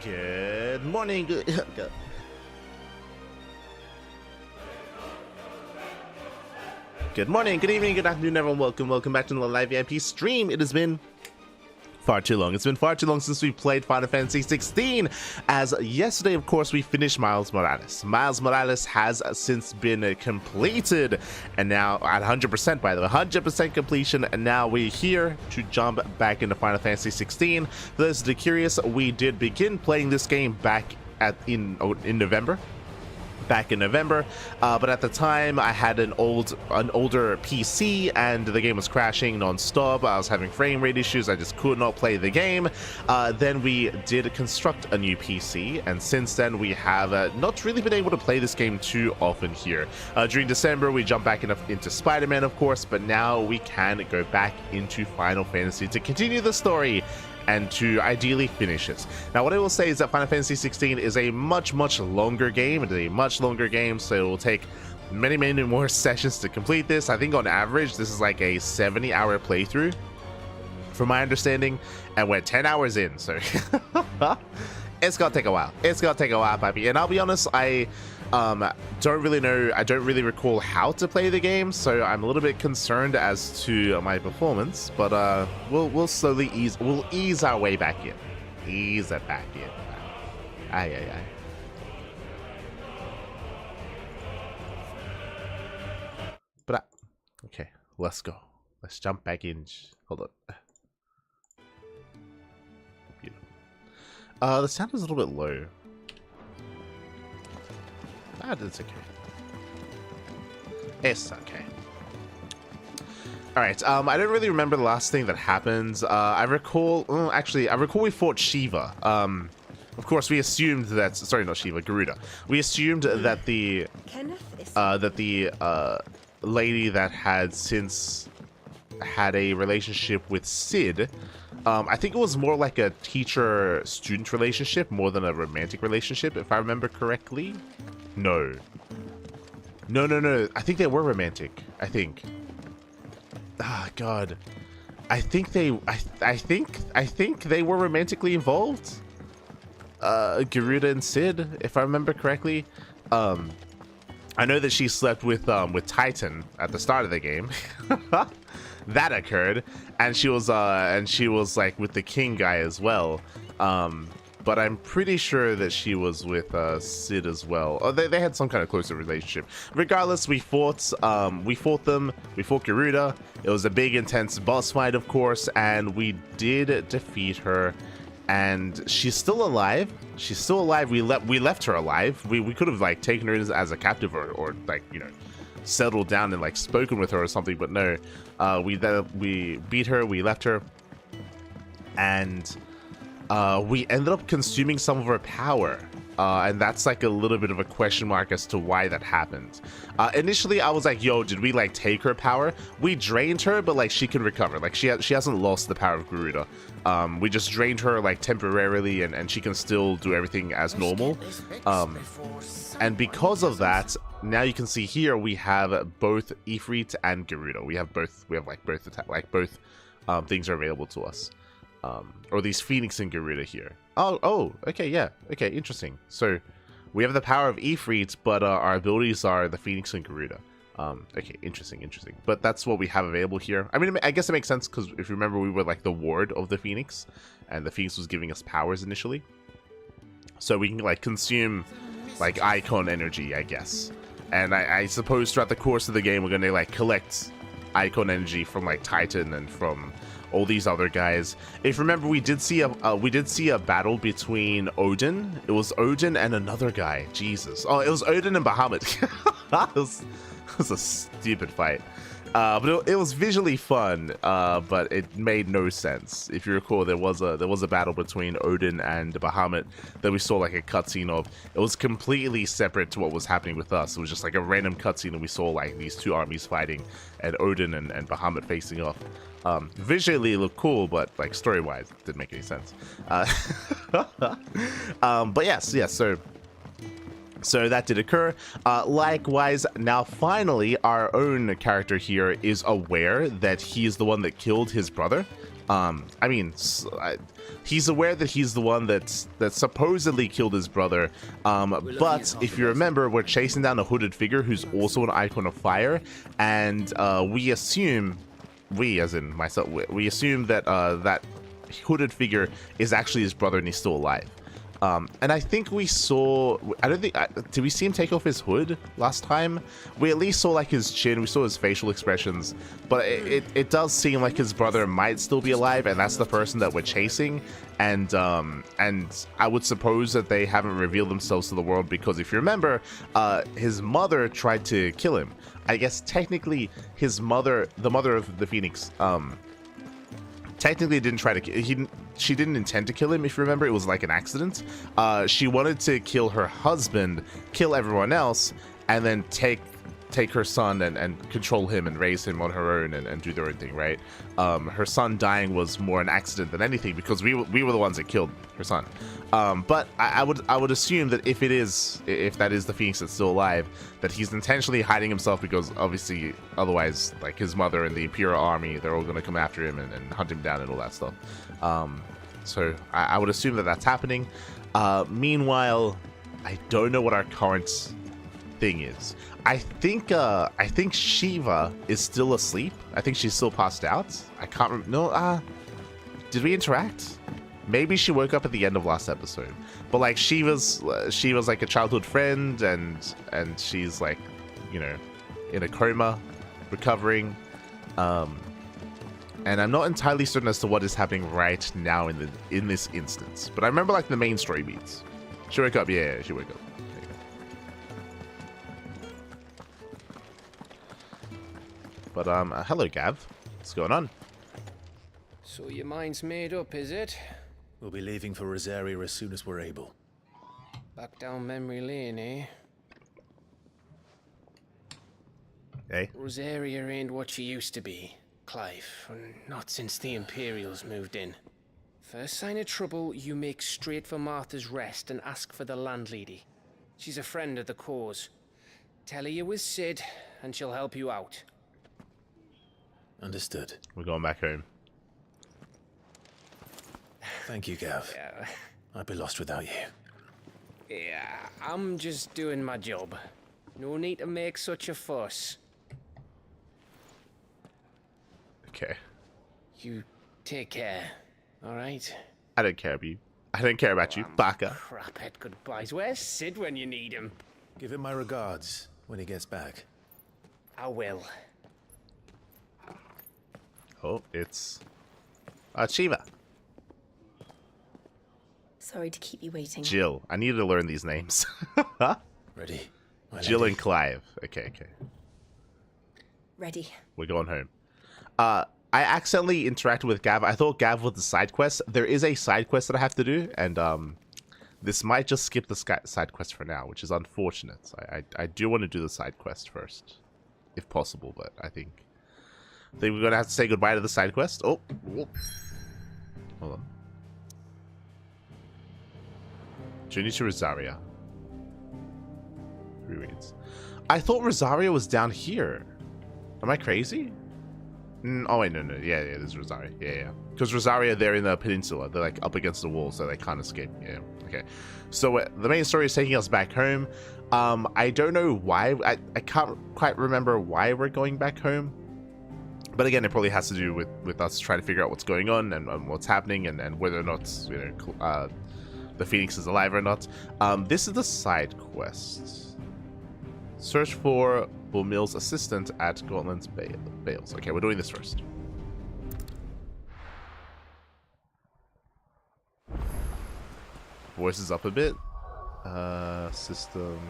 Good morning. Good morning, good evening, good afternoon, everyone. Welcome back to the live VIP stream. It has been far too long. It's been far too long since we played Final Fantasy 16. As yesterday, of course, we finished Miles Morales. Miles Morales has since been completed, and now at 100%, by the way, 100% completion. And now we're here to jump back into Final Fantasy 16. For those that are curious, we did begin playing this game back in November. Back in November, but at the time I had an older PC and the game was crashing non-stop. I was having frame rate issues. I just could not play the game. Then we did construct a new PC, and since then we have not really been able to play this game too often here. During December we jumped back into Spider-Man, of course, but now we can go back into Final Fantasy to continue the story and to ideally finish it. Now, what I will say is that Final Fantasy 16 is a much longer game. It is a much longer game, so it will take many more sessions to complete this. I think on average, this is like a 70-hour playthrough, from my understanding, and we're 10 hours in, so it's gonna take a while. It's gonna take a while, baby. And I'll be honest, I don't really know. I don't really recall how to play the game, so I'm a little bit concerned as to my performance. But we'll slowly ease our way back in. Ease it back in. Aye. But okay, let's go. Let's jump back in. Hold on. Beautiful. The sound is a little bit low. It's okay. It's okay. Alright, I don't really remember the last thing that happened. I recall we fought Shiva. Of course, we assumed that... Sorry, not Shiva, Garuda. We assumed that the lady that had since had a relationship with Sid... I think it was more like a teacher-student relationship more than a romantic relationship, if I remember correctly. No. I think they were romantic. I think. Ah, God. I think they were romantically involved. Garuda and Sid, if I remember correctly. I know that she slept with Titan at the start of the game. That occurred, and she was like with the king guy as well. But I'm pretty sure that she was with Sid as well. Oh, they had some kind of closer relationship. Regardless, we fought them. We fought Garuda. It was a big, intense boss fight, of course, and we did defeat her. And she's still alive. She's still alive. We left her alive. We could have like taken her as a captive or like, you know, settled down and like spoken with her or something. But no, we beat her. We left her, and we ended up consuming some of her power, and that's like a little bit of a question mark as to why that happened. Initially, I was like, yo, did we like take her power? We drained her, but like she can recover. Like she hasn't lost the power of Garuda. We just drained her like temporarily, and she can still do everything as normal. And because of that, now you can see here we have both Ifrit and Garuda. We have both things are available to us. Or these Phoenix and Garuda here. Oh, okay, yeah. Okay, interesting. So, we have the power of Ifrit, but our abilities are the Phoenix and Garuda. Okay, interesting. But that's what we have available here. I mean, I guess it makes sense, because if you remember, we were like the ward of the Phoenix, and the Phoenix was giving us powers initially. So we can like consume like icon energy, I guess. And I suppose throughout the course of the game, we're going to like collect icon energy from like Titan and from all these other guys. If you remember, we did see a battle between Odin. It was Odin and another guy. Jesus. Oh, it was Odin and Bahamut. it was a stupid fight. But it was visually fun, but it made no sense. If you recall, there was a battle between Odin and Bahamut that we saw like a cutscene of. It was completely separate to what was happening with us. It was just like a random cutscene, and we saw like these two armies fighting, and Odin and Bahamut facing off. Visually it looked cool, but like story-wise, it didn't make any sense. But yes, so that did occur. Likewise, now finally, our own character here is aware that he is the one that killed his brother. I mean, he's aware that he's the one that supposedly killed his brother. But if you remember, we're chasing down a hooded figure who's also an icon of fire, and we assume, we as in myself, we assume that that hooded figure is actually his brother and he's still alive. And I think we saw, I don't think, did we see him take off his hood last time? We at least saw like his chin, we saw his facial expressions, but it does seem like his brother might still be alive, and that's the person that we're chasing. And I would suppose that they haven't revealed themselves to the world, because if you remember, his mother tried to kill him. I guess technically his mother, the mother of the Phoenix, technically didn't try to she didn't intend to kill him. If you remember, it was like an accident. She wanted to kill her husband, kill everyone else, and then take her son and control him and raise him on her own and do their own thing, right? Her son dying was more an accident than anything, because we were the ones that killed her son. But I would assume that if that is the Phoenix that's still alive, that he's intentionally hiding himself, because obviously otherwise, like, his mother and the Imperial army, they're all going to come after him and hunt him down and all that stuff. So I would assume that that's happening. Meanwhile, I don't know what our current thing is. I think Shiva is still asleep. I think she's still passed out. I can't remember. No, did we interact? Maybe she woke up at the end of last episode. But like, Shiva's like a childhood friend, and she's like, you know, in a coma, recovering. And I'm not entirely certain as to what is happening right now in this instance. But I remember like the main story beats. She woke up. Yeah, she woke up. But hello, Gav. What's going on? So your mind's made up, is it? We'll be leaving for Rosaria as soon as we're able. Back down memory lane, eh? Hey. Rosaria ain't what she used to be, Clive. Not since the Imperials moved in. First sign of trouble, you make straight for Martha's Rest and ask for the landlady. She's a friend of the cause. Tell her you was Sid, and she'll help you out. Understood. We're going back home. Thank you, Gav. Yeah. I'd be lost without you. Yeah, I'm just doing my job. No need to make such a fuss. Okay. You take care, alright? I don't care about you. I don't care about you, baka. Craphead goodbyes. Where's Sid when you need him? Give him my regards when he gets back. I will. Oh, it's Shiva. Sorry to keep you waiting. Jill. I needed to learn these names. Ready? Jill and Clive. Okay. Ready. We're going home. I accidentally interacted with Gav. I thought Gav was the side quest. There is a side quest that I have to do, and this might just skip the side quest for now, which is unfortunate. I do want to do the side quest first, if possible, but I think we're going to have to say goodbye to the side quest. Oh. Hold on. Journey to Rosaria. Rereads. I thought Rosaria was down here. Am I crazy? Oh wait, no. Yeah, there's Rosaria. Yeah. Because Rosaria, they're in the peninsula. They're like up against the wall, so they can't escape. Yeah. Okay. So the main story is taking us back home. I don't know why. I can't quite remember why we're going back home. But again, it probably has to do with us trying to figure out what's going on and what's happening and whether or not, you know, the Phoenix is alive or not. This is the side quest. Search for Bulmil's assistant at Gauntlet's Bales. Okay, we're doing this first. Voice is up a bit. System.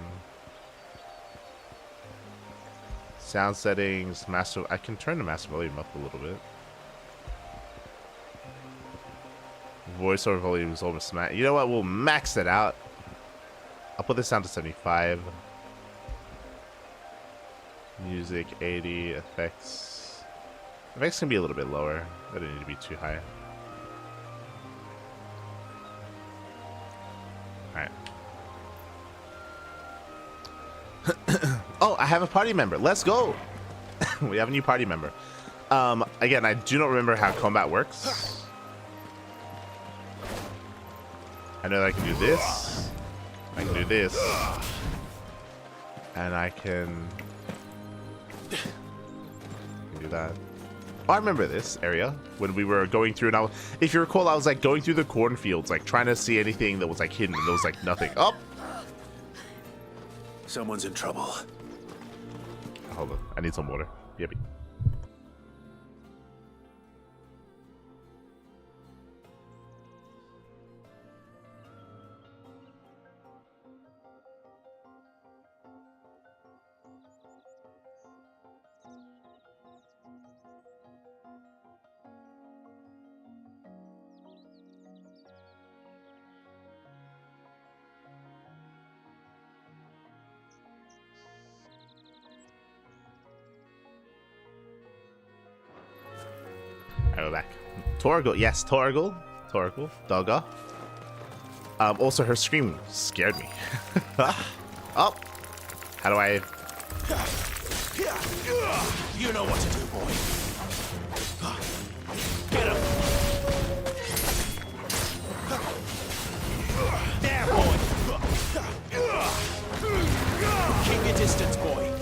Sound settings. Master. I can turn the master volume up a little bit. Voiceover volume is almost max. You know what? We'll max it out. I'll put this down to 75. Music 80. Effects. Effects can be a little bit lower. They don't need to be too high. Alright. Oh, I have a party member. Let's go. We have a new party member. Again, I do not remember how combat works. I know that I can do this. I can do this. And I can do that. Oh, I remember this area when we were going through. Now, if you recall, I was like going through the cornfields, like trying to see anything that was like hidden, and there was like nothing. Oh! Someone's in trouble. Hold on. I need some water. Yippee. I go back. Torgal, yes, Torgal, Dogga. Also, her scream scared me. Oh, how do I? You know what to do, boy. Get him. There, boy. Keep your distance, boy.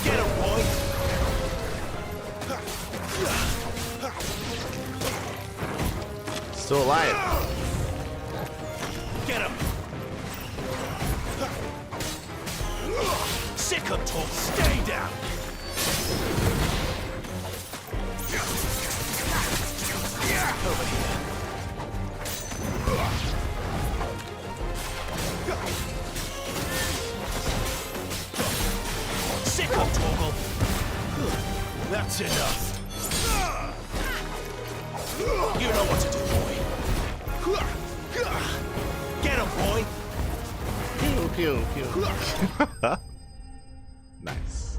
Get him, boy. Still alive. Get him. Sick of talk. Stay down. Over here. Sick of Torgal. That's enough. You know what to do, boy. Get him, boy. Pew pew pew. Nice.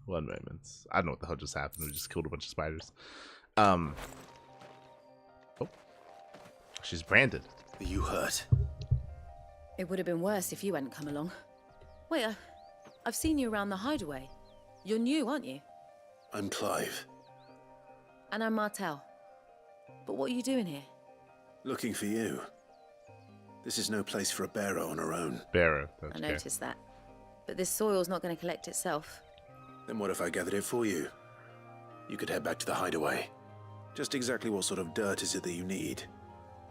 One moment. I don't know what the hell just happened. We just killed a bunch of spiders. Oh, she's branded. Are you hurt? It would have been worse if you hadn't come along. Wait, I've seen you around the hideaway. You're new, aren't you? I'm Clive. And I'm Martel. But what are you doing here? Looking for you. This is no place for a bearer on her own. Bearer. I noticed that. But this soil's not going to collect itself. Then what if I gathered it for you? You could head back to the hideaway. Just exactly what sort of dirt is it that you need?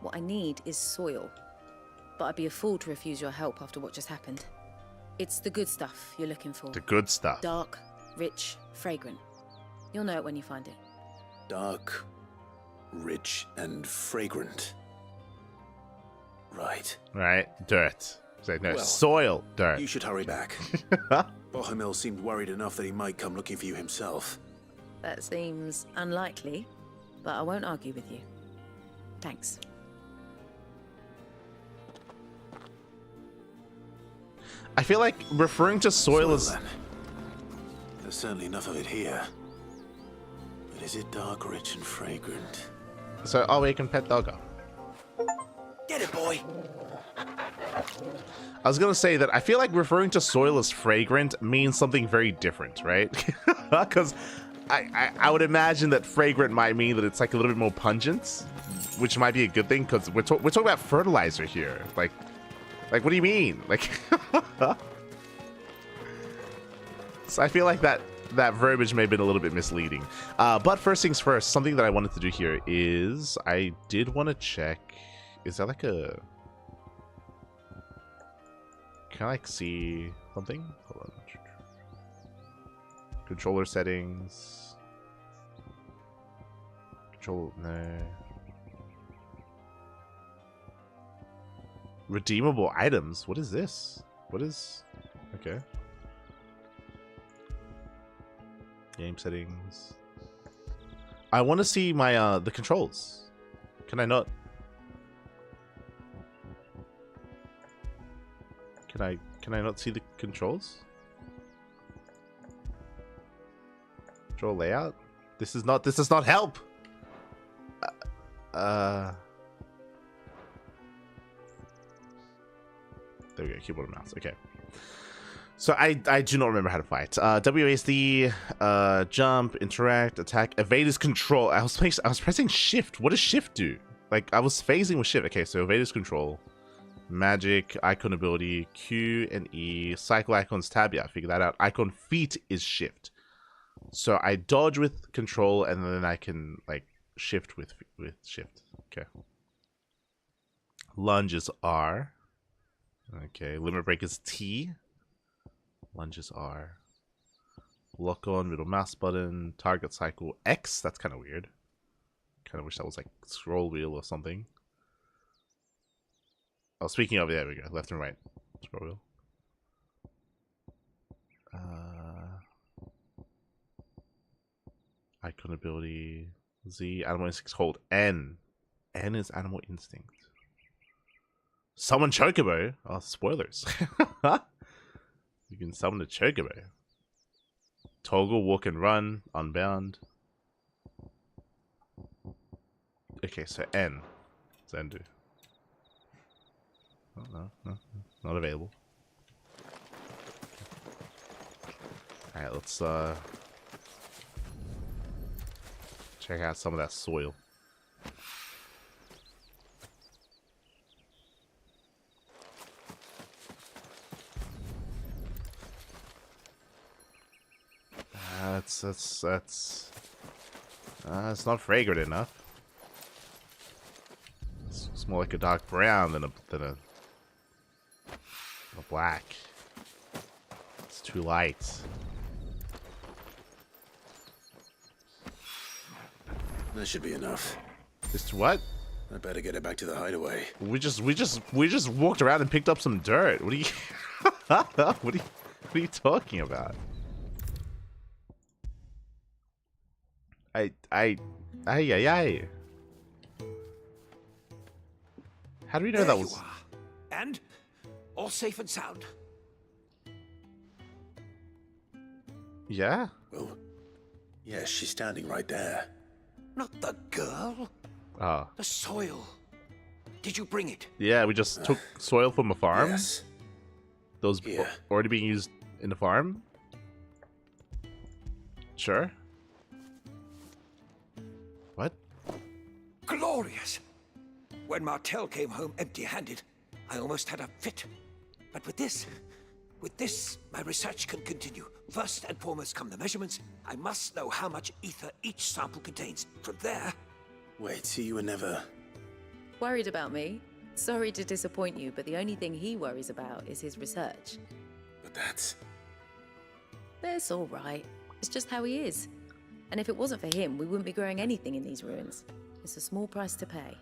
What I need is soil. But I'd be a fool to refuse your help after what just happened. It's the good stuff you're looking for. The good stuff. Dark, rich, fragrant. You'll know it when you find it. Dark, rich, and fragrant. Right. Right. Dirt. It's like, no, Well, soil. Dirt. You should hurry back. Bohemil seemed worried enough that he might come looking for you himself. That seems unlikely, but I won't argue with you. Thanks. I feel like referring to soil as... Then. There's certainly enough of it here. But is it dark, rich, and fragrant? So, oh, we can pet Doggo. Get it, boy! I was gonna say that I feel like referring to soil as fragrant means something very different, right? Because I would imagine that fragrant might mean that it's like a little bit more pungent, which might be a good thing because we're talking about fertilizer here. Like what do you mean? Like, so I feel like that verbiage may have been a little bit misleading. But first things first, something that I wanted to do here is I did want to check. Is that like a... Can I like see something? Hold on. Controller settings. Control, no. Redeemable items. What is this? What is... Okay. Game settings. I want to see my the controls. Can I not? Can I not see the controls? Control layout? This does not help. There we go, keyboard and mouse. Okay. So I do not remember how to fight. WASD, jump, interact, attack, evade is control. I was pressing shift. What does shift do? Like I was phasing with shift. Okay, so evade is control. Magic, icon ability, Q and E, cycle icons tab. Yeah, I figured that out. Icon feet is shift. So I dodge with control and then I can like shift with shift. Okay. Lunge is R. Okay, limit break is T. Lunges R. Lock on, middle mouse button, target cycle X. That's kind of weird. Kind of wish that was like scroll wheel or something. Oh, speaking of, there we go. Left and right. Scroll wheel. Icon ability Z. Animal instincts hold N. N is animal instinct. Summon Chocobo. Oh, spoilers. You can summon a Chocobo. Toggle, walk and run, unbound. Okay, so N. What's N do? Oh, no, not available. Alright, let's check out some of that soil. It's not fragrant enough. It's more like a dark brown than a black. It's too light. That should be enough. Just what? I better get it back to the hideaway. We just walked around and picked up some dirt. What are you what are you talking about? Ay. How do we know that was? You are. And all safe and sound. Yeah. Well, yes, she's standing right there. Not the girl. Oh. The soil. Did you bring it? Yeah, we just took soil from a farm. Yes. Those Yeah. already being used in the farm. Sure. What? Glorious. When Martel came home empty-handed, I almost had a fit. But with this, my research can continue. First and foremost come the measurements. I must know how much ether each sample contains. From there... Wait, so you were never... Worried about me? Sorry to disappoint you, but the only thing he worries about is his research. But that's... That's all right. It's just how he is. And if it wasn't for him, we wouldn't be growing anything in these ruins. It's a small price to pay.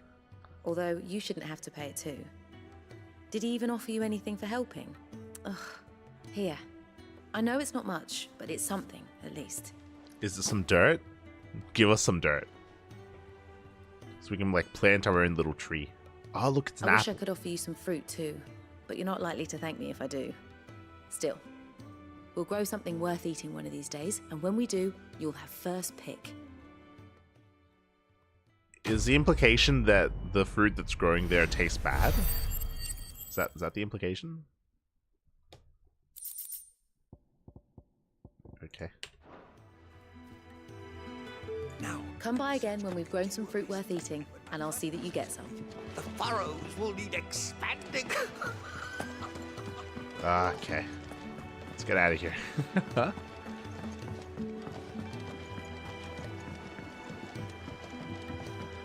Although, you shouldn't have to pay it too. Did he even offer you anything for helping? Ugh. Here. I know it's not much, but it's something, at least. Is there some dirt? Give us some dirt. So we can, like, plant our own little tree. Oh, look, it's an I wish apple. I could offer you some fruit too, but you're not likely to thank me if I do. Still, we'll grow something worth eating one of these days, and when we do, you'll have first pick. Is the implication that the fruit that's growing there tastes bad? Is that the implication? Okay. Now, Come by again when we've grown some fruit worth eating, and I'll see that you get some. the furrows will need expanding. Okay. Let's get out of here.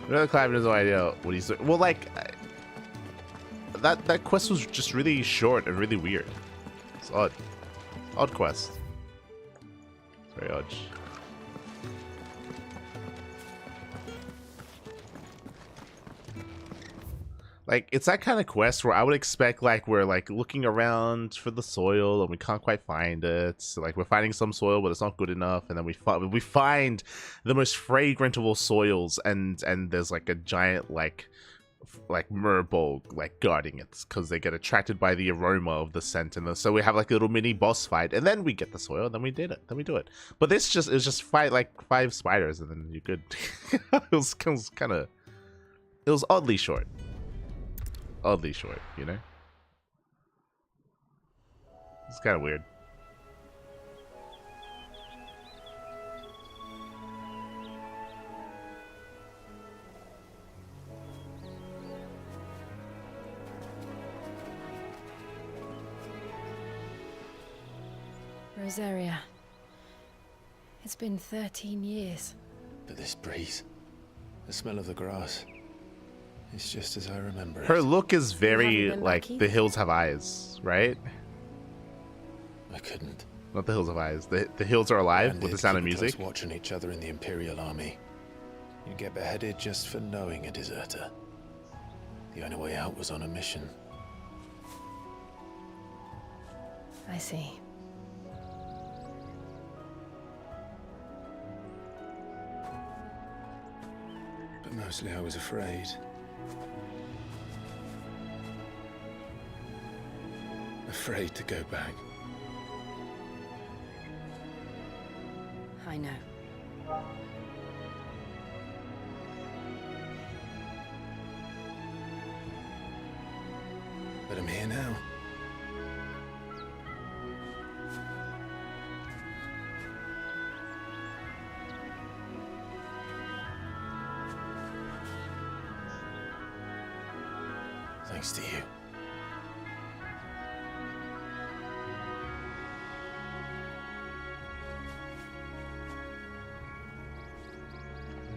Another Clive has no idea what he's doing. Well, like, that quest was just really short and really weird. It's odd. Odd quest. It's very odd. Like, it's that kind of quest where I would expect, like, we're, like, looking around for the soil and we can't quite find it. So, like, we're finding some soil, but it's not good enough. And then we find the most fragrant of all soils, and there's, like, a giant, like merbolg, like, guarding it because they get attracted by the aroma of the scent. And so we have, like, a little mini boss fight, and then we get the soil, and then we did it. Then we do it. But this it was just fight, like, 5 spiders, and then you're good. It was kind of... It was oddly short. Oddly short, you know? It's kind of weird. Rosaria. It's been 13 years. But this breeze, the smell of the grass, it's just as I remember Her it. look is very been like lucky? The Hills Have Eyes, right? I couldn't. Not The Hills Have Eyes. The Hills Are Alive with the Sound of Keep a close Music. watch on each other in the Imperial Army. You'd get beheaded just for knowing a deserter. The only way out was on a mission. I see. But mostly I was afraid. Afraid to go back. I know. But I'm here now. Thanks to you.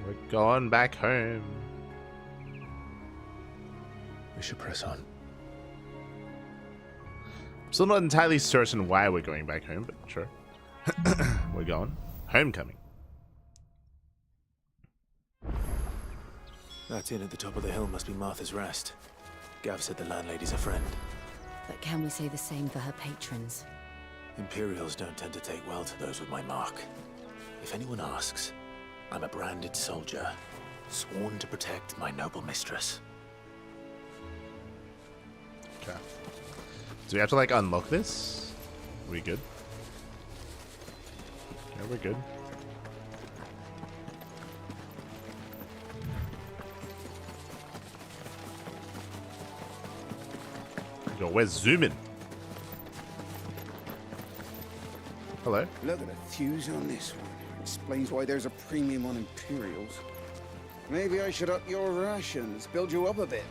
We're going back home. We should press on. Still not entirely certain why we're going back home, but sure. We're going. Homecoming. That inn at the top of the hill must be Martha's Rest. Gav said the landlady's a friend. But can we say the same for her patrons? Imperials don't tend to take well to those with my mark. If anyone asks, I'm a branded soldier, sworn to protect my noble mistress. Okay. Do we have to like unlock this? Are we good? Yeah, we're good. Yo, we're zooming. Hello. Look at the fuse on this one. Explains why there's a premium on Imperials. Maybe I should up your rations, build you up a bit.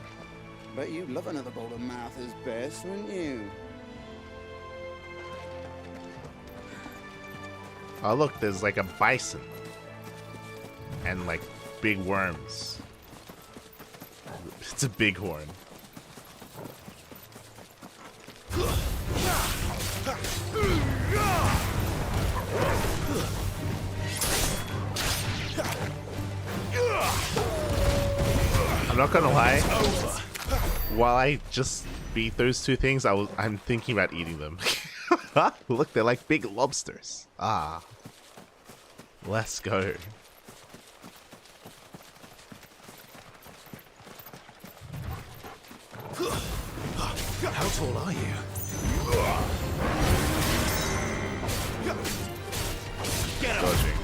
Bet you'd love another bowl of Martha's Best, wouldn't you? Oh look, there's like a bison. And like big worms. It's a bighorn. I'm not gonna lie. While I just beat those two things, I'm thinking about eating them. Look, they're like big lobsters. Ah. Let's go. How tall are you? Get him. Dodging.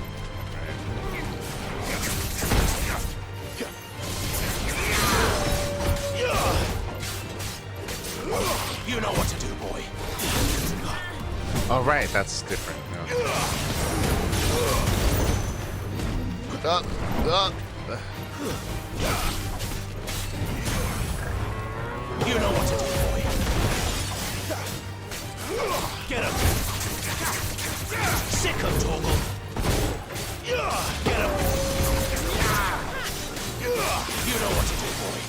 You know what to do, boy. Oh right, that's different. No. You know what to do, boy. Get him. Sick of Toggle. Get him. You know what to do, boy.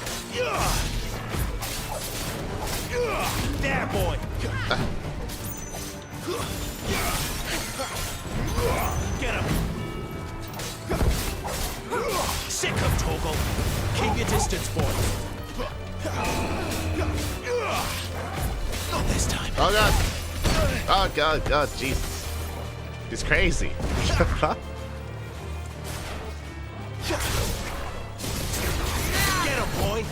There, boy. Get him. Sick of Toggle. Keep your distance, boy. Not this time. Oh god. Oh god, god, Jesus. He's crazy. Get him, boy.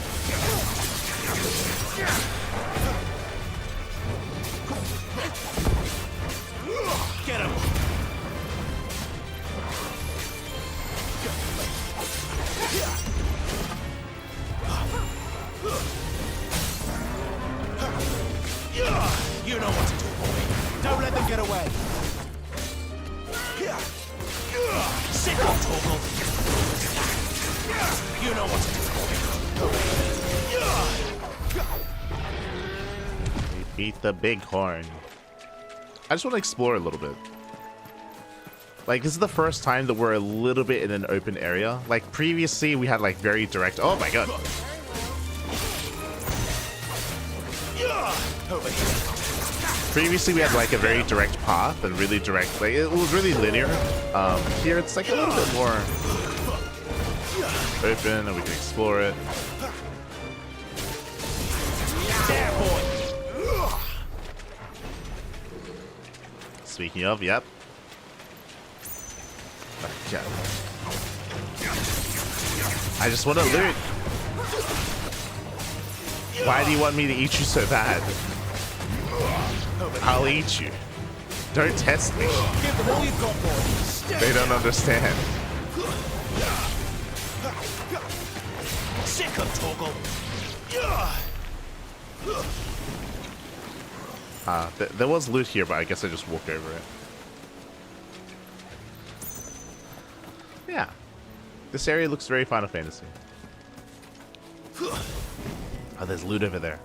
Get him. You know what to do, boy. Don't let them get away. Sick of Toggle. You know what to do, boy. We beat the bighorn. I just want to explore a little bit. Like, this is the first time that we're a little bit in an open area. Like, previously we had like very direct. Oh my god. Previously we had like a very direct path and really direct. Like, it was really linear. Here it's like a little bit more open, and we can explore it. Speaking of, yep. Okay. I just want to loot. Why do you want me to eat you so bad? I'll eat you. Don't test me. They don't understand. Sick of Toggle. There was loot here, but I guess I just walked over it. Yeah. This area looks very Final Fantasy. Oh, there's loot over there.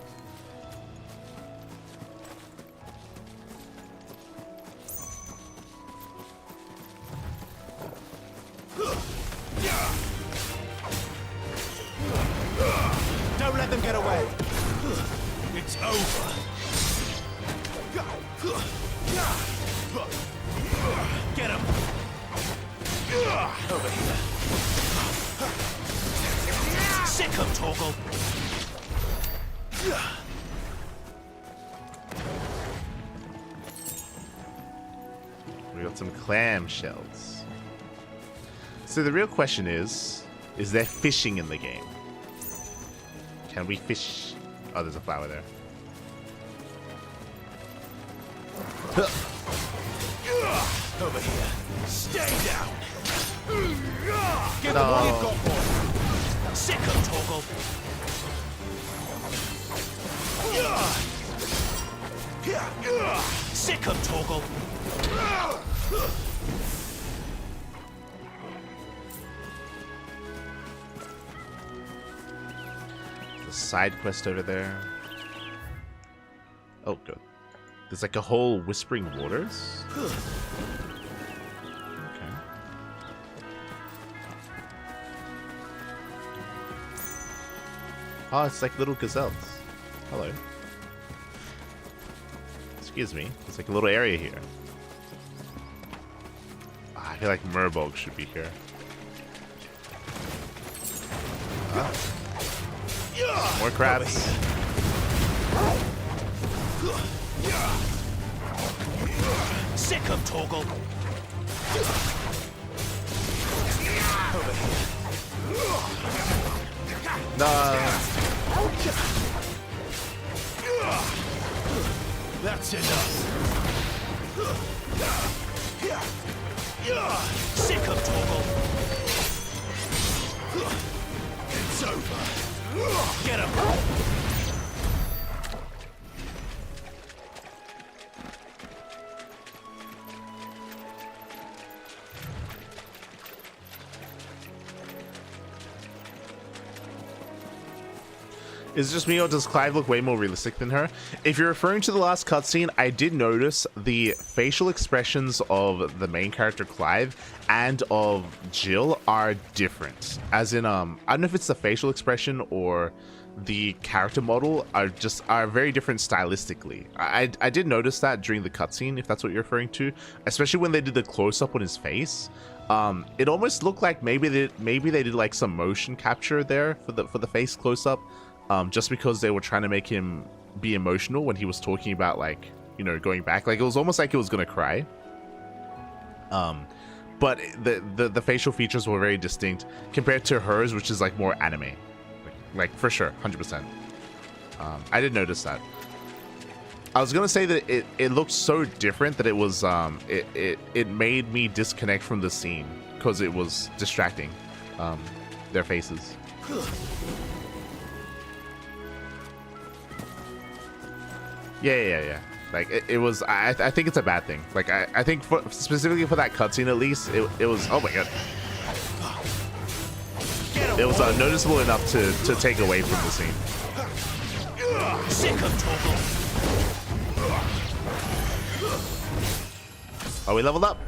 Don't let them get away. It's over. Get him. Over here. Sick of Toggle. We got some clam shells. So the real question is there fishing in the game? Can we fish? Oh, there's a flower there. Over here. Stay down. Give No. them all you've got, boy. Sick of Toggle. Sick of Toggle. The side quest over there. Oh, good. There's like a whole Whispering Waters. Okay. Oh, it's like little gazelles. Hello. Excuse me. It's like a little area here. I feel like Murbog should be here. More crabs. Sick of Toggle. Over here. No. That's enough. Sick of Toggle. It's over. Get him. Is it just me, or does Clive look way more realistic than her? If you're referring to the last cutscene, I did notice the facial expressions of the main character Clive and of Jill are different. As in, I don't know if it's the facial expression or the character model are very different stylistically. I did notice that during the cutscene, if that's what you're referring to, especially when they did the close-up on his face. It almost looked like maybe they did like some motion capture there for the face close-up. Just because they were trying to make him be emotional when he was talking about, like, you know, going back. Like, it was almost like he was gonna cry. But the facial features were very distinct compared to hers, which is like more anime. Like for sure, 100%. I did notice that. I was gonna say that it looked so different that it was it made me disconnect from the scene because it was distracting. Their faces. Yeah. Like it was. I think it's a bad thing. Like I think specifically for that cutscene at least, it was. Oh my god. It was noticeable enough to take away from the scene. Sick of Toggle. Are we leveled up?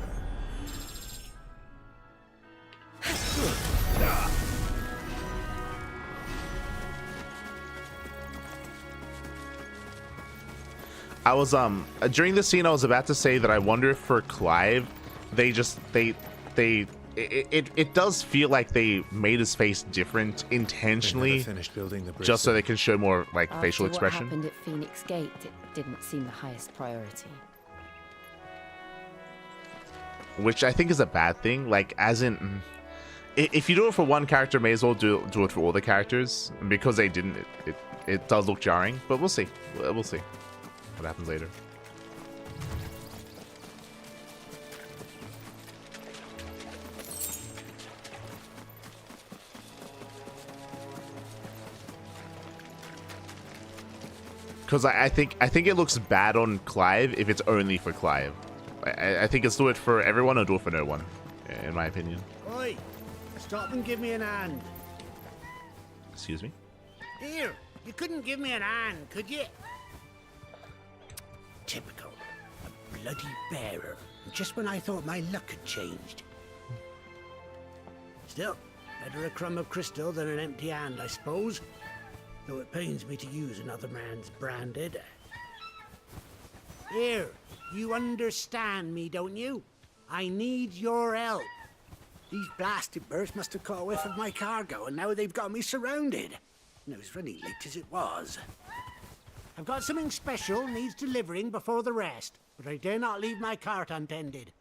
I was during the scene I was about to say that I wonder if for Clive it does feel like they made his face different intentionally just so they can show more like facial expression. After what happened at Phoenix Gate, it didn't seem the highest priority. Which I think is a bad thing, like as in if you do it for one character, may as well do it for all the characters, and because they didn't, it does look jarring, but we'll see. We'll see what happens later. Because I think it looks bad on Clive if it's only for Clive. I think it's do it for everyone or do it for no one, in my opinion. Oi! Stop and give me an hand. Excuse me? Here, you couldn't give me an hand, could you? Typical. A bloody bearer. Just when I thought my luck had changed. Still, better a crumb of crystal than an empty hand, I suppose. Though it pains me to use another man's branded. Here, you understand me, don't you? I need your help. These blasted birds must have caught a whiff of my cargo, and now they've got me surrounded. And it was running late as it was. I've got something special needs delivering before the rest, but I dare not leave my cart untended.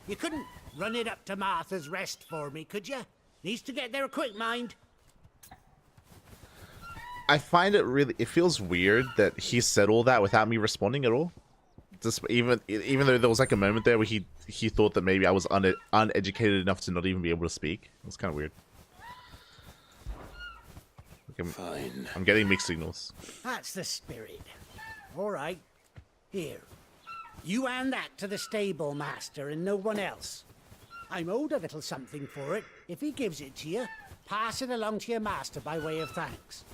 You couldn't run it up to Martha's Rest for me, could you? Needs to get there quick, mind. I find it feels weird that he said all that without me responding at all. Just even though there was like a moment there where he thought that maybe I was uneducated enough to not even be able to speak. It was kind of weird. Fine. I'm getting mixed signals. That's the spirit. All right. Here. You hand that to the stable master and no one else. I'm owed a little something for it. If he gives it to you, pass it along to your master by way of thanks.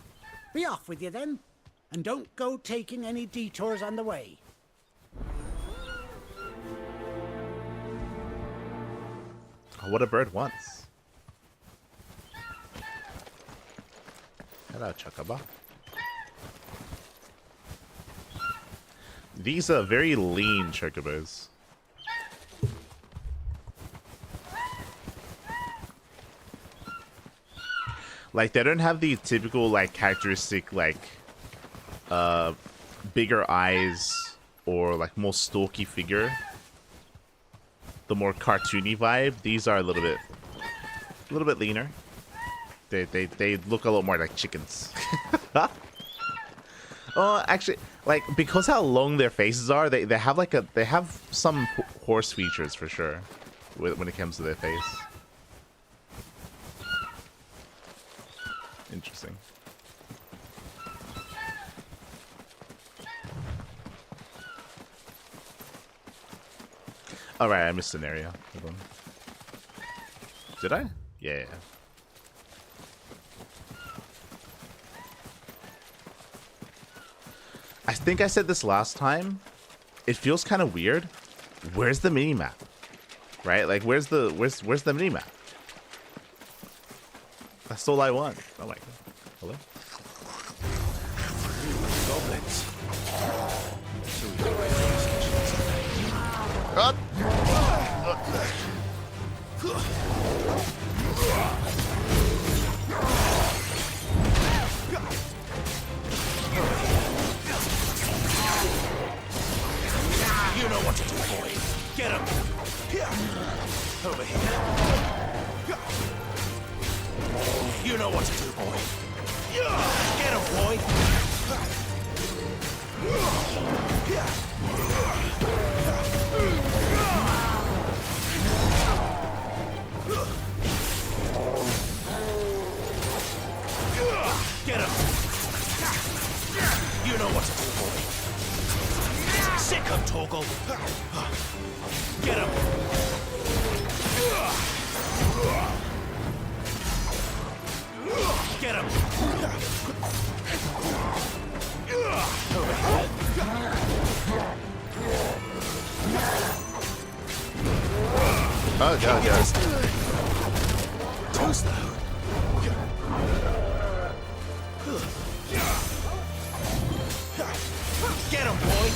Be off with you then, and don't go taking any detours on the way. What a bird wants. Hello, Chocobah. These are very lean chocobos. Like, they don't have the typical, like, characteristic, like, bigger eyes or, like, more stalky figure. The more cartoony vibe. These are a little bit leaner. They look a lot more like chickens. Oh, actually, like, because how long their faces are, they have some horse features for sure when it comes to their face. Interesting. All right, I missed an area. Hold on. Did I? Yeah. I think I said this last time. It feels kind of weird. Where's the mini map? Right? Like, where's the mini map? That's all I want. Oh my god. Hello? Goblins. You know what to do, boy. Get him. Over here. You know what to do, boy. Get him, boy. Get him. You know what to do, boy. Sick him, Torgal. Get him. Get him. Over here. Oh, God, Keep your God. distance. Too slow. Get him, boy.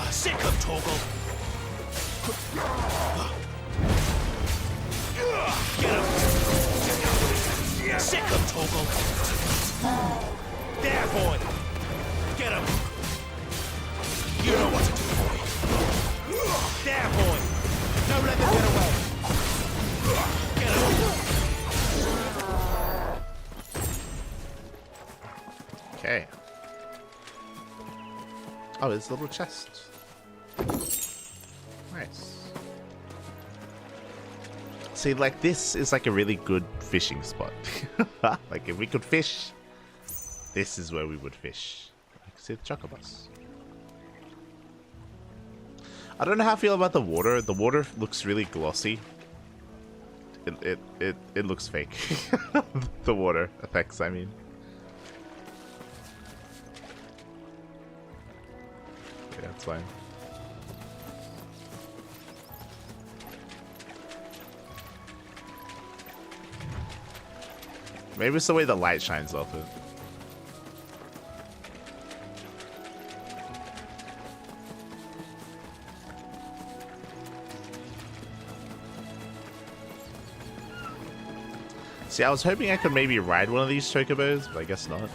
Sick of Toggle. Get him. Sick of Toggle. There, boy. Get him. You know what to do, boy. There, boy. Don't let them get away. Get him. Okay. Oh, it's a little chest. Nice. See, like, this is like a really good fishing spot. Like, if we could fish, this is where we would fish. Like, see the chocobus. I don't know how I feel about the water. The water looks really glossy. It looks fake. The water effects, I mean. Yeah, that's fine. Maybe it's the way the light shines off it. See, I was hoping I could maybe ride one of these chocobos, but I guess not.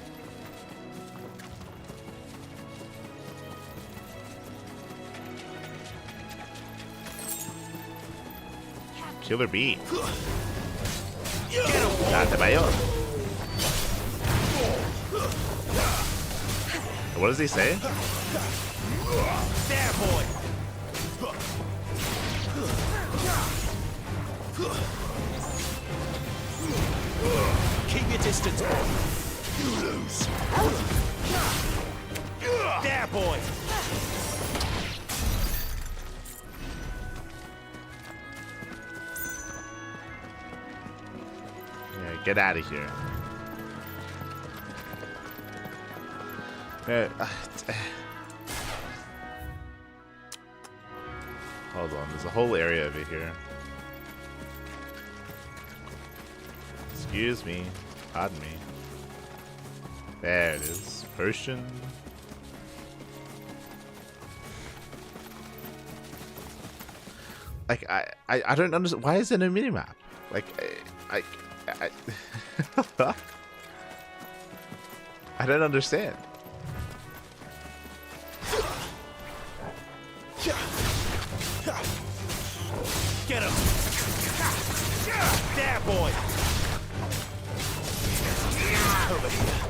Killer bee. Date mayor. What does he say? There, boy. Keep your distance, boy. You lose. There, boy. Yeah, get out of here. Hold on, there's a whole area over here. Excuse me. Pardon me. There it is. Potion. Like, I don't understand. Why is there no minimap? Like, I I don't understand. Get him. There, boy. Over here.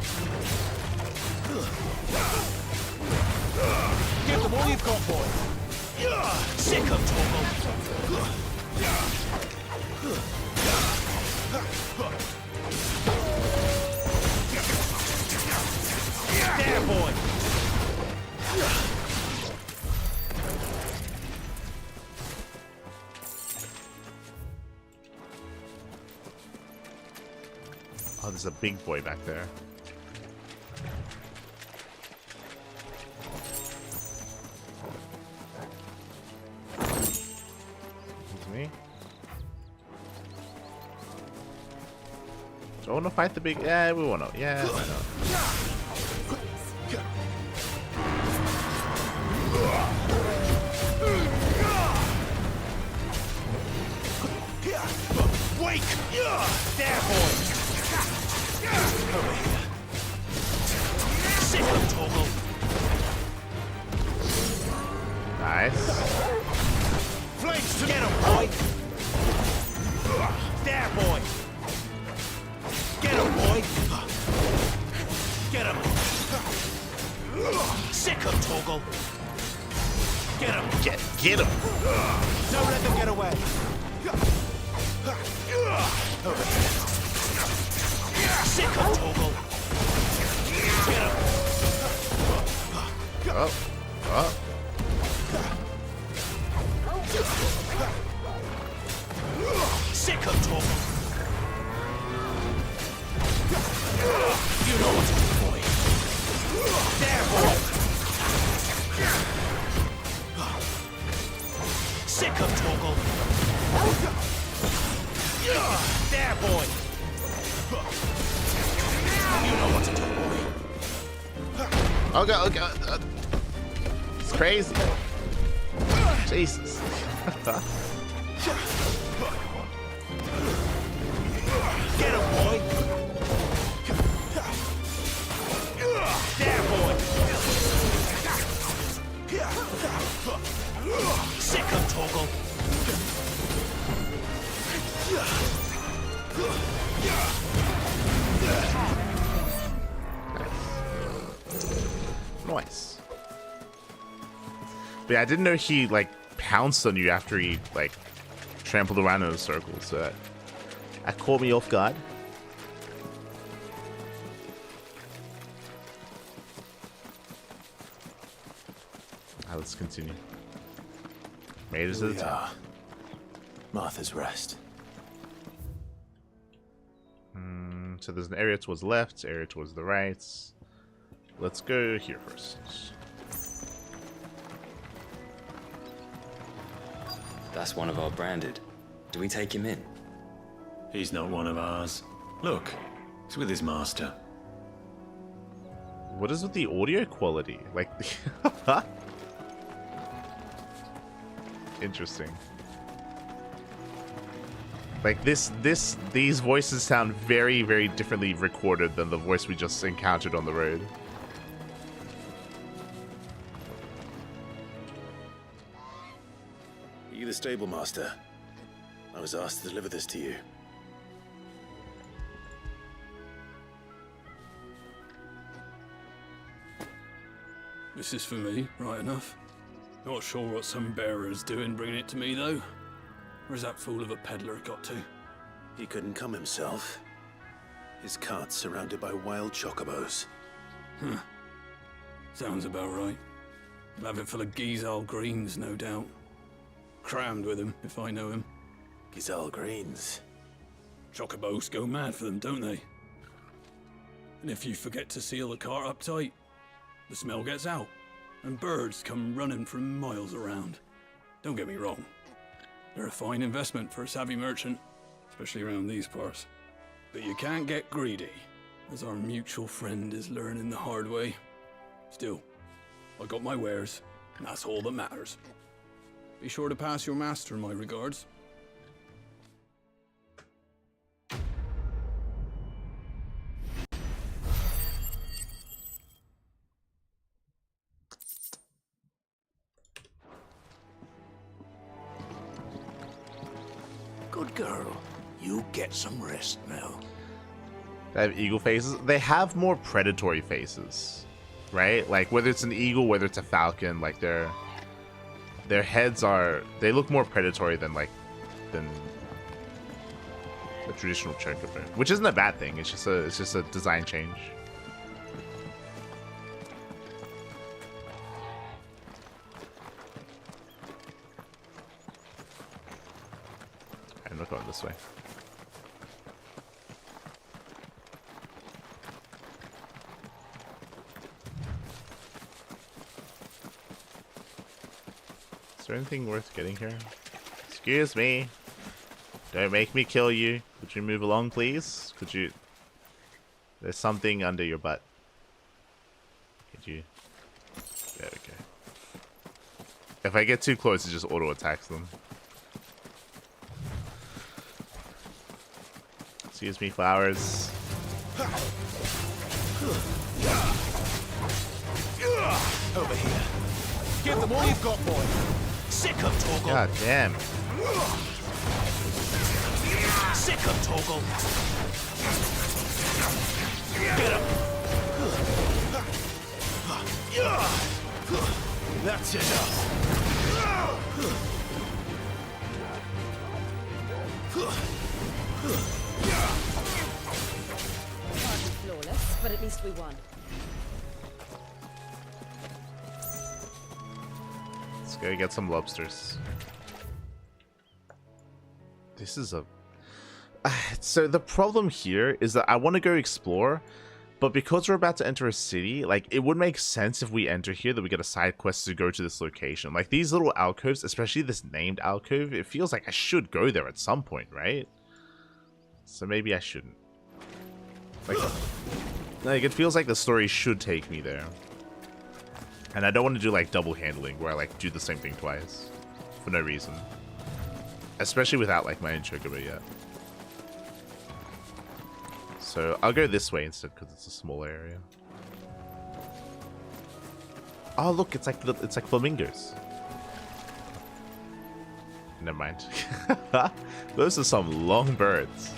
Give them all you've got, boy. Sick of Toggle. There, boy. Oh, there's a big boy back there. Excuse me. Do I want to fight the big? Yeah, we want to. Yeah, why not? Wake! There, boy! Over here. Sick of Toggle. Nice. Flames to get him, boy! There, boy! Get him, boy! Get him! Sick of Toggle. Get him! Get him! Don't let them get away! Over here. Sick of Toggle. Get him! Oh, oh. Sick of Toggle. You know what to do, boy. There, boy. Sick of Torgal. There, boy. You know what to do, boy. Okay, okay. It's crazy. Jesus. Get him, boy. There, boy. Sick of Torgal. Nice. But yeah, I didn't know he like pounced on you after he like trampled around in a circle, so that caught me off guard. Let's continue. Made it to the top. Martha's Rest. So there's an area towards the left, area towards the right. Let's go here first. That's one of our branded. Do we take him in? He's not one of ours. Look, he's with his master. What is with the audio quality? Like, interesting. Like these voices sound very, very differently recorded than the voice we just encountered on the road. Are you the stable master? I was asked to deliver this to you. This is for me, right enough. Not sure what some bearer's doing bringing it to me, though. Where's that fool of a peddler got to? He couldn't come himself. His cart's surrounded by wild chocobos. Huh. Sounds about right. He'll have it full of Gizal greens, no doubt. Crammed with him, if I know him. Gizal greens. Chocobos go mad for them, don't they? And if you forget to seal the cart up tight, the smell gets out, and birds come running from miles around. Don't get me wrong. They're a fine investment for a savvy merchant, especially around these parts. But you can't get greedy, as our mutual friend is learning the hard way. Still, I got my wares, and that's all that matters. Be sure to pass your master my regards. Good girl. You get some rest now. They have eagle faces. They have more predatory faces, right? Like whether it's an eagle, whether it's a falcon, like their heads are, they look more predatory than a traditional chocobo, which isn't a bad thing. It's just a design change. I'm not going this way. Is there anything worth getting here? Excuse me. Don't make me kill you. Could you move along, please? Could you... There's something under your butt. Could you... There we go. If I get too close, it just auto-attacks them. Excuse me, flowers. Over here. Give them all you've got, boy. Sick of Torgal. God damn. Sick of Torgal. Get him. That's enough. Hardly flawless, but at least we won. Let's go get some lobsters. This is a... So the problem here is that I want to go explore, But because we're about to enter a city, like, it would make sense if we enter here that we get a side quest to go to this location. Like, these little alcoves, especially this named alcove, it feels like I should go there at some point, right? So maybe I shouldn't. Like it feels like the story should take me there. And I don't want to do, like, double handling, where I, like, do the same thing twice. For no reason. Especially without, like, my own chocobo yet. So I'll go this way instead because it's a small area. Oh look, it's like flamingos. Never mind. Those are some long birds.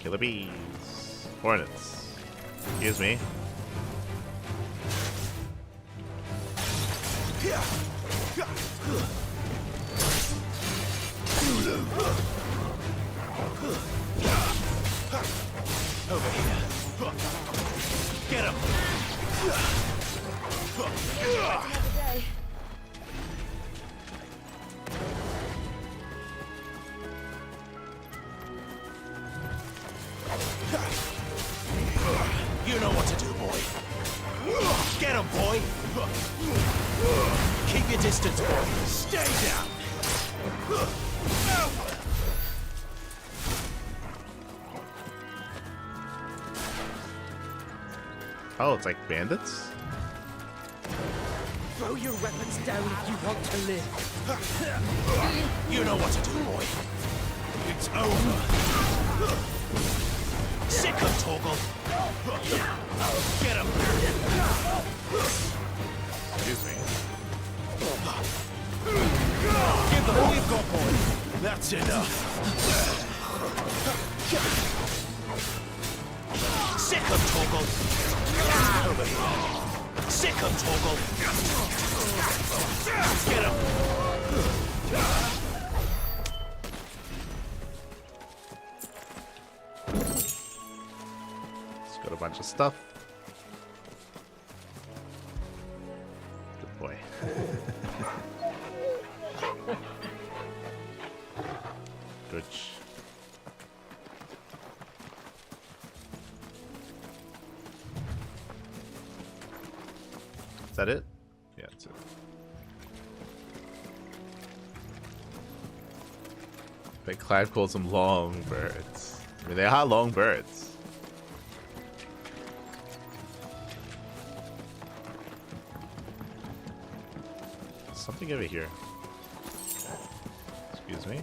Killer bees. Hornets. Excuse me. Over here. Get him. You know what to do, boy. Get him, boy. Keep your distance, boy. Stay down. Oh, it's like bandits? Throw your weapons down if you want to live. You know what to do, boy. It's over. Sick of Torgal. Get him. Excuse me. Give them all you've got, boy. That's enough. Sick of Torgal. Over here. Sick of Torgal. Get him. It's got a bunch of stuff. Good boy. Good. Is that it? Yeah, that's it. But Clive calls them long birds. I mean, they are long birds. Something over here. Excuse me.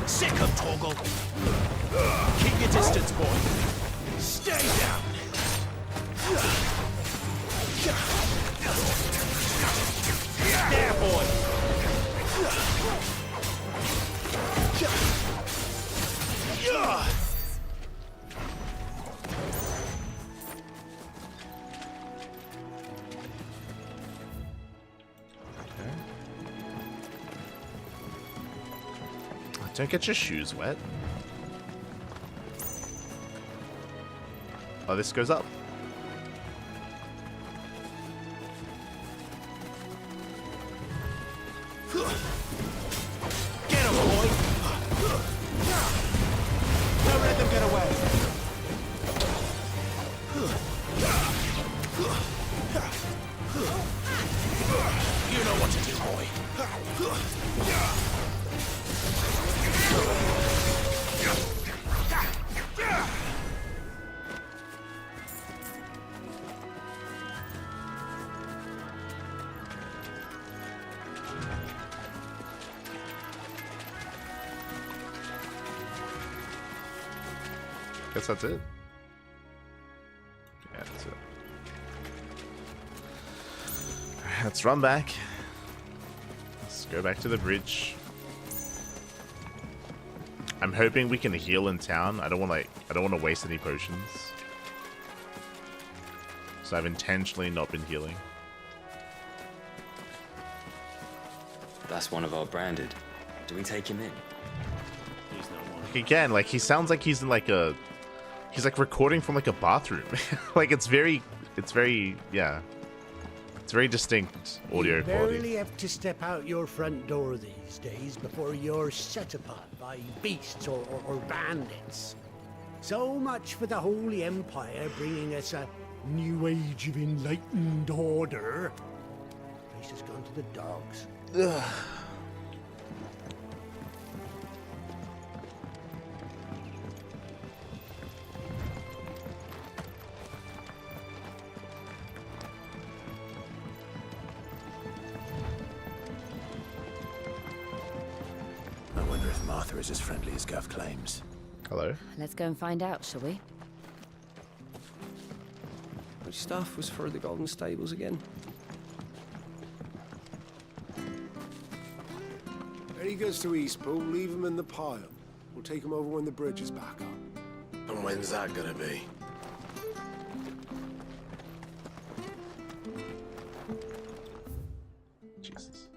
Sick of Torgal. Keep your distance, boy. Stay down. There, boy. Don't get your shoes wet. Oh, this goes up. Get him, boy. Don't let them get away. You know what to do, boy. Guess that's it. Yeah, that's it. Alright, let's run back. Let's go back to the bridge. I'm hoping we can heal in town. I don't want to waste any potions. So I've intentionally not been healing. That's one of our branded. Do we take him in? He's not one. Again, like he sounds like he's in like a He's like recording from like a bathroom. Like it's very, yeah. It's very distinct audio You quality. barely have to step out your front door these days before you're set upon by beasts or bandits. So much for the Holy Empire bringing us a new age of enlightened order. Place has gone to the dogs. Ugh. I wonder if Martha is as friendly as Gav claims. Hello. Let's go and find out, shall we? Which stuff was for the Golden Stables again? When he goes to Eastpool, leave him in the pile. We'll take him over when the bridge is back up. And when's that gonna be? Jesus.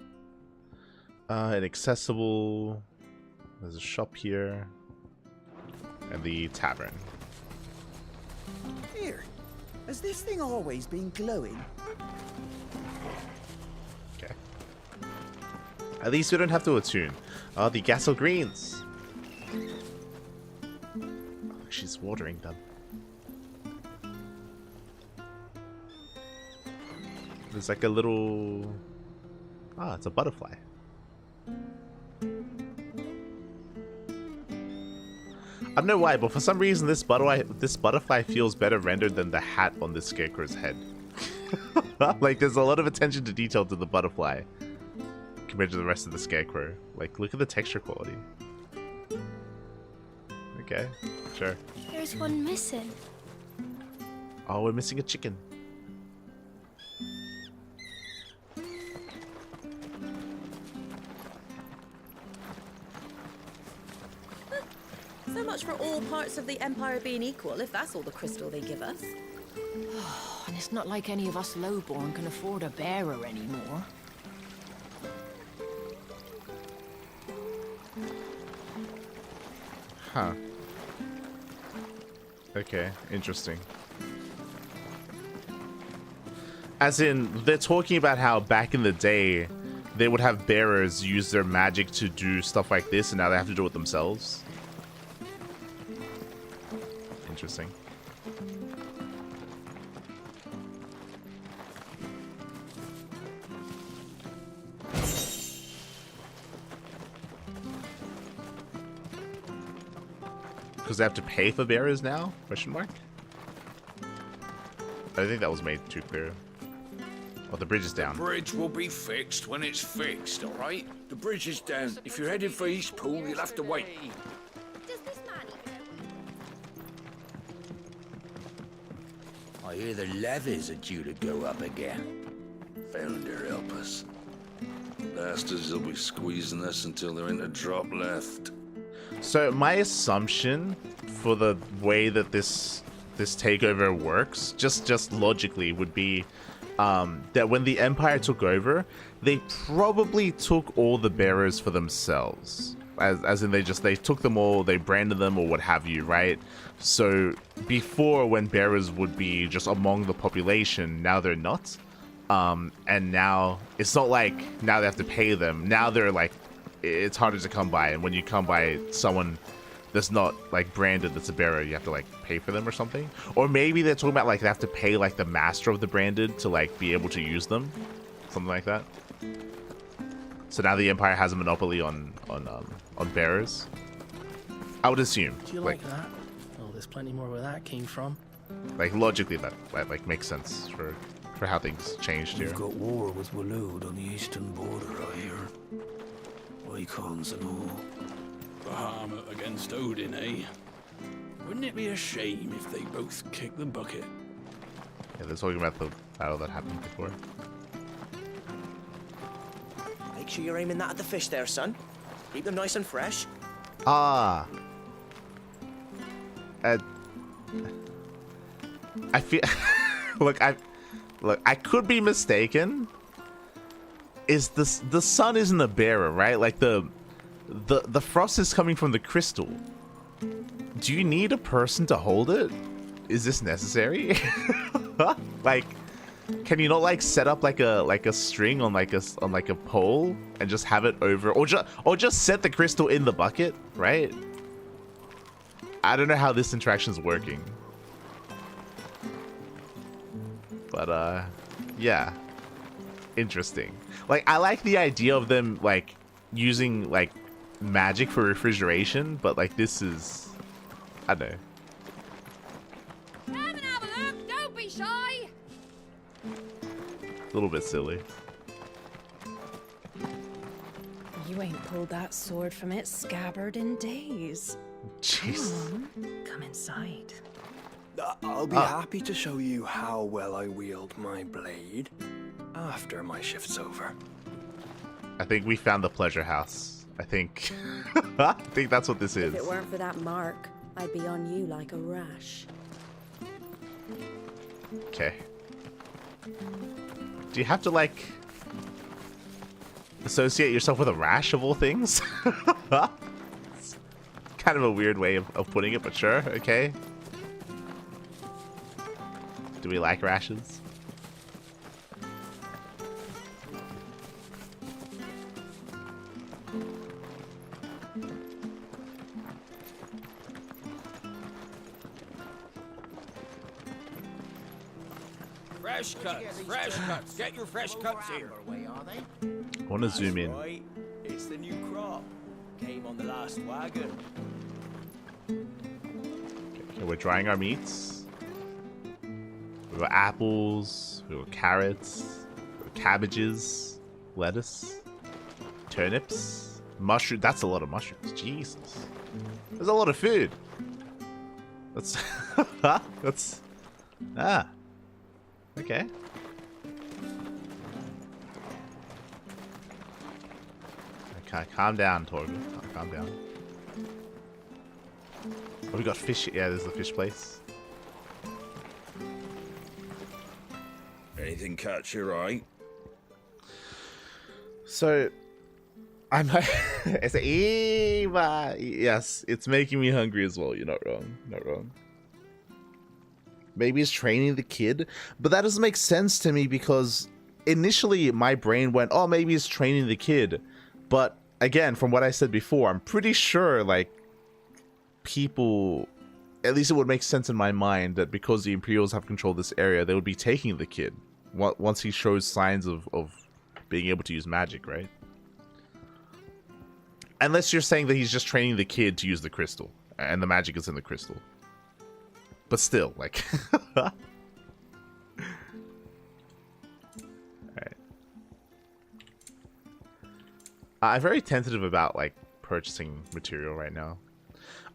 Inaccessible. There's a shop here. And the tavern. Here. Has this thing always been glowing? Okay. At least we don't have to attune. The Gassel Greens. Oh, she's watering them. There's like a little... Ah, it's a butterfly. I don't know why, but for some reason this butterfly feels better rendered than the hat on this scarecrow's head. Like there's a lot of attention to detail to the butterfly compared to the rest of the scarecrow. Like look at the texture quality. Okay, sure. There's one missing. Oh, we're missing a chicken. So much for all parts of the Empire being equal, if that's all the crystal they give us. And it's not like any of us lowborn can afford a bearer anymore. Huh. Okay, interesting. As in, they're talking about how back in the day, they would have bearers use their magic to do stuff like this, and now they have to do it themselves. Interesting. Because they have to pay for bearers now? Question mark? I think that was made too clear. Oh, the bridge is down. The bridge will be fixed when it's fixed, all right? The bridge is down. If you're headed for Eastpool, you'll have to wait. I hear the levies are due to go up again. Founder help us. Bastards will be squeezing us until there ain't a drop left. So my assumption for the way that this takeover works, just logically, would be that when the Empire took over, they probably took all the bearers for themselves. As in they took them all, they branded them or what have you, right? So before, when bearers would be just among the population, now they're not. And now it's not like now they have to pay them. Now they're like, it's harder to come by, and when you come by someone that's not like branded, that's a bearer, you have to like pay for them or something. Or maybe they're talking about like they have to pay like the master of the branded to like be able to use them, something like that. So now the Empire has a monopoly on bearers, I would assume. Do you like that? Oh, there's plenty more where that came from. Like logically, that like makes sense for how things changed here. We've got war with Waloed on the eastern border, I hear. Icons and all. Bahamut against Odin, eh? Wouldn't it be a shame if they both kicked the bucket? Yeah, they're talking about the battle that happened before. Make sure you're aiming that at the fish there, son. Keep them nice and fresh. Ah. I feel look, I could be mistaken. Is the sun isn't a bearer, right? Like the frost is coming from the crystal. Do you need a person to hold it? Is this necessary? Like, can you not like set up like a string on like a pole and just have it over, or just set the crystal in the bucket, right? I don't know how this interaction is working, but yeah, interesting. Like, I like the idea of them like using like magic for refrigeration, but like this is, I don't know. Come and have a look, don't be shy. A little bit silly. You ain't pulled that sword from its scabbard in days. Jeez. Come inside. I'll be happy to show you how well I wield my blade after my shift's over. I think we found the pleasure house. I think that's what this is. If it weren't for that mark, I'd be on you like a rash. Okay. Do you have to like associate yourself with a rash of all things? It's kind of a weird way of putting it, but sure, okay. Do we like rashes? Fresh cuts. Get your fresh cuts here. I want to zoom in. Right. It's the new crop. Came on the last wagon. Okay, we're drying our meats. We've got apples, we've got carrots, we've got cabbages, lettuce, turnips, mushroom. That's a lot of mushrooms. Jesus. There's a lot of food. That's that's okay. Okay, calm down, Torben. Calm down. Oh, we got fish. Yeah, there's the fish place. Anything catch your eye? So, I'm. It's Eva. Yes, it's making me hungry as well. You're not wrong. Not wrong. Maybe it's training the kid, but that doesn't make sense to me because initially my brain went, "Oh, maybe it's training the kid," but again, from what I said before, I'm pretty sure like people, at least it would make sense in my mind that because the Imperials have controlled this area, they would be taking the kid once he shows signs of being able to use magic, right? Unless you're saying that he's just training the kid to use the crystal, and the magic is in the crystal. But still, like... Alright. I'm very tentative about, like, purchasing material right now.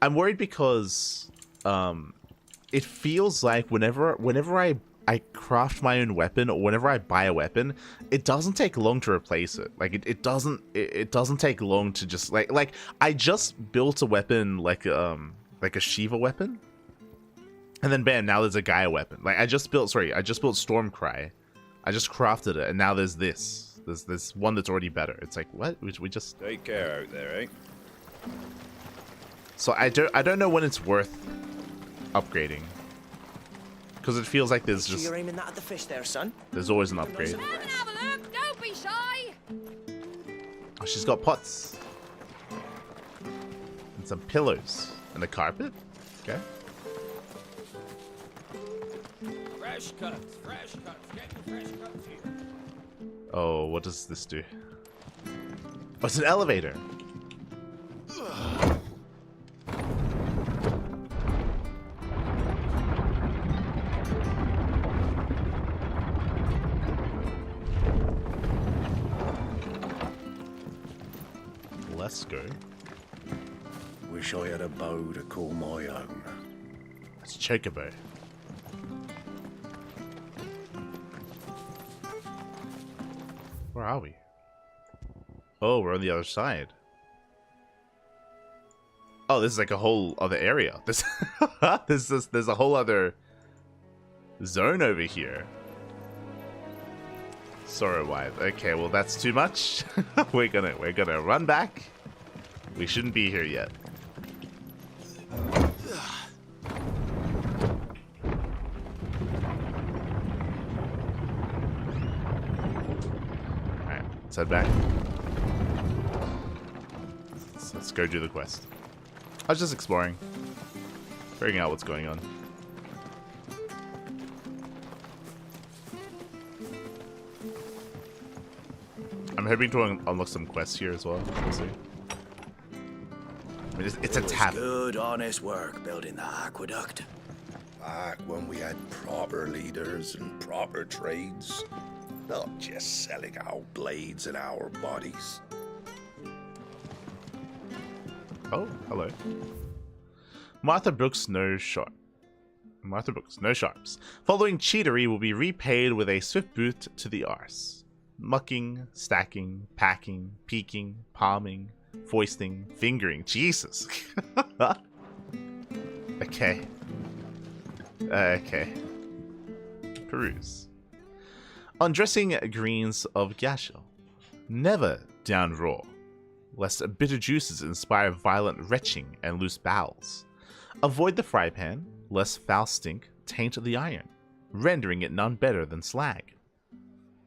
I'm worried because it feels like whenever I craft my own weapon, or whenever I buy a weapon, it doesn't take long to replace it. Like it doesn't take long to just like I just built a weapon like a Shiva weapon, and then bam, now there's a Gaia weapon. Like I just built Stormcry, I just crafted it, and now there's this one that's already better. It's like, what? We just take care out there, eh? So I don't know when it's worth upgrading. Because it feels like there's just... You're aiming that at the fish there, son. There's always an upgrade. Come and have a look, don't be shy. Oh, she's got pots. And some pillows. And a carpet. Okay. Fresh cuts. Get your fresh cuts here. Oh, what does this do? Oh, it's an elevator. Let's go. Wish I had a bow to call my own. It's Chocobo. Where are we? Oh, we're on the other side. Oh, this is like a whole other area. There's a whole other zone over here. Sorrow Wide. Okay, well that's too much. we're gonna run back. We shouldn't be here yet. head back. Let's go do the quest. I was just exploring, figuring out what's going on. I'm hoping to unlock some quests here as well. We'll see. I mean, it's a tavern. Good, honest work building the aqueduct. Back when we had proper leaders and proper trades. Not just selling our blades and our bodies. Oh, hello. Martha Brooks, no sharp. Martha Brooks, no sharps. Following cheatery will be repaid with a swift boot to the arse. Mucking, stacking, packing, peeking, palming, foisting, fingering. Jesus. Okay. Okay. Peruse. Undressing greens of Gashel. Never down raw, lest bitter juices inspire violent retching and loose bowels. Avoid the fry pan, lest foul stink taint the iron, rendering it none better than slag.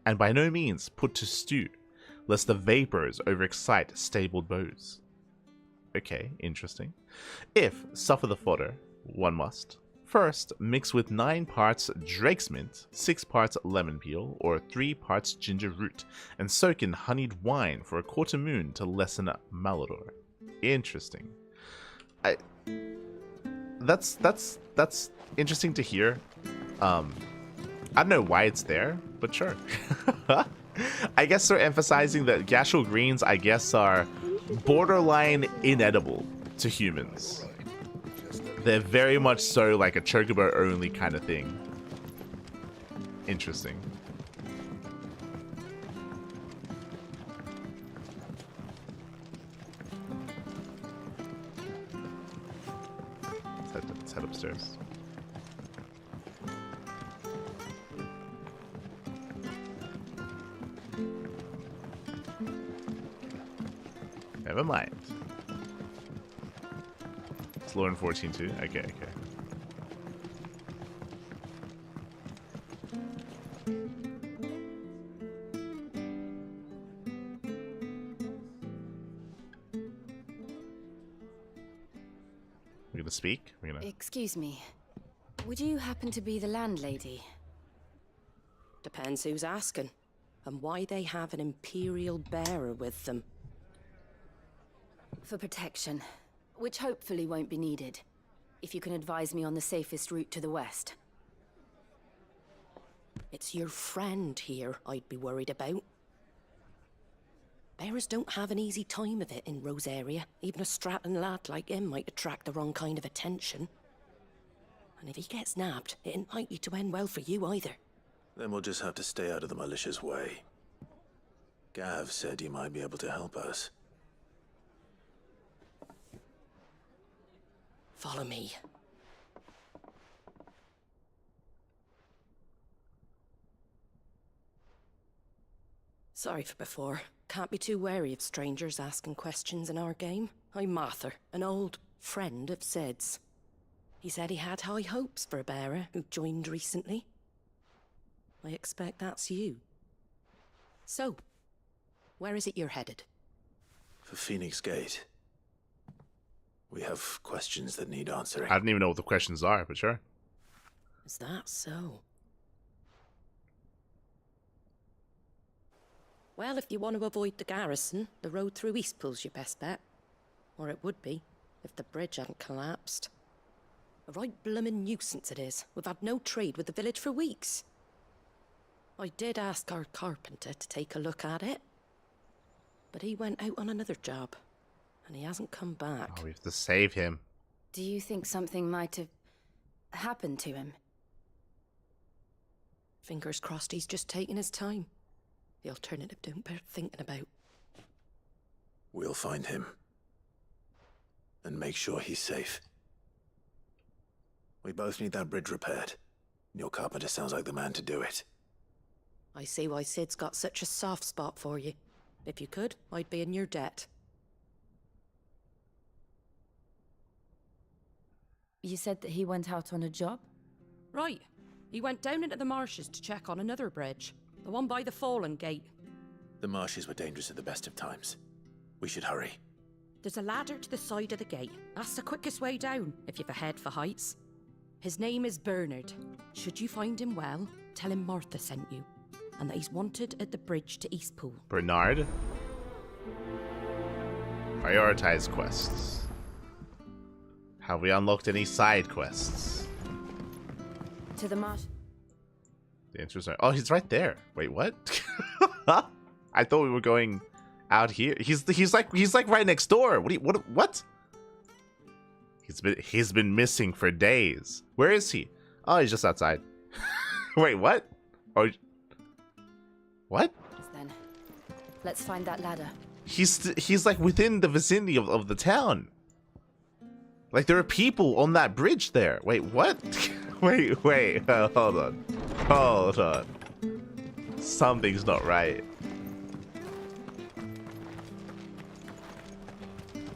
And by no means put to stew, lest the vapors overexcite stabled bows. Okay, interesting. If suffer the fodder, one must. First, mix with 9 parts Drake's mint, 6 parts lemon peel, or 3 parts ginger root, and soak in honeyed wine for a quarter moon to lessen malodor. Interesting. That's interesting to hear. I don't know why it's there, but sure. I guess they're emphasizing that Gashel greens, I guess, are borderline inedible to humans. They're very much so like a chocobo only kind of thing. Interesting. Let's head upstairs. Never mind. It's lower in 14 too? Okay, okay. We're gonna speak? We're gonna... Excuse me. Would you happen to be the landlady? Depends who's asking, and why they have an Imperial bearer with them. For protection, which hopefully won't be needed. If you can advise me on the safest route to the west. It's your friend here I'd be worried about. Bearers don't have an easy time of it in Rose area. Even a Stratton lad like him might attract the wrong kind of attention. And if he gets nabbed, it ain't likely to end well for you either. Then we'll just have to stay out of the malicious way. Gav said you might be able to help us. Follow me. Sorry for before. Can't be too wary of strangers asking questions in our game. I'm Martha, an old friend of Sid's. He said he had high hopes for a bearer who joined recently. I expect that's you. So, where is it you're headed? For Phoenix Gate. We have questions that need answering. I don't even know what the questions are, but sure. Is that so? Well, if you want to avoid the garrison, the road through Eastpool's your best bet. Or it would be, if the bridge hadn't collapsed. A right bloomin' nuisance it is. We've had no trade with the village for weeks. I did ask our carpenter to take a look at it, but he went out on another job, and he hasn't come back. Oh, we have to save him. Do you think something might have happened to him? Fingers crossed he's just taking his time. The alternative don't bear thinking about. We'll find him. And make sure he's safe. We both need that bridge repaired. Your carpenter sounds like the man to do it. I see why Sid's got such a soft spot for you. If you could, I'd be in your debt. You said that he went out on a job? Right. He went down into the marshes to check on another bridge. The one by the Fallen Gate. The marshes were dangerous at the best of times. We should hurry. There's a ladder to the side of the gate. That's the quickest way down, if you've a head for heights. His name is Bernard. Should you find him well, tell him Martha sent you, and that he's wanted at the bridge to Eastpool. Bernard? Prioritize quests. Have we unlocked any side quests? To the marsh. The answers are... Oh, he's right there. Wait, what? I thought we were going out here. He's like right next door. What? He's been missing for days. Where is he? Oh, he's just outside. Wait, what? Oh, what? Then, let's find that ladder. He's like within the vicinity of the town. Like there are people on that bridge there. Wait, what? wait, hold on. Something's not right.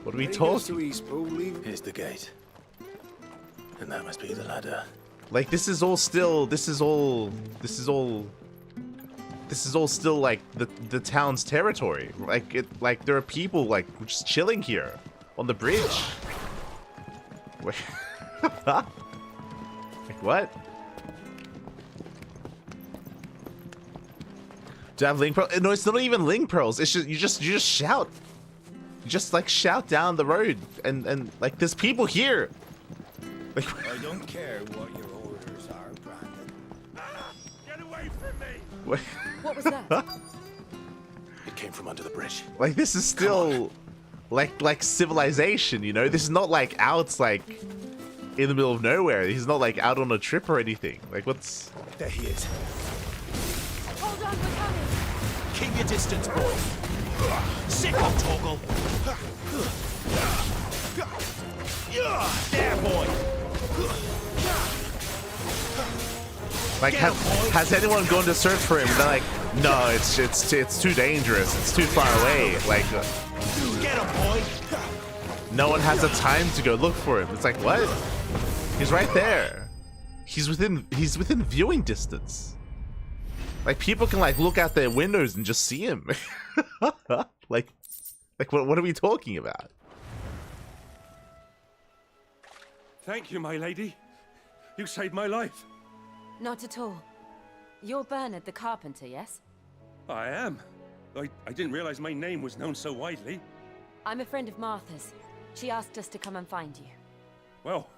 What are we talking? Here's the gate. And that must be the ladder. Like this is all still still like the town's territory. Like there are people like just chilling here on the bridge. Wait. Like what? Do I have link pearls? No, it's not even link pearls. It's just you just shout. You just like shout down the road and like there's people here. Like I don't care what your orders are, Brandon. Get away from me! What? What was that? It came from under the bridge. Like this is still like civilization, you know? This is not like out like in the middle of nowhere. He's not like out on a trip or anything. Like what's... There he is. Hold on, we're coming. Keep your distance, boy. Sit up, Toggle. There, boy. Like has anyone gone to search for him? They're like, no, it's too dangerous. It's too far away. Like Get him, boy. no one has the time to go look for him. It's like what? He's right there. He's within viewing distance. Like people can like look out their windows and just see him. like what are we talking about? Thank you, my lady. You saved my life. Not at all. You're Bernard the carpenter, yes? I am. I didn't realize my name was known so widely. I'm a friend of Martha's. She asked us to come and find you. Well,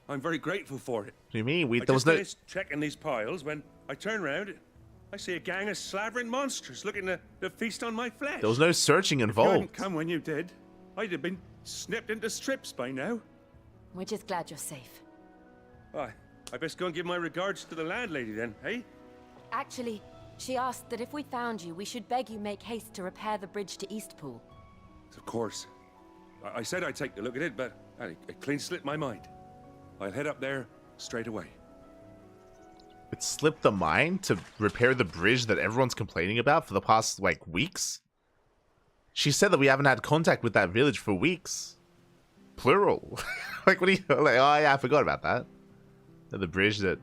I'm very grateful for it. What do you mean? I just finished checking these piles when I turn around. I see a gang of slavering monsters looking to feast on my flesh. There was no searching If you involved. hadn't come when you did, I'd have been snipped into strips by now. We're just glad you're safe. I best go and give my regards to the landlady then, eh? Actually, she asked that if we found you, we should beg you make haste to repair the bridge to Eastpool. Of course. I said I'd take a look at it, but it clean slipped my mind. I'll head up there straight away. It slipped the mind to repair the bridge that everyone's complaining about for the past like weeks. She said that we haven't had contact with that village for weeks. Plural. Like what do you like? Oh yeah, I forgot about that. The bridge that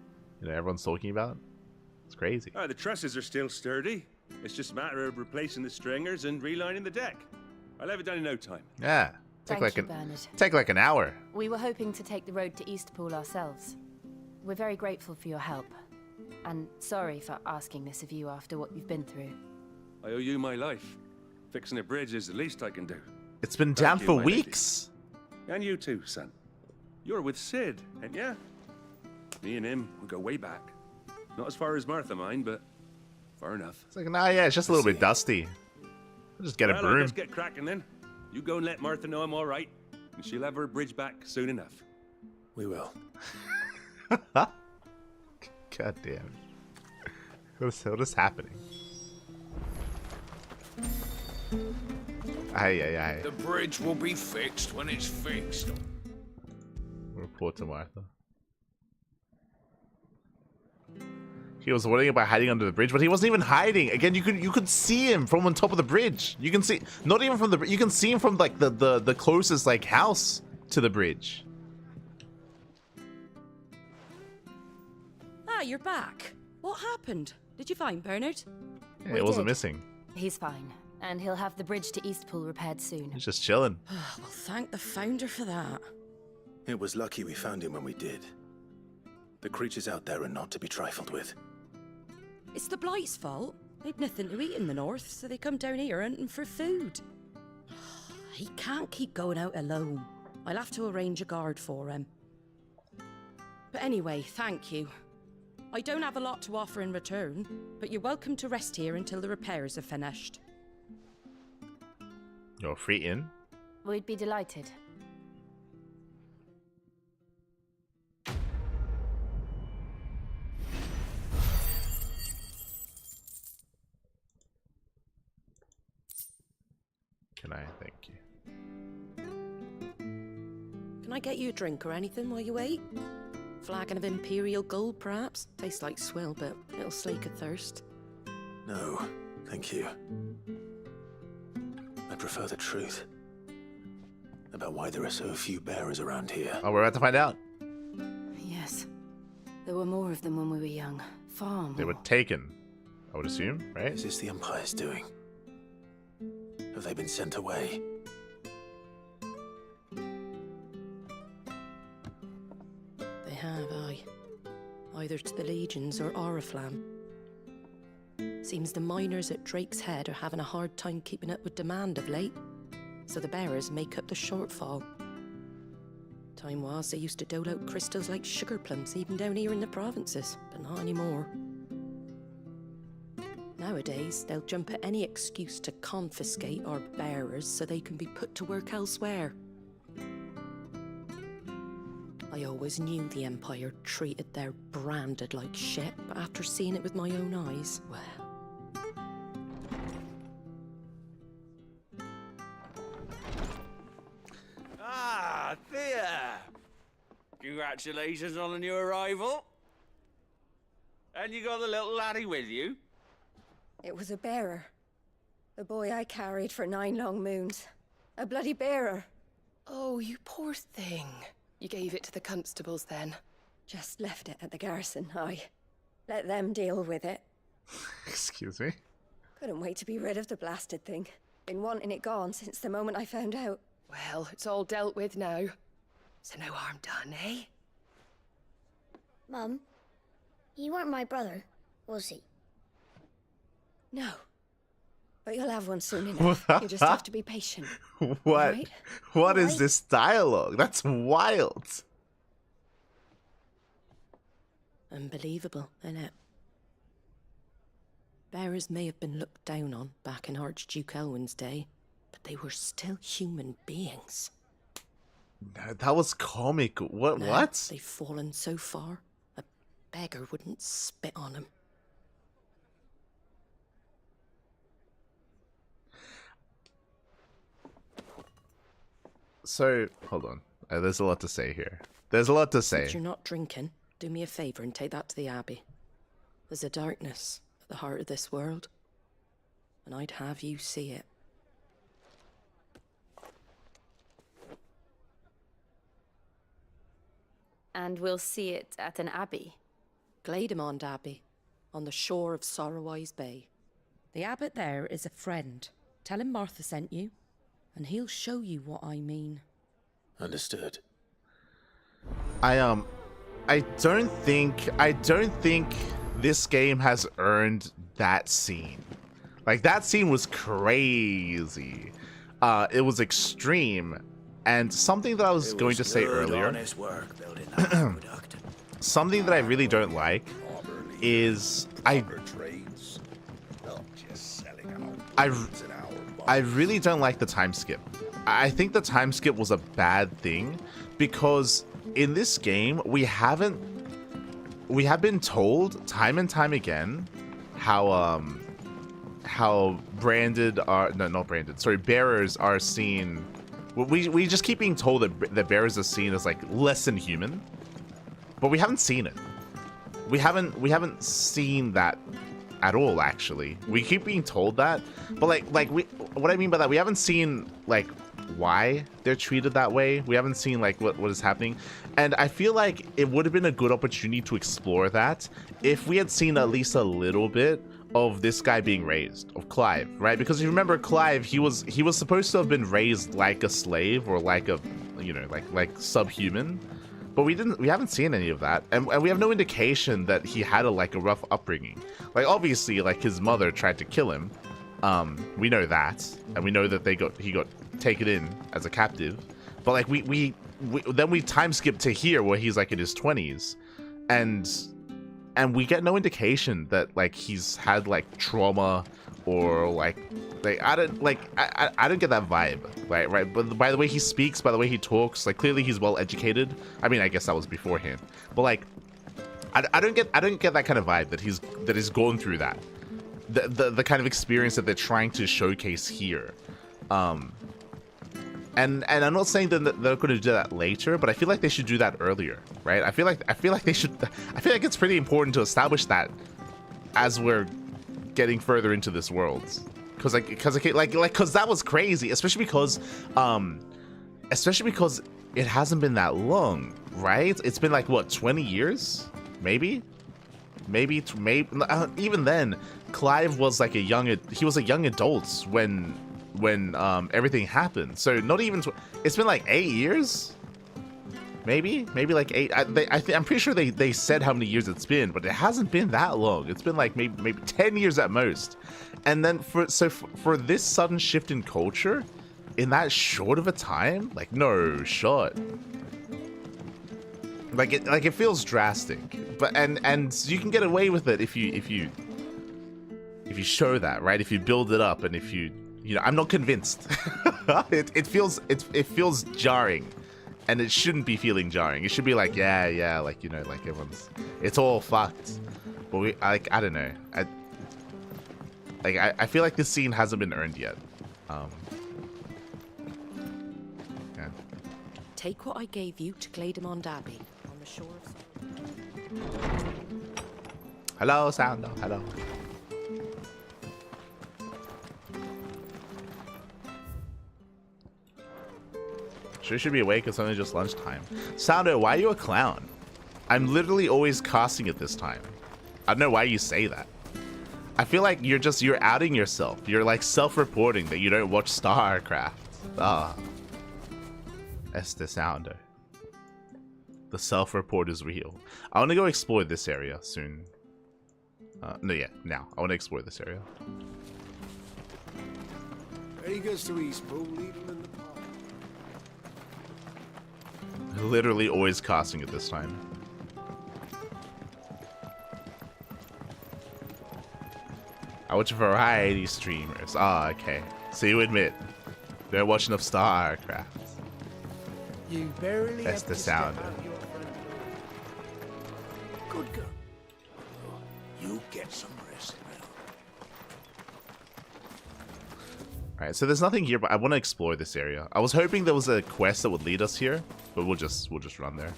everyone's talking about. It's crazy. The trusses are still sturdy. It's just a matter of replacing the stringers and relining the deck. I'll have it done in no time. Yeah. Thank you, Bernard. Take like an hour. We were hoping to take the road to Eastpool ourselves. We're very grateful for your help. And sorry for asking this of you after what you've been through. I owe you my life. Fixing a bridge is the least I can do. It's been down for weeks. And you too, son. You're with Sid, ain't ya? Me and him will go way back. Not as far as Martha, mind, but far enough. It's like, nah, yeah, it's just a little bit dusty. I'll just get a broom. Let's get cracking then. You go and let Martha know I'm all right, and she'll have her bridge back soon enough. We will. God damn. What is happening? Aye. The bridge will be fixed when it's fixed. Report to Martha. He was worrying about hiding under the bridge, but he wasn't even hiding. Again, you could see him from on top of the bridge. You can see, not even from the, you can see him from like the closest like house to the bridge. Ah, you're back. What happened? Did you find Bernard? Yeah, it wasn't missing. He's fine. And he'll have the bridge to Eastpool repaired soon. He's just chilling. Well, thank the founder for that. It was lucky we found him when we did. The creatures out there are not to be trifled with. It's the Blight's fault. They've nothing to eat in the north, so they come down here hunting for food. He can't keep going out alone. I'll have to arrange a guard for him. But anyway, thank you. I don't have a lot to offer in return, but you're welcome to rest here until the repairs are finished. You're free in? We'd be delighted. Can I? Thank you. Can I get you a drink or anything while you wait? Flagon of Imperial Gold, perhaps? Tastes like swill, but it'll slake a thirst. No, thank you. I prefer the truth about why there are so few bearers around here. Oh, we're about to find out. Yes. There were more of them when we were young. Far more. They were taken, I would assume, right? Is this the Empire's doing? Have they been sent away? They have, aye. Either to the Legions or Oriflamme. Seems the miners at Drake's Head are having a hard time keeping up with demand of late, so the bearers make up the shortfall. Time was they used to dole out crystals like sugar plums even down here in the provinces, but not anymore. Nowadays, they'll jump at any excuse to confiscate our bearers so they can be put to work elsewhere. I always knew the Empire treated their branded like shit, but after seeing it with my own eyes, well... Ah, Thea! Congratulations on the new arrival. And you got the little laddie with you? It was a bearer. The boy I carried for 9 long moons. A bloody bearer. Oh, you poor thing. You gave it to the constables then? Just left it at the garrison, I. Let them deal with it. Excuse me? Couldn't wait to be rid of the blasted thing. Been wanting it gone since the moment I found out. Well, it's all dealt with now. So no harm done, eh? Mum, you weren't my brother, was he? No. But you'll have one soon enough. You just have to be patient. What? Right? What is Right? this dialogue? That's wild. Unbelievable, innit? Bearers may have been looked down on back in Archduke Elwin's day, but they were still human beings. That was comic. What? Now, What? They've fallen so far, a beggar wouldn't spit on them. So, hold on. There's a lot to say here. There's a lot to say. Since you're not drinking, do me a favour and take that to the Abbey. There's a darkness at the heart of this world, and I'd have you see it. And we'll see it at an abbey. Glademond Abbey, on the shore of Sorrowwise Bay. The abbot there is a friend. Tell him Martha sent you, and he'll show you what I mean. Understood. I don't think this game has earned that scene. Like, that scene was crazy. It was extreme. And something that I was going to say earlier, something that I really don't like is I really don't like the time skip. I think the time skip was a bad thing because in this game we have been told time and time again how bearers are seen. We just keep being told that the bearers are seen as like less than human, but we haven't seen it. We haven't seen that at all. Actually, we keep being told that, but what I mean by that, we haven't seen like why they're treated that way. We haven't seen like what is happening, and I feel like it would have been a good opportunity to explore that if we had seen at least a little bit of this guy being raised, of Clive, right? Because if you remember Clive, he was supposed to have been raised like a slave or like a, you know, like subhuman, but we haven't seen any of that, and we have no indication that he had a rough upbringing. Like obviously, like his mother tried to kill him. We know that, and we know that he got taken in as a captive. But like then we time skip to here where he's like in his 20s, and we get no indication that like he's had like trauma or like I don't get that vibe, right? But by the way he speaks, by the way he talks, like clearly he's well educated. I mean, I guess that was beforehand, but like I don't get that kind of vibe that he's gone through that. The kind of experience that they're trying to showcase here. And I'm not saying that they're going to do that later, but I feel like they should do that earlier, right? I feel like it's pretty important to establish that as we're getting further into this world, because that was crazy, especially because it hasn't been that long, right? It's been like what, 20 years, maybe even then, Clive was like a young adult when everything happened. So not even it's been like 8 years, maybe like 8. I'm pretty sure they said how many years it's been, but it hasn't been that long. It's been like maybe 10 years at most. And then for this sudden shift in culture in that short of a time, like no shot. Like it feels drastic, but and you can get away with it if you show that, right? If you build it up, and if you know, I'm not convinced. it feels jarring, and it shouldn't be feeling jarring. It should be like yeah, like, you know, like it's all fucked. But I don't know. I feel like this scene hasn't been earned yet. Yeah. Take what I gave you to Glaidemond Abbey on the shore of... Hello, Sounder. Hello. Sure should be awake. It's only just lunchtime. Sounder, why are you a clown? I'm literally always casting at this time. I don't know why you say that. I feel like you're outing yourself. You're like self-reporting that you don't watch StarCraft. Ah. Este Sounder. The self-report is real. I want to go explore this area soon. Now. I want to explore this area. He goes to East Pool, leave him in the park. Literally always casting at this time. I watch variety streamers. Ah, okay. So you admit you don't watch enough StarCraft. You barely That's have the to sound. step out your front door. Good girl. You get some rest now. Alright, so there's nothing here, but I want to explore this area. I was hoping there was a quest that would lead us here, but we'll just run there.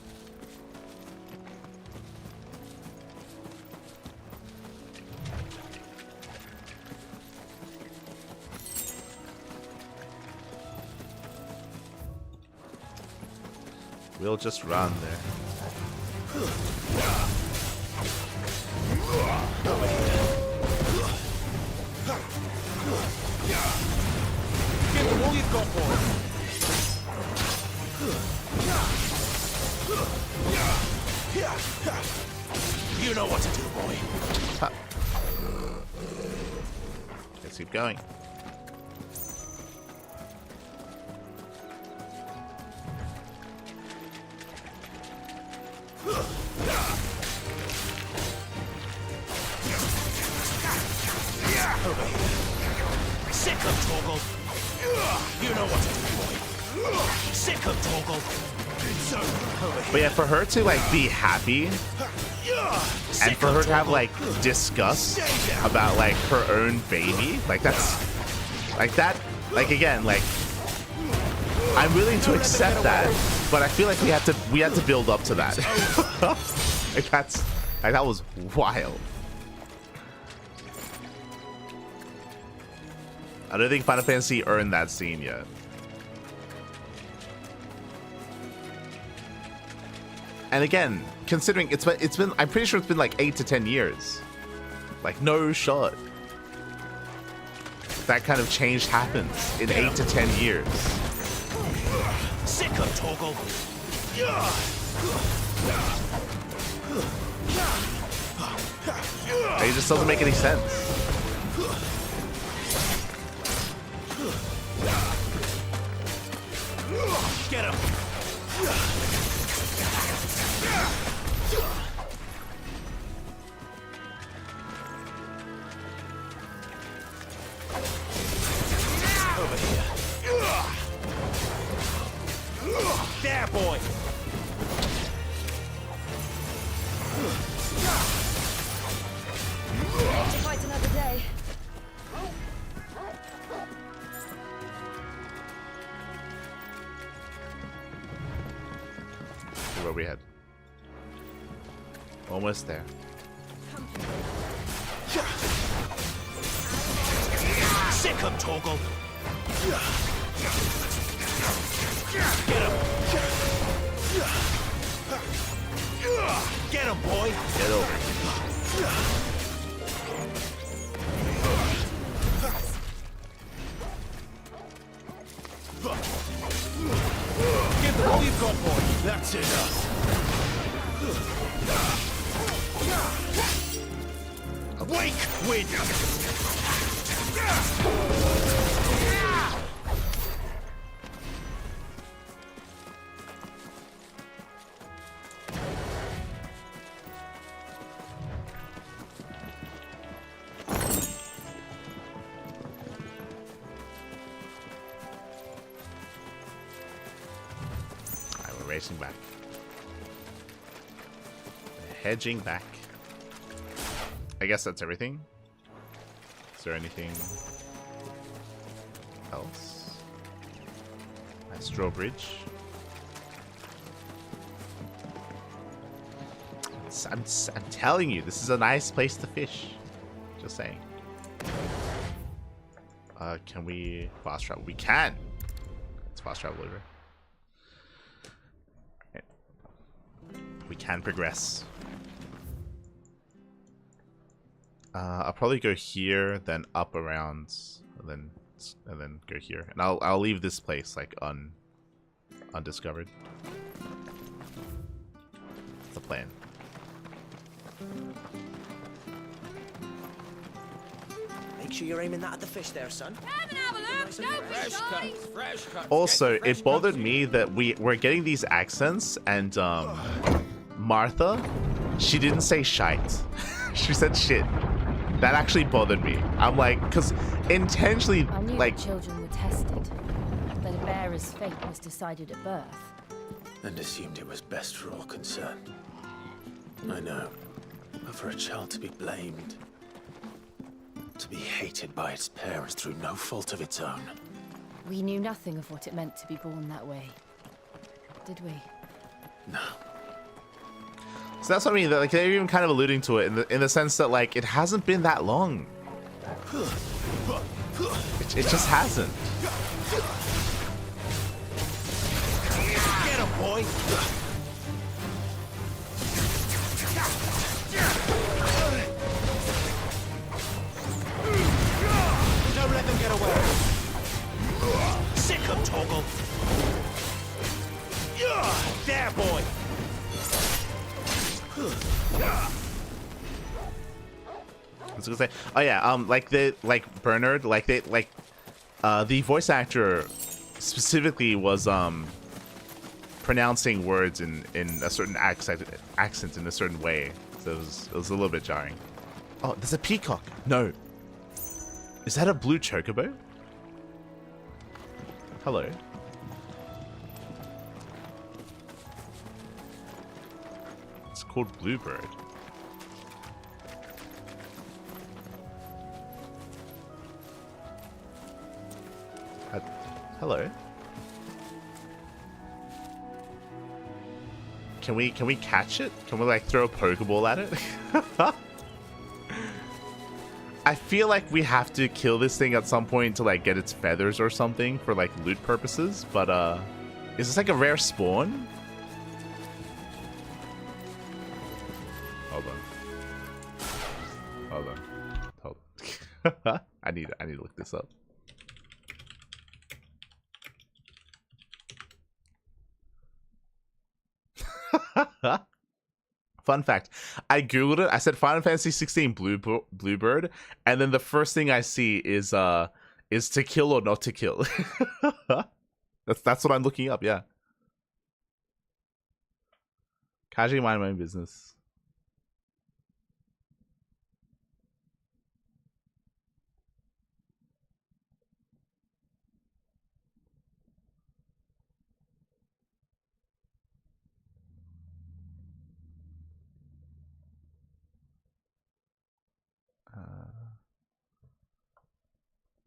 We'll just run there. Give them all you've got, boy. You know what to do, boy. Huh. Let's keep going. Sick of Torgal. You know what to do, boy. Sick of Torgal. But yeah, for her to like be happy and for her to have like disgust about like her own baby, like that's like that, like again, like I'm willing to accept that, but I feel like we had to build up to that. Like that was wild. I don't think Final Fantasy earned that scene yet. And again, considering it's been I'm pretty sure it's been like 8 to 10 years. Like, no shot. That kind of change happens in 8 to 10 years. Sick of Toggle. It just doesn't make any sense. Get him. Over here. There, boy. Have to fight another day. Where we head? Almost there. Sick of Toggle. Get him, boy. Get over. Give them all you've got, boy. That's enough. Awake, wind. Racing back. Hedging back. I guess that's everything. Is there anything else? Astro Bridge. I'm telling you, this is a nice place to fish. Just saying. Can we fast travel? We can. Let's fast travel over. We can progress. I'll probably go here, then up around, and then go here, and I'll leave this place like undiscovered. That's the plan. Make sure you're aiming that at the fish there, son. Fresh cut. Also, it bothered me that we're getting these accents, and Martha, she didn't say shite. She said shit. That actually bothered me. I'm like, because intentionally, I knew like, the children were tested, that a bearer's fate was decided at birth. And assumed it was best for all concerned. I know. But for a child to be blamed, to be hated by its parents through no fault of its own. We knew nothing of what it meant to be born that way, did we? No. So that's what I mean. Like, they're even kind of alluding to it in the sense that, like, it hasn't been that long. It just hasn't. Get him, boy. Don't let them get away. Sick of Toggle. There, boy. I was gonna say, oh yeah, like Bernard, the voice actor specifically was pronouncing words in a certain accent in a certain way, so it was a little bit jarring. Oh, there's a peacock. No, is that a blue chocobo? Hello. It's called Bluebird. Hello. Can we catch it? Can we like throw a Pokeball at it? I feel like we have to kill this thing at some point to like get its feathers or something for like loot purposes, but is this like a rare spawn? Hold on. Hold on. I need to look this up. Fun fact, I googled it. I said Final Fantasy 16 Bluebird, and then the first thing I see is to kill or not to kill. That's what I'm looking up, yeah. Casually mind my own business.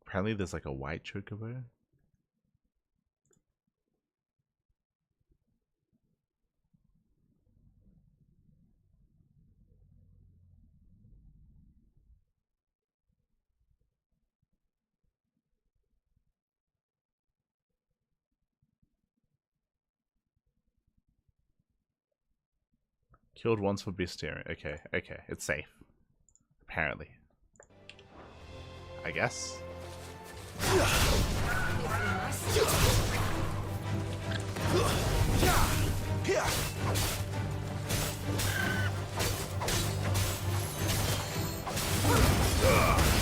Apparently there's like a white chocobo. Killed once for bestiary. Okay, okay, it's safe. Apparently. I guess.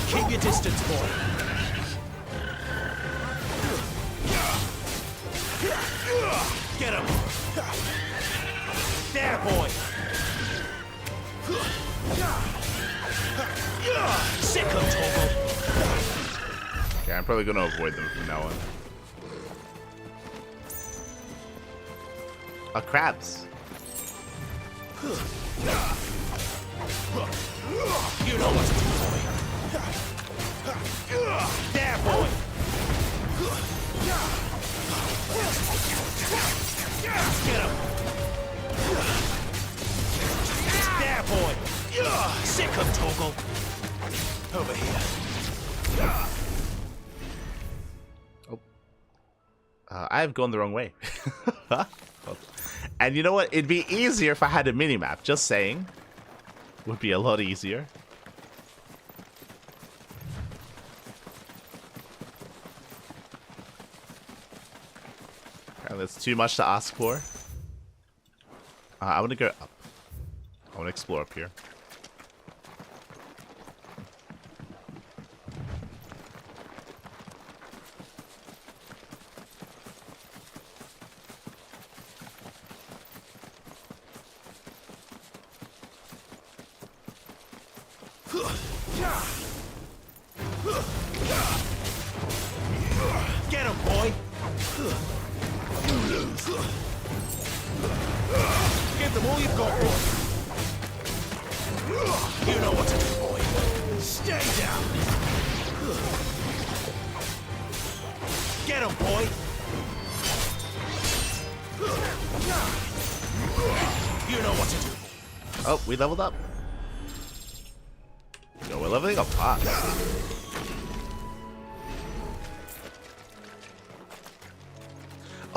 Keep your distance, boy. Get him. There, boy. Sick of Toggle. Okay, I'm probably gonna avoid them from now on. Oh, crabs. You know what to do, boy. There, boy. Get him. There, boy. Sick of Toggle. Over here. Oh. I've gone the wrong way. And you know what? It'd be easier if I had a minimap. Just saying. Would be a lot easier. Okay, that's too much to ask for. I want to go up. I want to explore up here. Get him, boy. Give them all you've got, boy. You know what to do, boy. Stay down. Get him, boy. You know what to do. Oh, we leveled up. Yo, we're leveling up fast.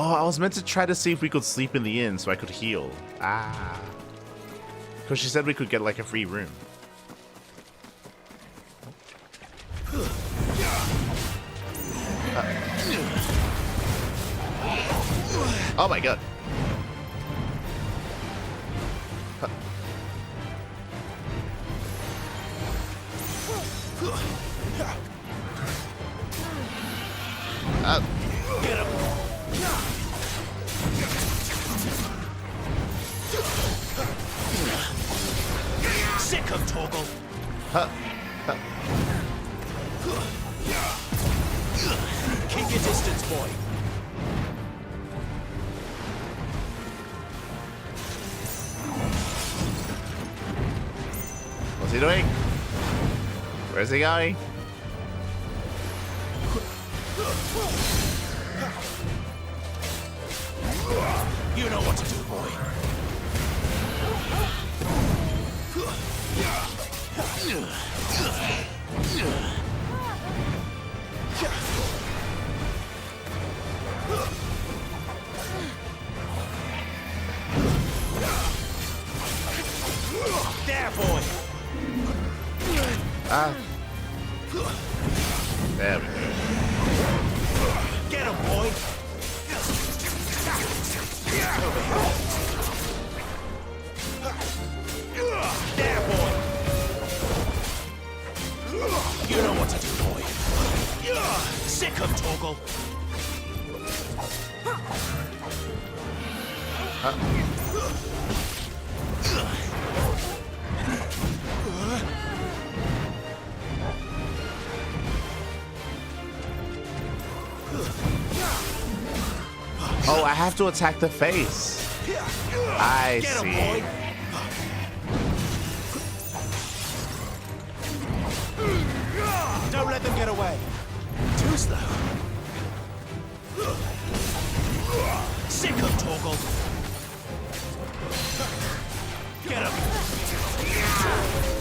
Oh, I was meant to try to see if we could sleep in the inn so I could heal. Ah. Because she said we could get like a free room. Oh my god. Get him. Sick of Toggle. Keep your distance, boy. What's he doing? Where's he going? You know what to do, boy. There, boy. Ah. There we go. Get him, boy. Over here. There, boy. You know what to do, boy. Sick him, Torgal. Oh, I have to attack the face. I see. Don't let them get away. Too slow. Sick of Torgal. Get him.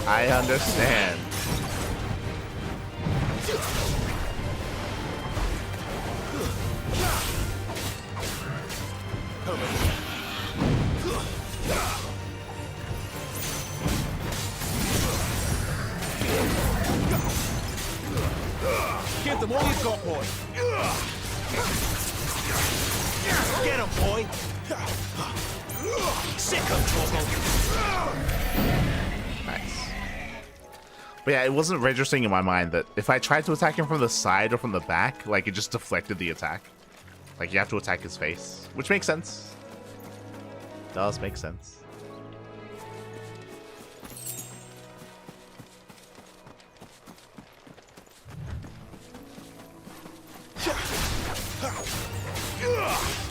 I understand. Give them all you've got, boy. Get him, boy. Sick of Torgal. Nice. But yeah, it wasn't registering in my mind that if I tried to attack him from the side or from the back, like it just deflected the attack. Like you have to attack his face, which makes sense. Does make sense.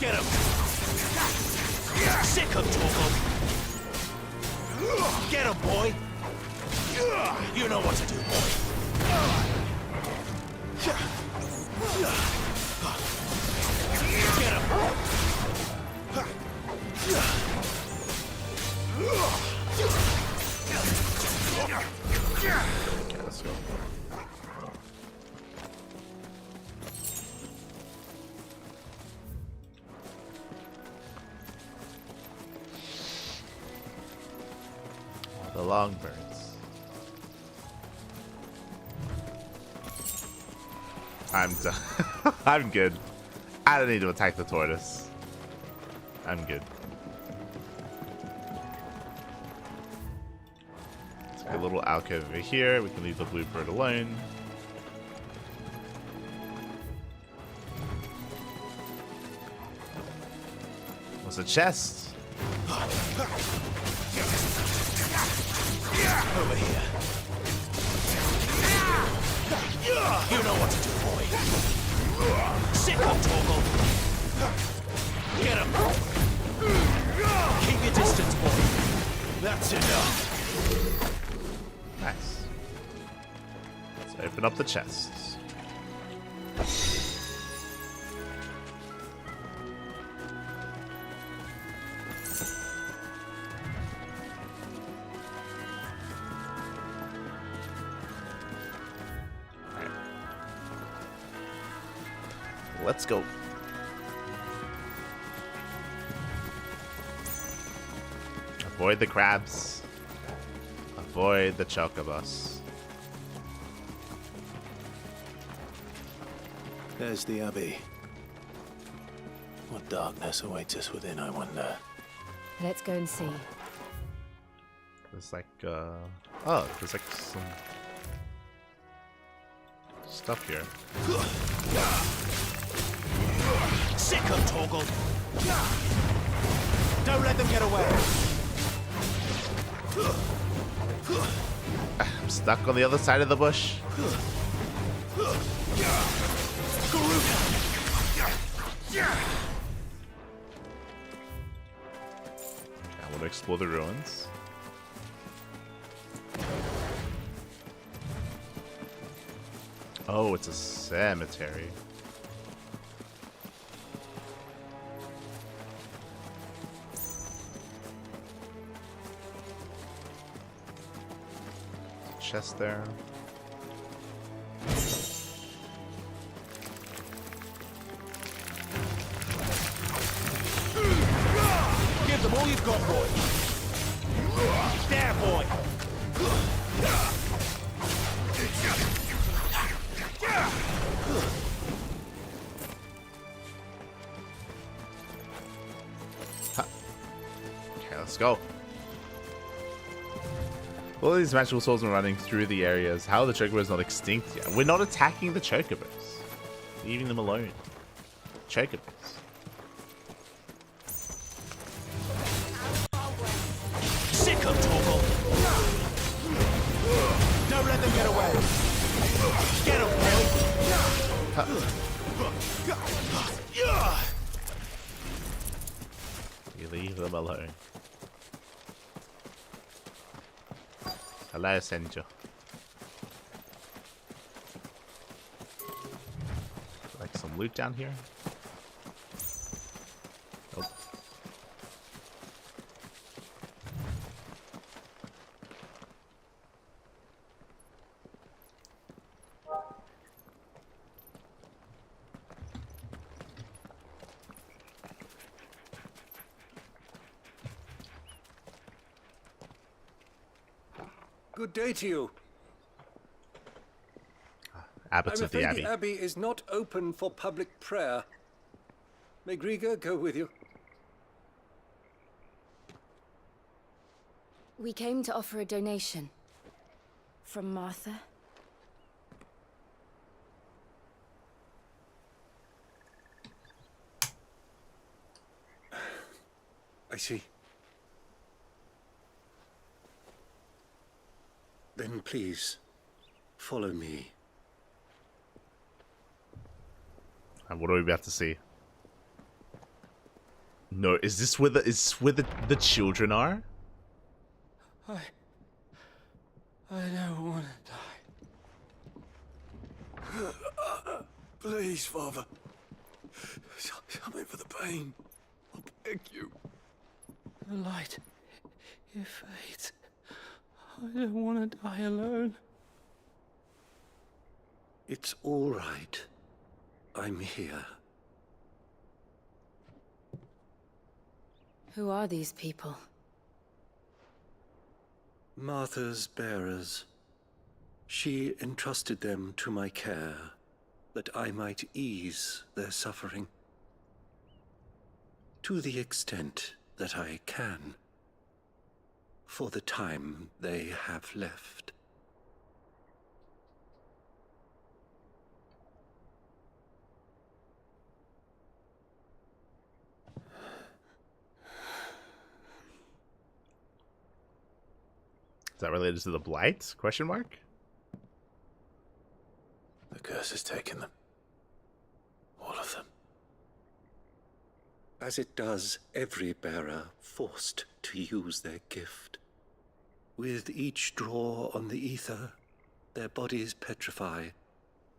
Get him. Sick of Torgal. Get him, boy. You know what to do, boy. Get him. Okay, let's go. The long birds. I'm done. I'm good. I don't need to attack the tortoise. I'm good. Let's get a little alcove over here. We can leave the blue bird alone. What's a chest? Over here. You know what to do, boy. Sick of Torgal. Get him. Keep your distance, boy. That's enough. Nice. Let's open up the chests. Let's go. Avoid the crabs. Avoid the chocobos. There's the Abbey. What darkness awaits us within, I wonder. Let's go and see. There's like, oh, there's like some stuff here. Sick of Torgal. Don't let them get away. I'm stuck on the other side of the bush. I want to explore the ruins. Oh, it's a cemetery. Chest there. Give them all you've got, boy. There, boy. let's go. All these magical souls are running through the areas. How are the chocobos not extinct yet? We're not attacking the chocobos. Leaving them alone. Chocobos. Sick of Torgal. Don't let them get away. Get him, You leave them alone. Hello, Senjo. Like some loot down here? Nope. Good day to you. Abbots I'm of the afraid Abbey. the Abbey is not open for public prayer. May Griga go with you? We came to offer a donation. From Martha. I see. Then please, follow me. And what are we about to see? No, is this where the children are? I don't want to die. Please, Father. Something for the pain. I beg you. The light, it fades. I don't want to die alone. It's all right. I'm here. Who are these people? Martha's bearers. She entrusted them to my care, that I might ease their suffering. To the extent that I can. For the time they have left. Is that related to the blight? Question mark? The curse has taken them. All of them. As it does every bearer forced to use their gift. With each draw on the ether, their bodies petrify,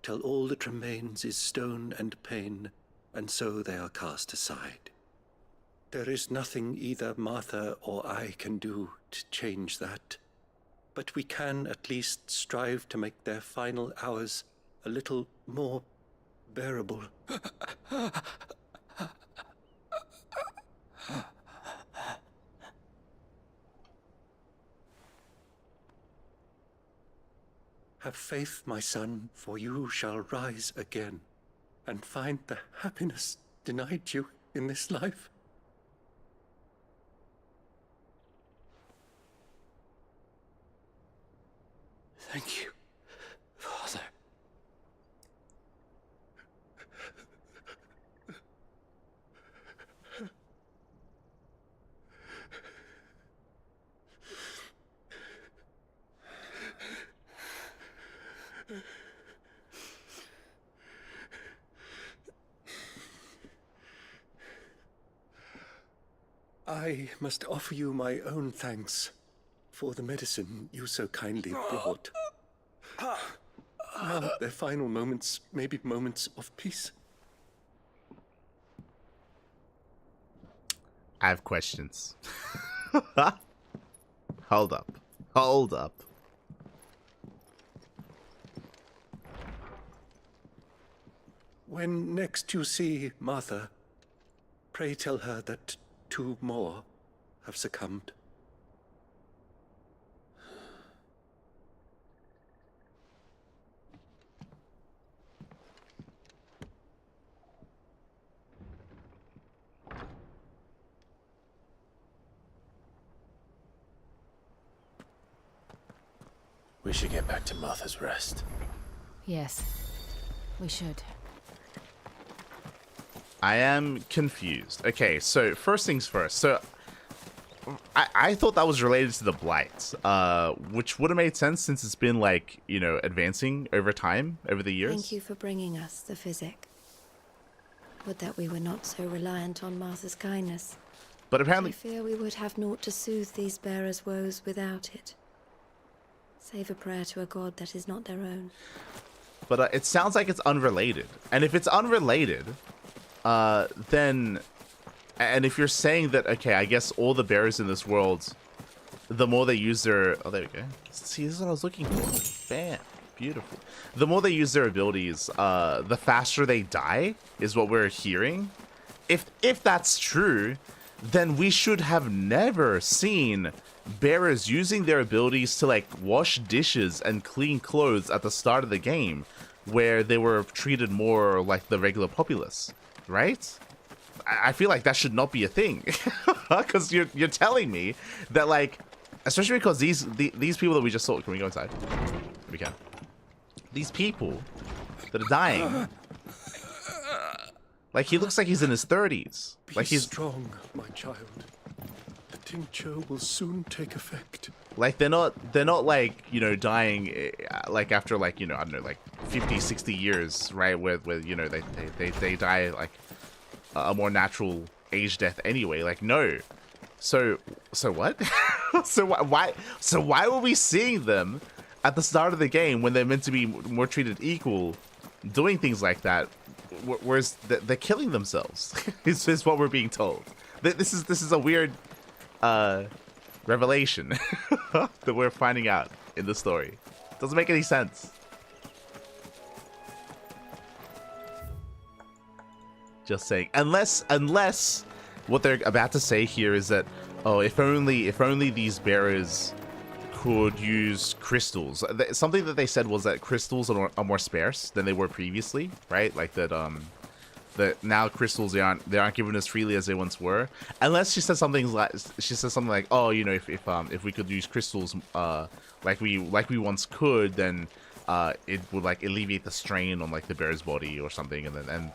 till all that remains is stone and pain, and so they are cast aside. There is nothing either Martha or I can do to change that, but we can at least strive to make their final hours a little more bearable. Have faith, my son, for you shall rise again, and find the happiness denied you in this life. Thank you, Father. I must offer you my own thanks for the medicine you so kindly brought. Now their final moments may be moments of peace. I have questions. Hold up. Hold up. When next you see Martha, pray tell her that 2 more have succumbed. We should get back to Martha's Rest. Yes, we should. I am confused. Okay, so first things first. So I thought that was related to the Blight, which would have made sense since it's been like, you know, advancing over time, over the years. Thank you for bringing us the physic. Would that we were not so reliant on Martha's kindness. But apparently... I fear we would have naught to soothe these bearers' woes without it. Save a prayer to a god that is not their own. But it sounds like it's unrelated. And if it's unrelated, then... And if you're saying that, okay, I guess all the bearers in this world, the more they use their... Oh, there we go. See, this is what I was looking for. Bam. Beautiful. The more they use their abilities, the faster they die, is what we're hearing. If that's true, then we should have never seen bearers using their abilities to, like, wash dishes and clean clothes at the start of the game, where they were treated more like the regular populace, right? I feel like that should not be a thing, because you're telling me that, like, especially because these people that we just saw. Can we go inside? We can. These people that are dying, like, he looks like he's in his 30s. Like, he's strong, my child. The tincture will soon take effect. Like, they're not like, you know, dying like after, like, you know, I don't know, like 50, 60 years, right? Where you know, they die like a more natural age death anyway. Like, no. So what? so why were we seeing them at the start of the game when they're meant to be more treated equal, doing things like that, whereas they're killing themselves? is what we're being told. This is a weird revelation that we're finding out in the story. Doesn't make any sense. Just saying, unless what they're about to say here is that, oh, if only these bearers could use crystals. Something that they said was that crystals are more sparse than they were previously, right? Like that now crystals they aren't given as freely as they once were. Unless she says something like, oh, you know, if we could use crystals like we once could, then it would, like, alleviate the strain on, like, the bear's body or something, and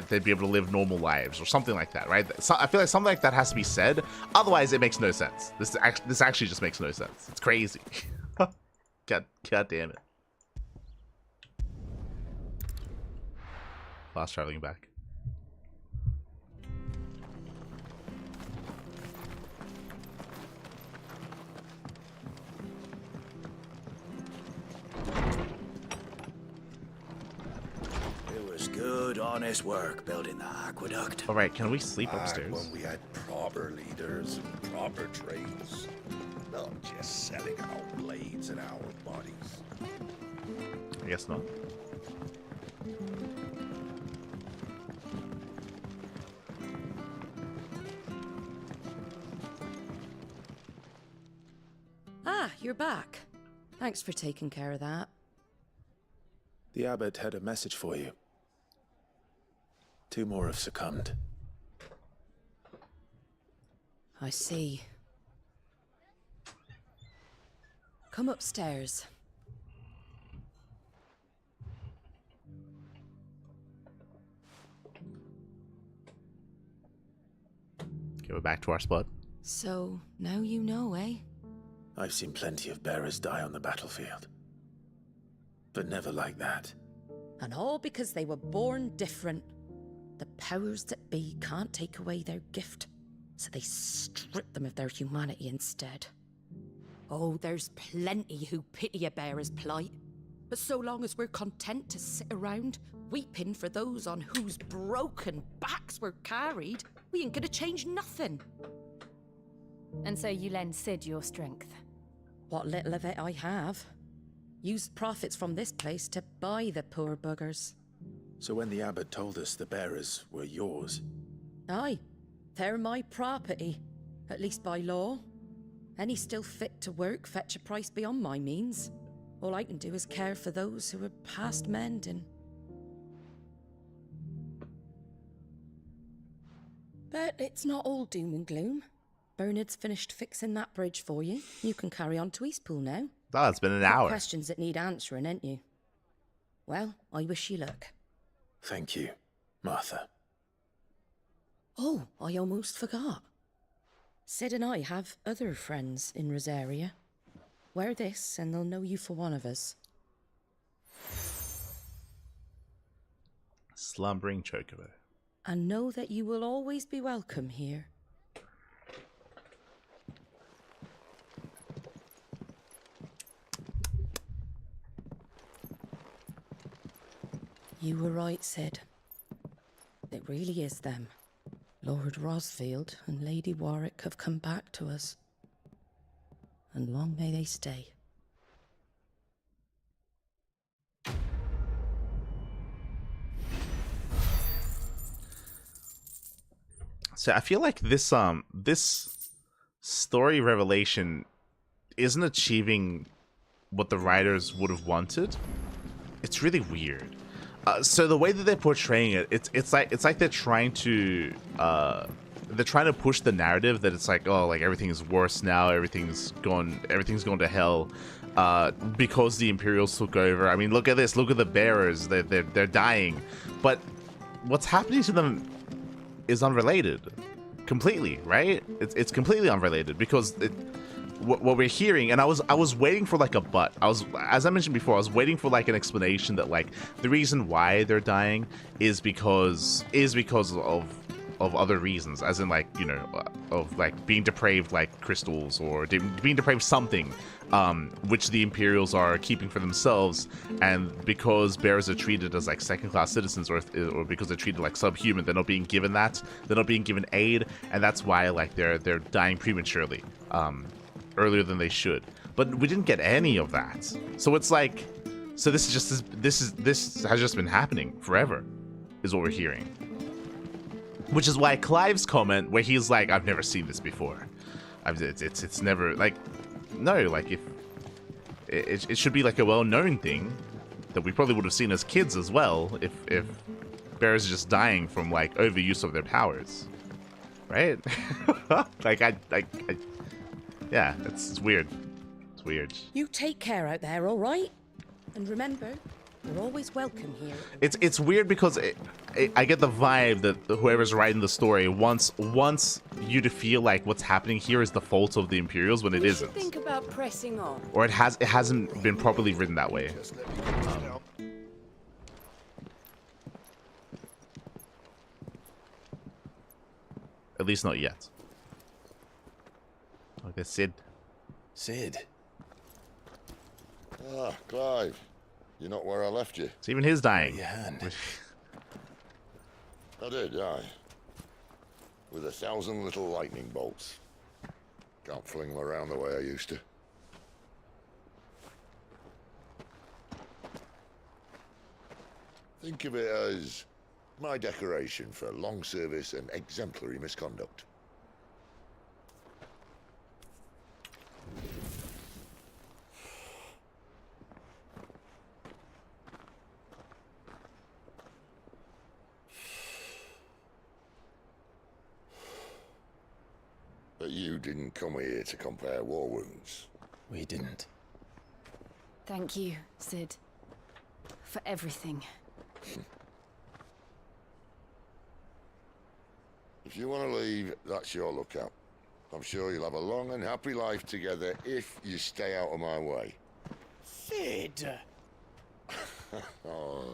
they'd be able to live normal lives or something like that, right? So I feel like something like that has to be said. Otherwise, it makes no sense. This actually just makes no sense. It's crazy. God damn it. Fast traveling back. Good, honest work building the aqueduct. All right, can we sleep Back upstairs? when we had proper leaders and proper trades, not just selling our blades and our bodies. I guess not. Ah, you're back. Thanks for taking care of that. The abbot had a message for you. 2 more have succumbed. I see. Come upstairs. Okay, we're back to our spot. So, now you know, eh? I've seen plenty of bearers die on the battlefield. But never like that. And all because they were born different. The powers that be can't take away their gift, so they strip them of their humanity instead. Oh, there's plenty who pity a bearer's plight. But so long as we're content to sit around, weeping for those on whose broken backs we're carried, we ain't gonna change nothing. And so you lend Sid your strength? What little of it I have. Used profits from this place to buy the poor buggers. So when the abbot told us the bearers were yours... Aye, they're my property, at least by law. Any still fit to work fetch a price beyond my means. All I can do is care for those who are past mending. But it's not all doom and gloom. Bernard's finished fixing that bridge for you. You can carry on to Eastpool now. Oh, it's been an Got hour. questions that need answering, ain't you? Well, I wish you luck. Thank you, Martha. Oh, I almost forgot. Sid and I have other friends in Rosaria. Wear this and they'll know you for one of us. Slumbering chocobo. And know that you will always be welcome here. You were right, Sid. It really is them. Lord Rosfield and Lady Warwick have come back to us. And long may they stay. So I feel like this story revelation isn't achieving what the writers would have wanted. It's really weird. So the way that they're portraying it, it's like they're trying to push the narrative that it's like, oh, like everything is worse now, everything's gone to hell, because the Imperials took over. I mean, look at this, look at the bearers, they're dying, but what's happening to them is unrelated, completely, right? It's completely unrelated because what we're hearing, and I was waiting for like a as I mentioned before, I was waiting for like an explanation that like the reason why they're dying is because of other reasons, as in like, you know, of like being depraved like crystals or being depraved something, which the Imperials are keeping for themselves, and because bearers are treated as like second-class citizens or because they're treated like subhuman, they're not being given aid, and that's why like they're dying prematurely, earlier than they should. But we didn't get any of that, so it's like, so this has just been happening forever, is what we're hearing. Which is why Clive's comment, where he's like, "I've never seen this before. It's never like, no, like if it should be like a well-known thing that we probably would have seen as kids as well. If bears are just dying from like overuse of their powers, right? Yeah, it's weird. It's weird. You take care out there, all right? And remember, you're always welcome here. It's weird because I get the vibe that whoever's writing the story wants you to feel like what's happening here is the fault of the Imperials when it isn't. Think about pressing on. Or it hasn't been properly written that way. At least not yet. Okay, Sid. Sid. Ah, Clive. You're not where I left you. It's even his dying. I did, aye. With 1,000 little lightning bolts. Can't fling them around the way I used to. Think of it as my decoration for long service and exemplary misconduct. But you didn't come here to compare war wounds. We didn't. Thank you, Sid, for everything. If you want to leave, that's your lookout. I'm sure you'll have a long and happy life together if you stay out of my way. Sid! Oh.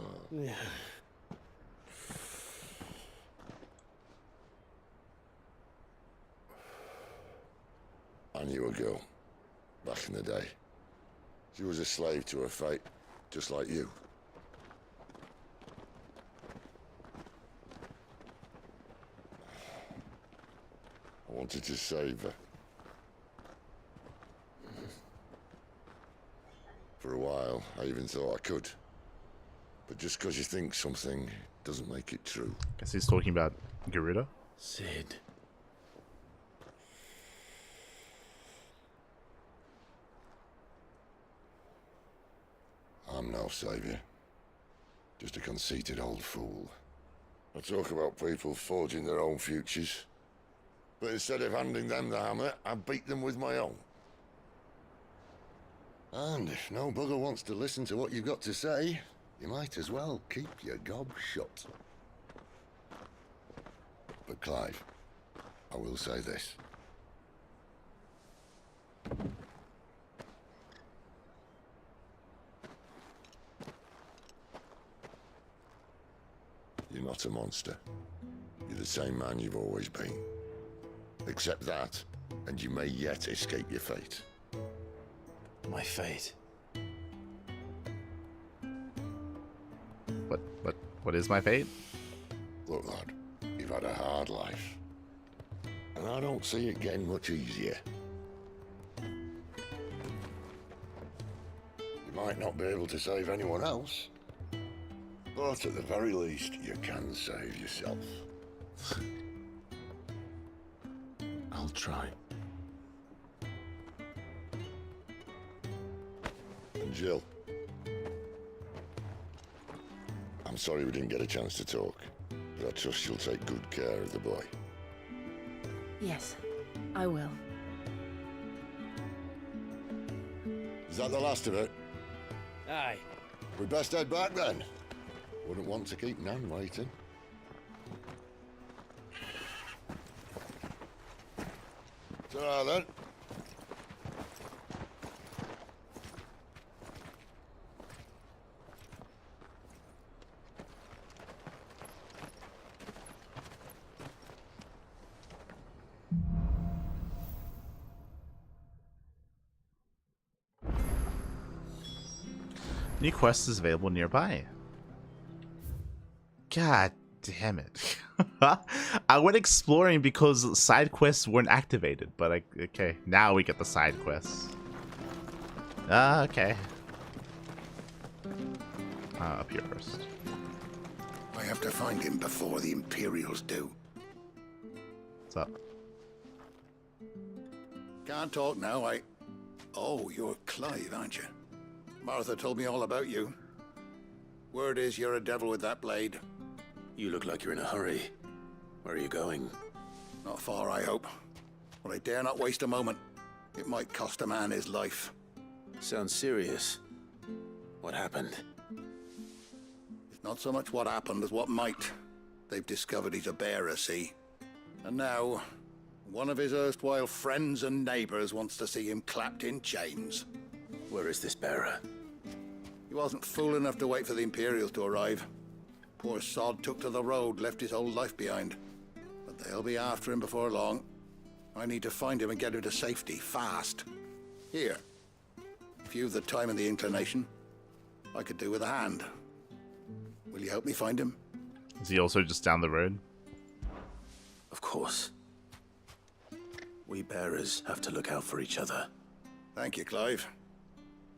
I knew a girl, back in the day. She was a slave to her fate, just like you. I wanted to save her. For a while, I even thought I could. But just because you think something doesn't make it true. Guess he's talking about Garuda. Sid. I'm no savior. Just a conceited old fool. I talk about people forging their own futures. But instead of handing them the hammer, I beat them with my own. And if no bugger wants to listen to what you've got to say, you might as well keep your gob shut. But Clive, I will say this. You're not a monster. You're the same man you've always been. Accept that, and you may yet escape your fate. My fate? What is my fate? Look, lad, you've had a hard life. And I don't see it getting much easier. You might not be able to save anyone else, but at the very least, you can save yourself. I'll try. And Jill, I'm sorry we didn't get a chance to talk, but I trust you'll take good care of the boy. Yes, I will. Is that the last of it? Aye. We best head back then. Wouldn't want to keep Nan waiting. Ta-ra then. New quest is available nearby. God damn it. I went exploring because side quests weren't activated, but okay, now we get the side quests. Okay. Up here first. I have to find him before the Imperials do. What's up? Can't talk now, Oh, you're Clive, aren't you? Martha told me all about you. Word is you're a devil with that blade. You look like you're in a hurry. Where are you going? Not far, I hope. But I dare not waste a moment. It might cost a man his life. Sounds serious. What happened? It's not so much what happened as what might. They've discovered he's a bearer, see? And now, one of his erstwhile friends and neighbors wants to see him clapped in chains. Where is this bearer? He wasn't fool enough to wait for the Imperials to arrive. Poor sod took to the road, left his whole life behind. But they'll be after him before long. I need to find him and get him to safety, fast. Here. If you've the time and the inclination, I could do with a hand. Will you help me find him? Is he also just down the road? Of course. We bearers have to look out for each other. Thank you, Clive.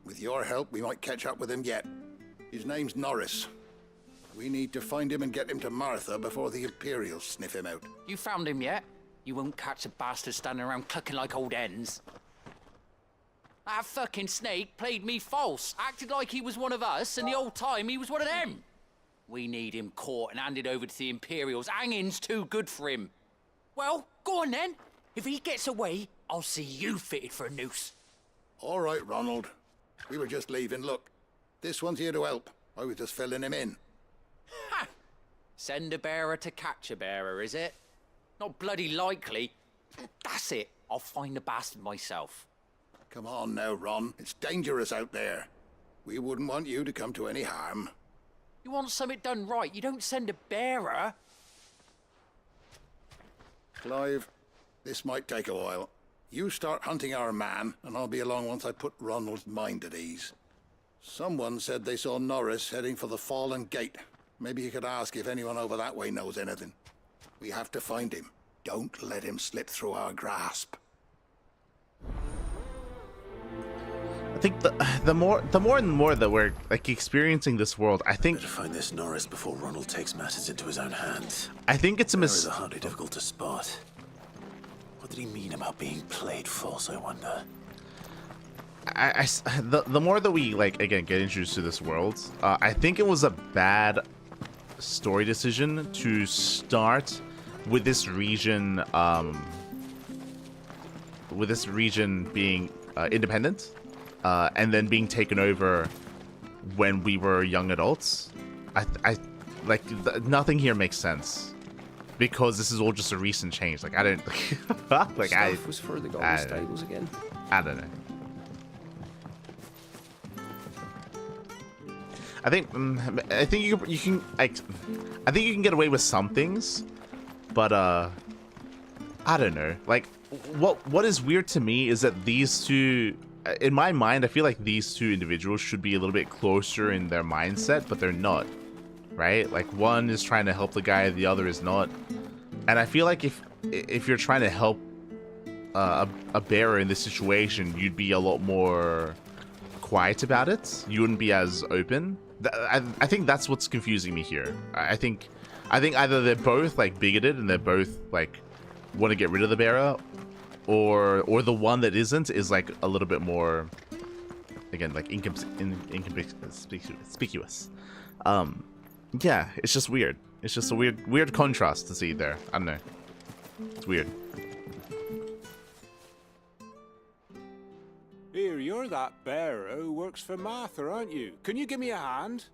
With your help, we might catch up with him yet. His name's Norris. We need to find him and get him to Martha before the Imperials sniff him out. You found him yet? You won't catch a bastard standing around clucking like old hens. That fucking snake played me false, acted like he was one of us, and the whole time he was one of them. We need him caught and handed over to the Imperials. Hanging's too good for him. Well, go on then. If he gets away, I'll see you fitted for a noose. All right, Ronald. We were just leaving. Look, this one's here to help. I was just filling him in. Ha! Send a bearer to catch a bearer, is it? Not bloody likely. That's it. I'll find the bastard myself. Come on now, Ron. It's dangerous out there. We wouldn't want you to come to any harm. You want something done right, you don't send a bearer. Clive, this might take a while. You start hunting our man, and I'll be along once I put Ronald's mind at ease. Someone said they saw Norris heading for the Fallen Gate. Maybe you could ask if anyone over that way knows anything. We have to find him. Don't let him slip through our grasp. I think the more and more that we're like experiencing this world, I think better find this Norris before Ronald takes matters into his own hands. I think it's a Bearers are hardly difficult to spot. What did he mean about being played false, I wonder? The more that we like again get introduced to this world, I think it was a bad story decision to start with this region region being independent, and then being taken over when we were young adults, I like nothing here makes sense because this is all just a recent change. Like I don't like Stuff was for the golden stables again. I don't know. I think you can I think you can get away with some things, but I don't know. Like what is weird to me is that these two, in my mind, I feel like these two individuals should be a little bit closer in their mindset, but they're not. Right? Like one is trying to help the guy, the other is not. And I feel like if you're trying to help a bearer in this situation, you'd be a lot more quiet about it. You wouldn't be as open. I think that's what's confusing me here. I think either they're both like bigoted and they're both like want to get rid of the bearer, or the one that isn't is like a little bit more, again, like inconspicuous. Yeah, it's just weird. It's just a weird contrast to see there. I don't know. It's weird. Here, you're that bearer who works for Martha, aren't you? Can you give me a hand?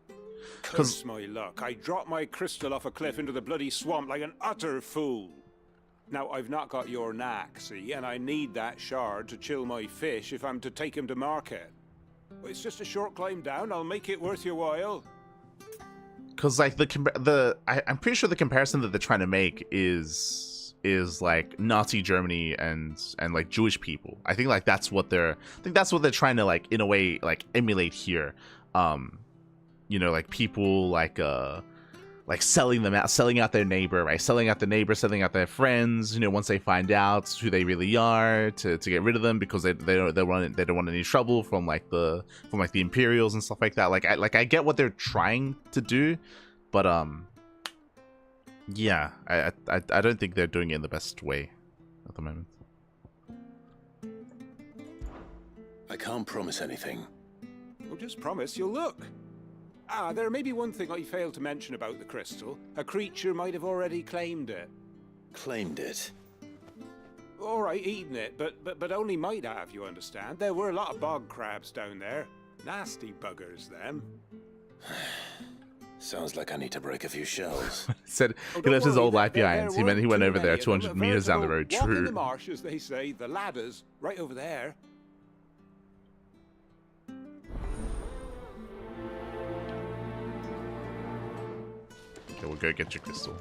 Curse my luck. I dropped my crystal off a cliff into the bloody swamp like an utter fool. Now, I've not got your knack, see, and I need that shard to chill my fish if I'm to take him to market. Well, it's just a short climb down. I'll make it worth your while. Because like I'm pretty sure the comparison that they're trying to make is like Nazi Germany and like Jewish people. I think like that's what they're trying to like in a way like emulate here. You know, like people like selling out their neighbor, right? Selling out their friends, you know, once they find out who they really are, to get rid of them because they don't want any trouble from the Imperials and stuff like that. I get what they're trying to do, but yeah, I don't think they're doing it in the best way at the moment. I can't promise anything. Well, just promise you'll look. Ah, there may be one thing I failed to mention about the crystal. A creature might have already claimed it. Claimed it? All right, eaten it, but only might have, you understand. There were a lot of bog crabs down there. Nasty buggers, them. Sounds like I need to break a few shells. Said he left his old life behind. He meant he went over there 200 meters down the road. Walk in the marsh, as they say. The ladders, right over there. Okay, we'll go get your crystal.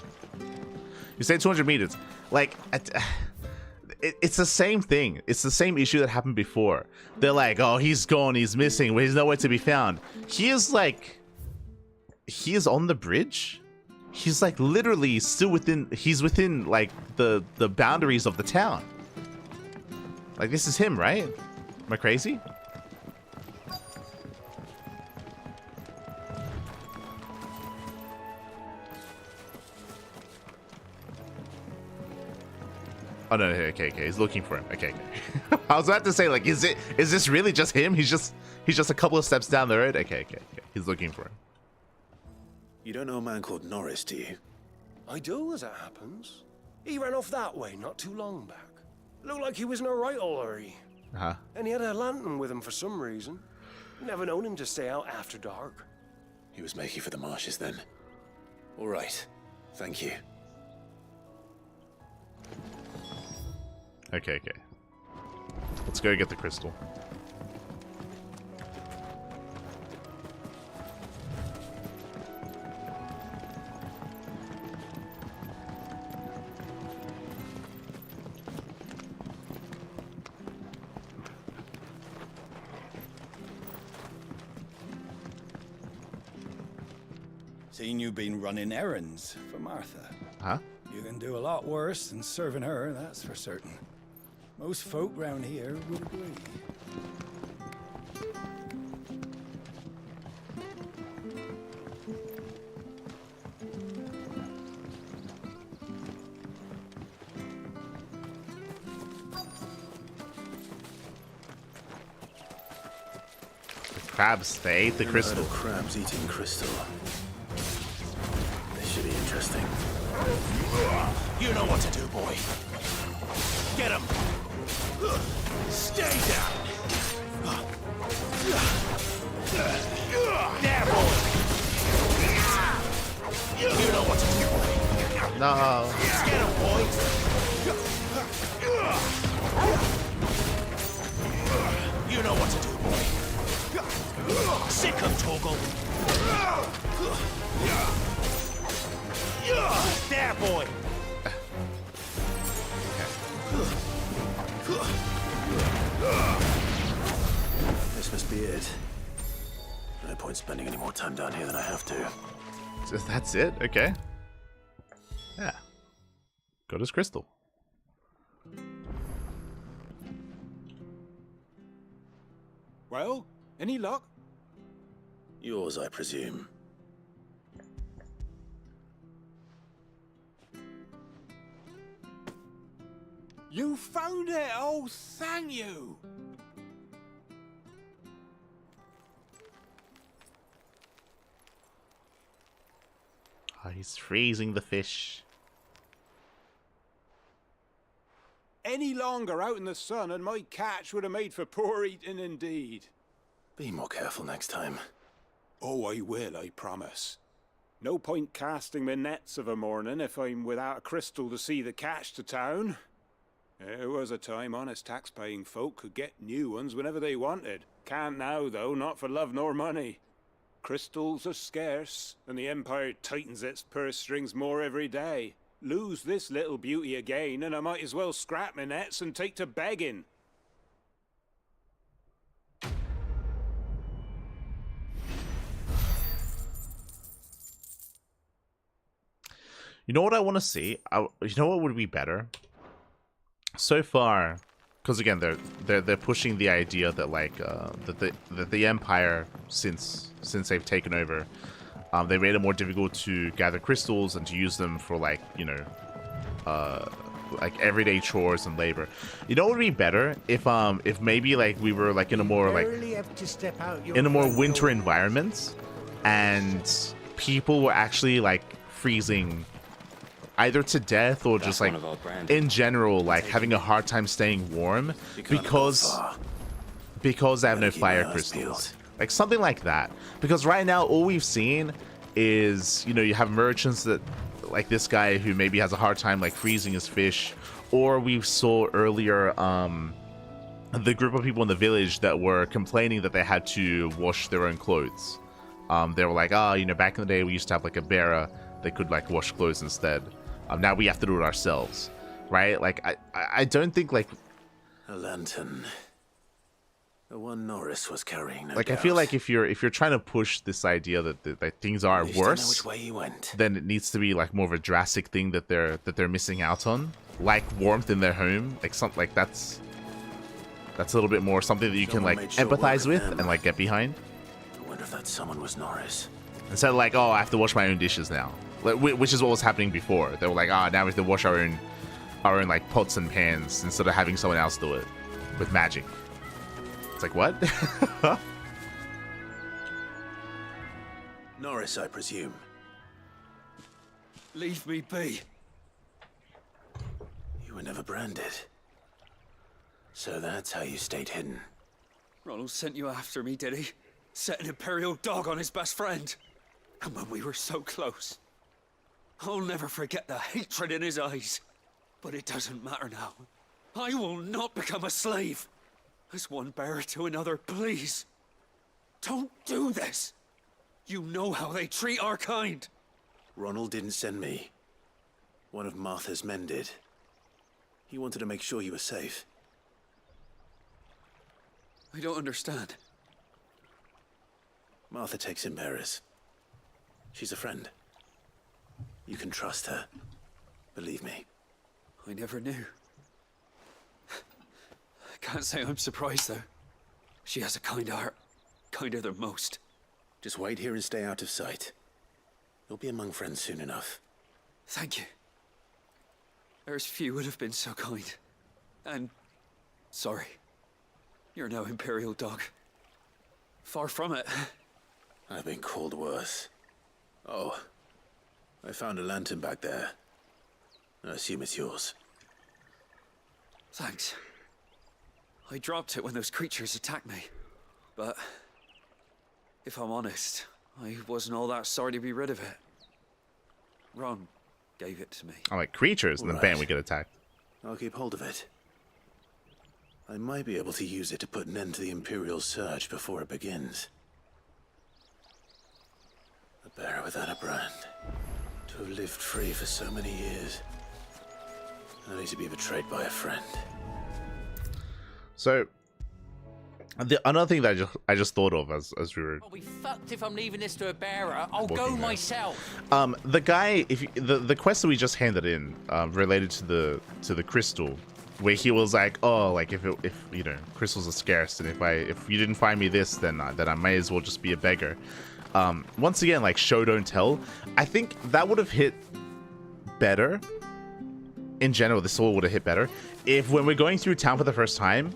You say 200 meters. Like, it's the same thing. It's the same issue that happened before. They're like, oh, he's gone, he's missing, he's nowhere to be found. He is like, he is on the bridge. He's like literally still within, he's within like the boundaries of the town. Like, this is him, right? Am I crazy? Oh no, okay, he's looking for him. Okay. I was about to say, like, is this really just him? He's just a couple of steps down the road. Okay. He's looking for him. You don't know a man called Norris, do you? I do, as it happens. He ran off that way not too long back. Looked like he was in a right old hurry. Uh-huh. And he had a lantern with him for some reason. Never known him to stay out after dark. He was making for the marshes then. All right. Thank you. Okay. Let's go get the crystal. Seen you been running errands for Martha. Huh? You can do a lot worse than serving her, that's for certain. Most folk round here would agree. The crabs, they ate the crystal. Crabs eating crystal. This should be interesting. You know what to do, boy. Get him! Stay down! There, boy! You know what to do. No. Get him, boy! You know what to do, boy. Sick him, Toggle. There, boy! This must be it. No point spending any more time down here than I have to. That's it? Okay. Yeah. Got his crystal. Well, any luck? Yours, I presume. You found it! Oh, thank you! Oh, he's freezing the fish. Any longer out in the sun and my catch would have made for poor eating indeed. Be more careful next time. Oh, I will, I promise. No point casting my nets of a morning if I'm without a crystal to see the catch to town. There was a time honest tax-paying folk could get new ones whenever they wanted. Can't now, though, not for love nor money. Crystals are scarce, and the Empire tightens its purse strings more every day. Lose this little beauty again, and I might as well scrap my nets and take to begging. You know what I want to see? You know what would be better? So far, because again, they're pushing the idea that like that the Empire, since they've taken over, they made it more difficult to gather crystals and to use them for like, you know, like everyday chores and labor. You know what would be better if maybe like we were like in a more like in a more winter environment, and people were actually like freezing either to death or just like in general like having a hard time staying warm because they have no fire crystals, like something like that. Because right now all we've seen is, you know, you have merchants that like this guy who maybe has a hard time like freezing his fish, or we saw earlier the group of people in the village that were complaining that they had to wash their own clothes. They were like, you know, back in the day we used to have like a bearer that could like wash clothes instead. Now we have to do it ourselves, right? Like I don't think like a lantern. The one Norris was carrying. No like doubt. I feel like if you're trying to push this idea that things are worse, which way he went. Then it needs to be like more of a drastic thing that they're missing out on, like warmth in their home, like something like that's a little bit more something that you can like empathize with and like get behind. I wonder if that someone was Norris. Instead of like, oh, I have to wash my own dishes now, which is what was happening before. They were like, now we have to wash our own like pots and pans instead of having someone else do it with magic. It's like, what? Norris, I presume. Leave me be. You were never branded. So that's how you stayed hidden. Ronald sent you after me, did he? Set an Imperial dog on his best friend. And when we were so close. I'll never forget the hatred in his eyes. But it doesn't matter now. I will not become a slave. As one bearer to another, please. Don't do this. You know how they treat our kind. Ronald didn't send me. One of Martha's men did. He wanted to make sure you were safe. I don't understand. Martha takes in bearers. She's a friend. You can trust her. Believe me. I never knew. I can't say I'm surprised, though. She has a kind heart. Kinder than most. Just wait here and stay out of sight. You'll be among friends soon enough. Thank you. There's few would have been so kind. And sorry. You're no Imperial dog. Far from it. I've been called worse. Oh, I found a lantern back there. I assume it's yours. Thanks. I dropped it when those creatures attacked me. But if I'm honest, I wasn't all that sorry to be rid of it. Ron gave it to me. I'm like, creatures, and then bam, we get attacked. I'll keep hold of it. I might be able to use it to put an end to the Imperial surge before it begins. A bear without a brand. To have lived free for so many years. Only to be betrayed by a friend. So, another thing that I just thought of as we were. I'll be fucked if I'm leaving this to a bearer. I'll go Walking there. myself. The guy, the quest that we just handed in, related to the crystal, where he was like, oh, like if you know, crystals are scarce, and if you didn't find me this, then I may as well just be a beggar. Once again, like show don't tell. I think that would have hit better. In general, this all would have hit better if when we're going through town for the first time,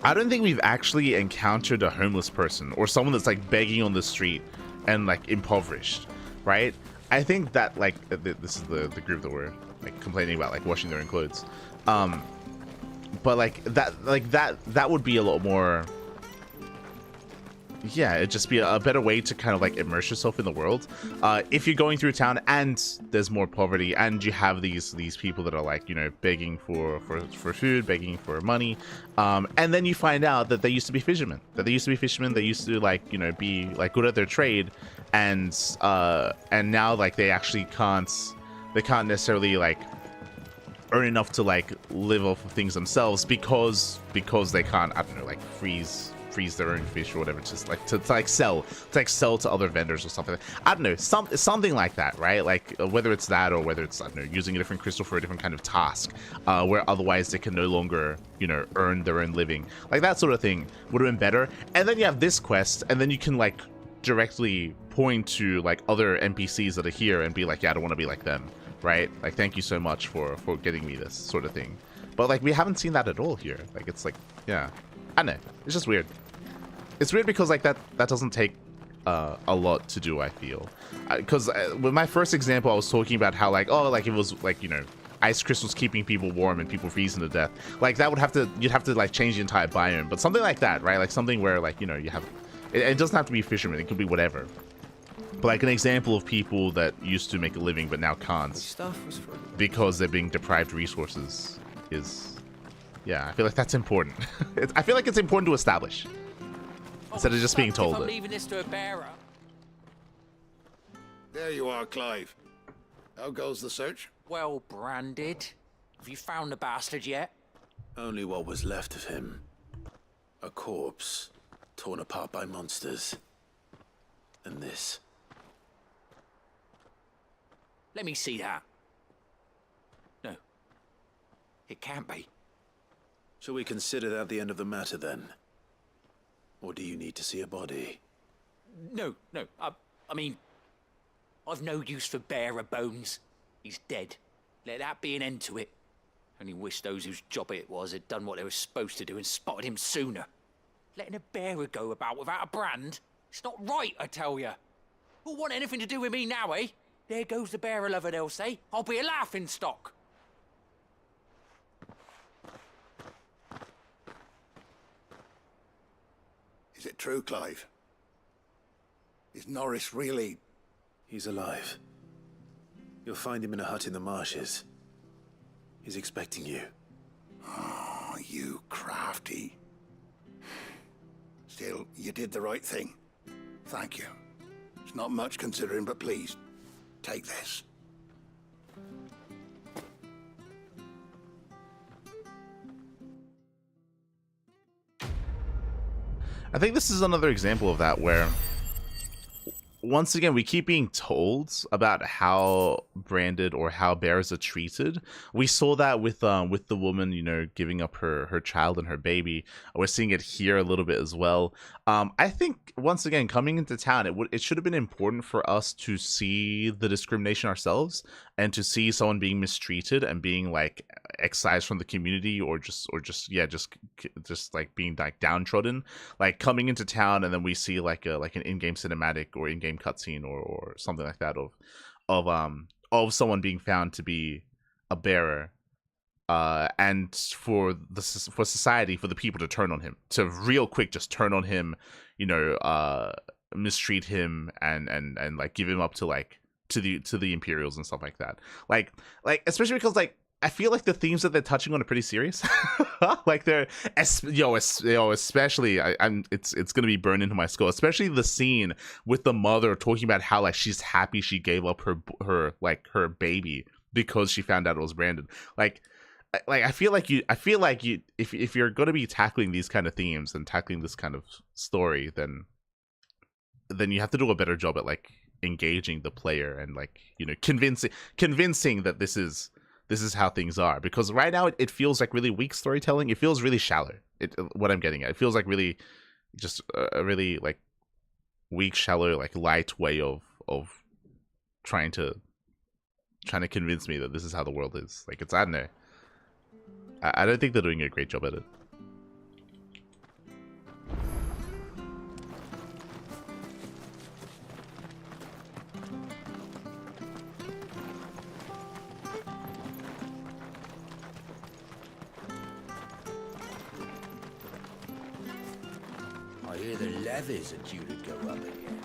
I don't think we've actually encountered a homeless person or someone that's like begging on the street and like impoverished, right? I think that like this is the group that were like complaining about like washing their own clothes, but that would be a lot more. Yeah, it'd just be a better way to kind of like immerse yourself in the world. If you're going through town and there's more poverty and you have these people that are like, you know, begging for food, begging for money, and then you find out that they used to be fishermen. They used to like, you know, be like good at their trade, and now like they actually can't necessarily like earn enough to like live off of things themselves because they can't, I don't know, like freeze their own fish or whatever, just like to sell to other vendors or something. I don't know, something like that, right? Like whether it's that or whether it's, I don't know, using a different crystal for a different kind of task, where otherwise they can no longer, you know, earn their own living. Like that sort of thing would have been better. And then you have this quest, and then you can like directly point to like other NPCs that are here and be like, yeah, I don't want to be like them, right? Like, thank you so much for getting me this sort of thing. But like we haven't seen that at all here. Like it's like, yeah, I don't know, it's just weird. It's weird because like that doesn't take a lot to do, I feel. Because with my first example, I was talking about how like, oh, like it was like, you know, ice crystals keeping people warm and people freezing to death. Like that you'd have to like change the entire biome. But something like that, right? Like something where like, you know, you have, it doesn't have to be fishermen. It could be whatever. But like an example of people that used to make a living but now can't because they're being deprived resources is, yeah, I feel like that's important. I feel like it's important to establish. Instead of just being told I'm it. leaving this to a bearer. There you are, Clive. How goes the search? Well branded. Have you found the bastard yet? Only what was left of him. A corpse, torn apart by monsters. And this. Let me see that. No. It can't be. Shall we consider that the end of the matter then? Or do you need to see a body? No. I mean, I've no use for bearer bones. He's dead. Let that be an end to it. Only wish those whose job it was had done what they were supposed to do and spotted him sooner. Letting a bearer go about without a brand? It's not right, I tell you. Who'll want anything to do with me now, eh? There goes the bearer lover, they'll say. I'll be a laughing stock. Is it true, Clive? Is Norris really... He's alive. You'll find him in a hut in the marshes. He's expecting you. Oh, you crafty. Still, you did the right thing. Thank you. It's not much considering, but please, take this. I think this is another example of that where, once again, we keep being told about how branded or how bears are treated. We saw that with the woman, you know, giving up her child and her baby. We're seeing it here a little bit as well. I think once again, coming into town, it should have been important for us to see the discrimination ourselves and to see someone being mistreated and being like excised from the community or just like being like downtrodden, like coming into town, and then we see like an in-game cinematic or in-game cutscene or something like that of someone being found to be a bearer, and for society, for the people to turn on him, to real quick just turn on him, you know, mistreat him and like give him up to like to the Imperials and stuff like that. Like especially because like I feel like the themes that they're touching on are pretty serious. Like they're especially it's gonna be burned into my skull. Especially the scene with the mother talking about how like she's happy she gave up her baby because she found out it was Brandon. Like I feel like you if you're gonna be tackling these kind of themes and tackling this kind of story, then you have to do a better job at like engaging the player and like, you know, convincing that this is how things are. Because right now it feels like really weak storytelling. It feels really shallow. What I'm getting at, it feels like really just a really like weak, shallow, like light way of trying to convince me that this is how the world is. Like it's, I don't know. I don't think they're doing a great job at it. I hear the levies are due to go up again.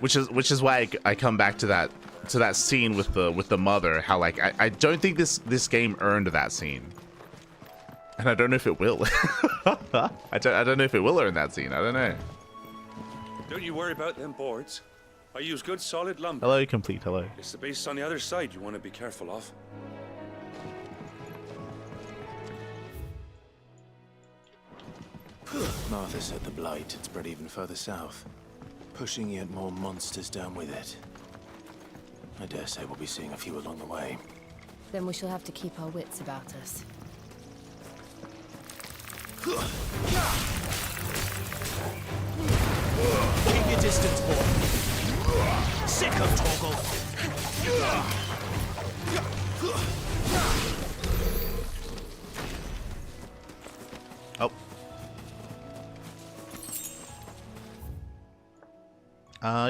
Which is why I come back to that scene with the mother. How like I don't think this game earned that scene, and I don't know if it will. I don't know if it will earn that scene. I don't know. Don't you worry about them boards. I use good solid lumber. Hello, complete. Hello. It's the base on the other side you want to be careful of. Martha said the blight had spread even further south, pushing yet more monsters down with it. I dare say we'll be seeing a few along the way. Then we shall have to keep our wits about us. Keep your distance, boy. Sick of Torgal. Oh.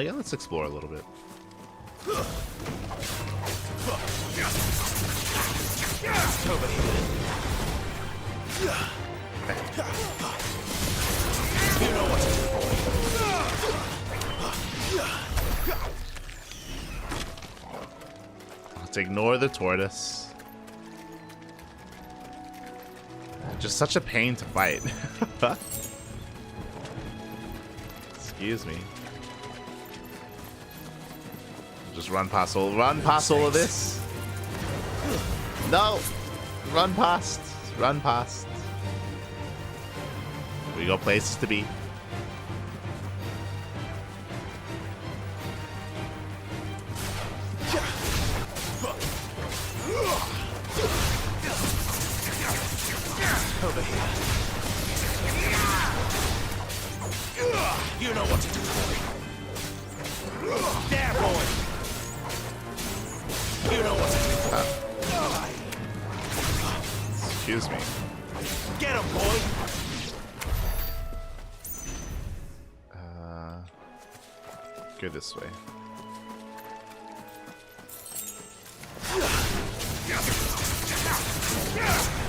Yeah, let's explore a little bit. Over here. You know what to do, boy. Let's ignore the tortoise. Just such a pain to fight. Excuse me. Just run past all of this. No, run past. We got places to be. Over here. You know what to do, boy. There, boy. You know what to do. Excuse me. Get him, boy. Go this way.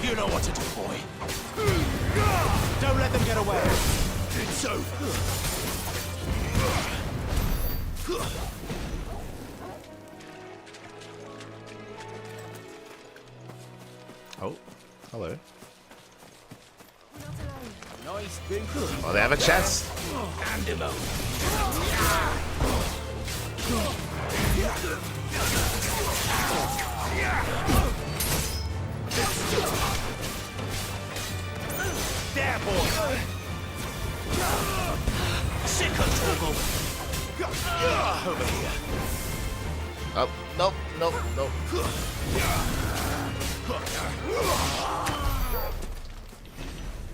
You know what to do, boy. Don't let them get away. It's over. Oh, hello. Nice big. Oh, they have a chest. Hand him over. There, boy. Sick of Torgal. Over here. Oh, nope.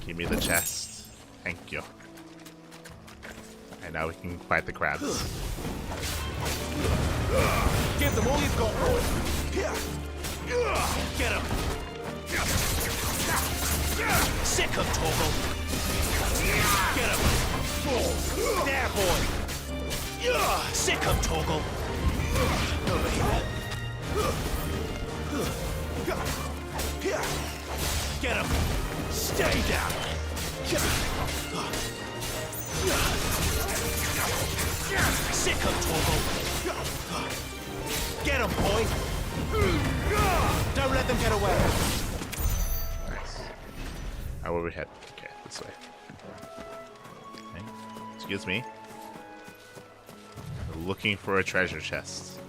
Give me the chest. Thank you. And now we can fight the crabs. Give them all you've got, boy. Get him. Sick of Torgal. Get him. There, boy. Sick of Torgal. Over here. Get him! Stay down! Sick of Torgal! Get him, boy! Don't let them get away! Nice. How will we head? Okay, this way. Okay. Excuse me. We're looking for a treasure chest.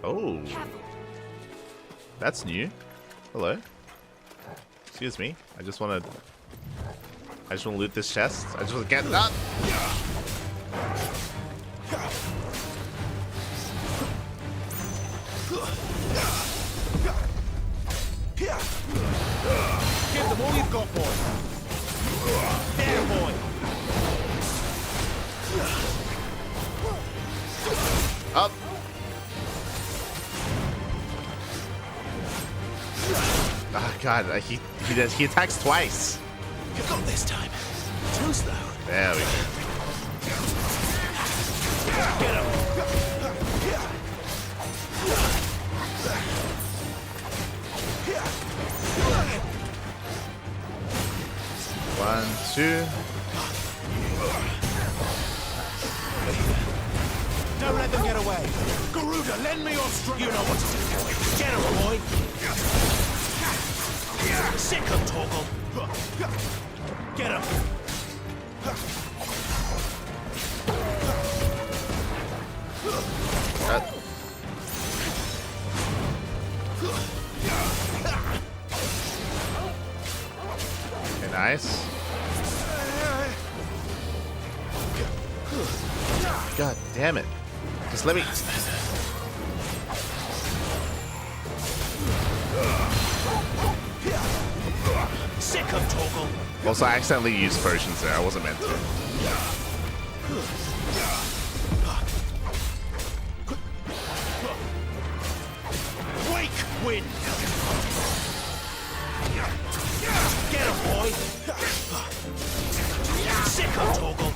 Oh. That's new. Hello. Excuse me. I just want to loot this chest. I just want to get that. Give them all you've got, boy. There, boy. Up. Oh god, he attacks twice. You got this time. Too slow. There we go. Get him. 1, 2. Don't let them get away. Garuda, lend me your strength. You know what to do, boy. Get him, boy. Sick of Torgal. Get him. Okay, nice. God damn it. Just let me. Sick of Torgal. Also, I accidentally used potions there. I wasn't meant to. Wake wind. Get him, boy. Sick of Torgal.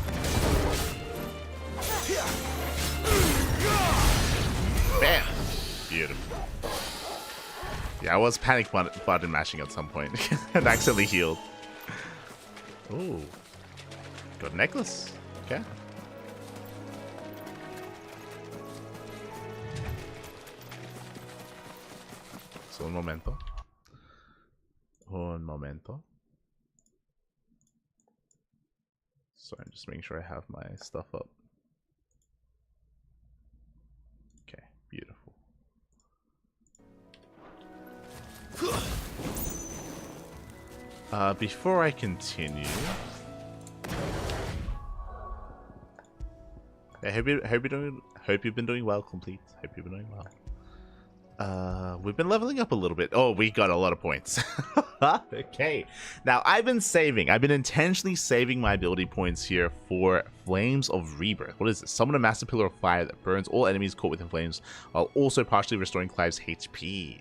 Bam! Beautiful. Yeah, I was panic button mashing at some point and accidentally healed. Ooh. Got a necklace. Okay. So, un momento. Un momento. So I'm just making sure I have my stuff up. Okay, beautiful. Before I continue, I hope you've been doing well, complete. Hope you've been doing well. We've been leveling up a little bit. Oh, we got a lot of points. Okay. Now, I've been intentionally saving my ability points here for Flames of Rebirth. What is this? Summon a massive pillar of fire that burns all enemies caught within flames, while also partially restoring Clive's HP.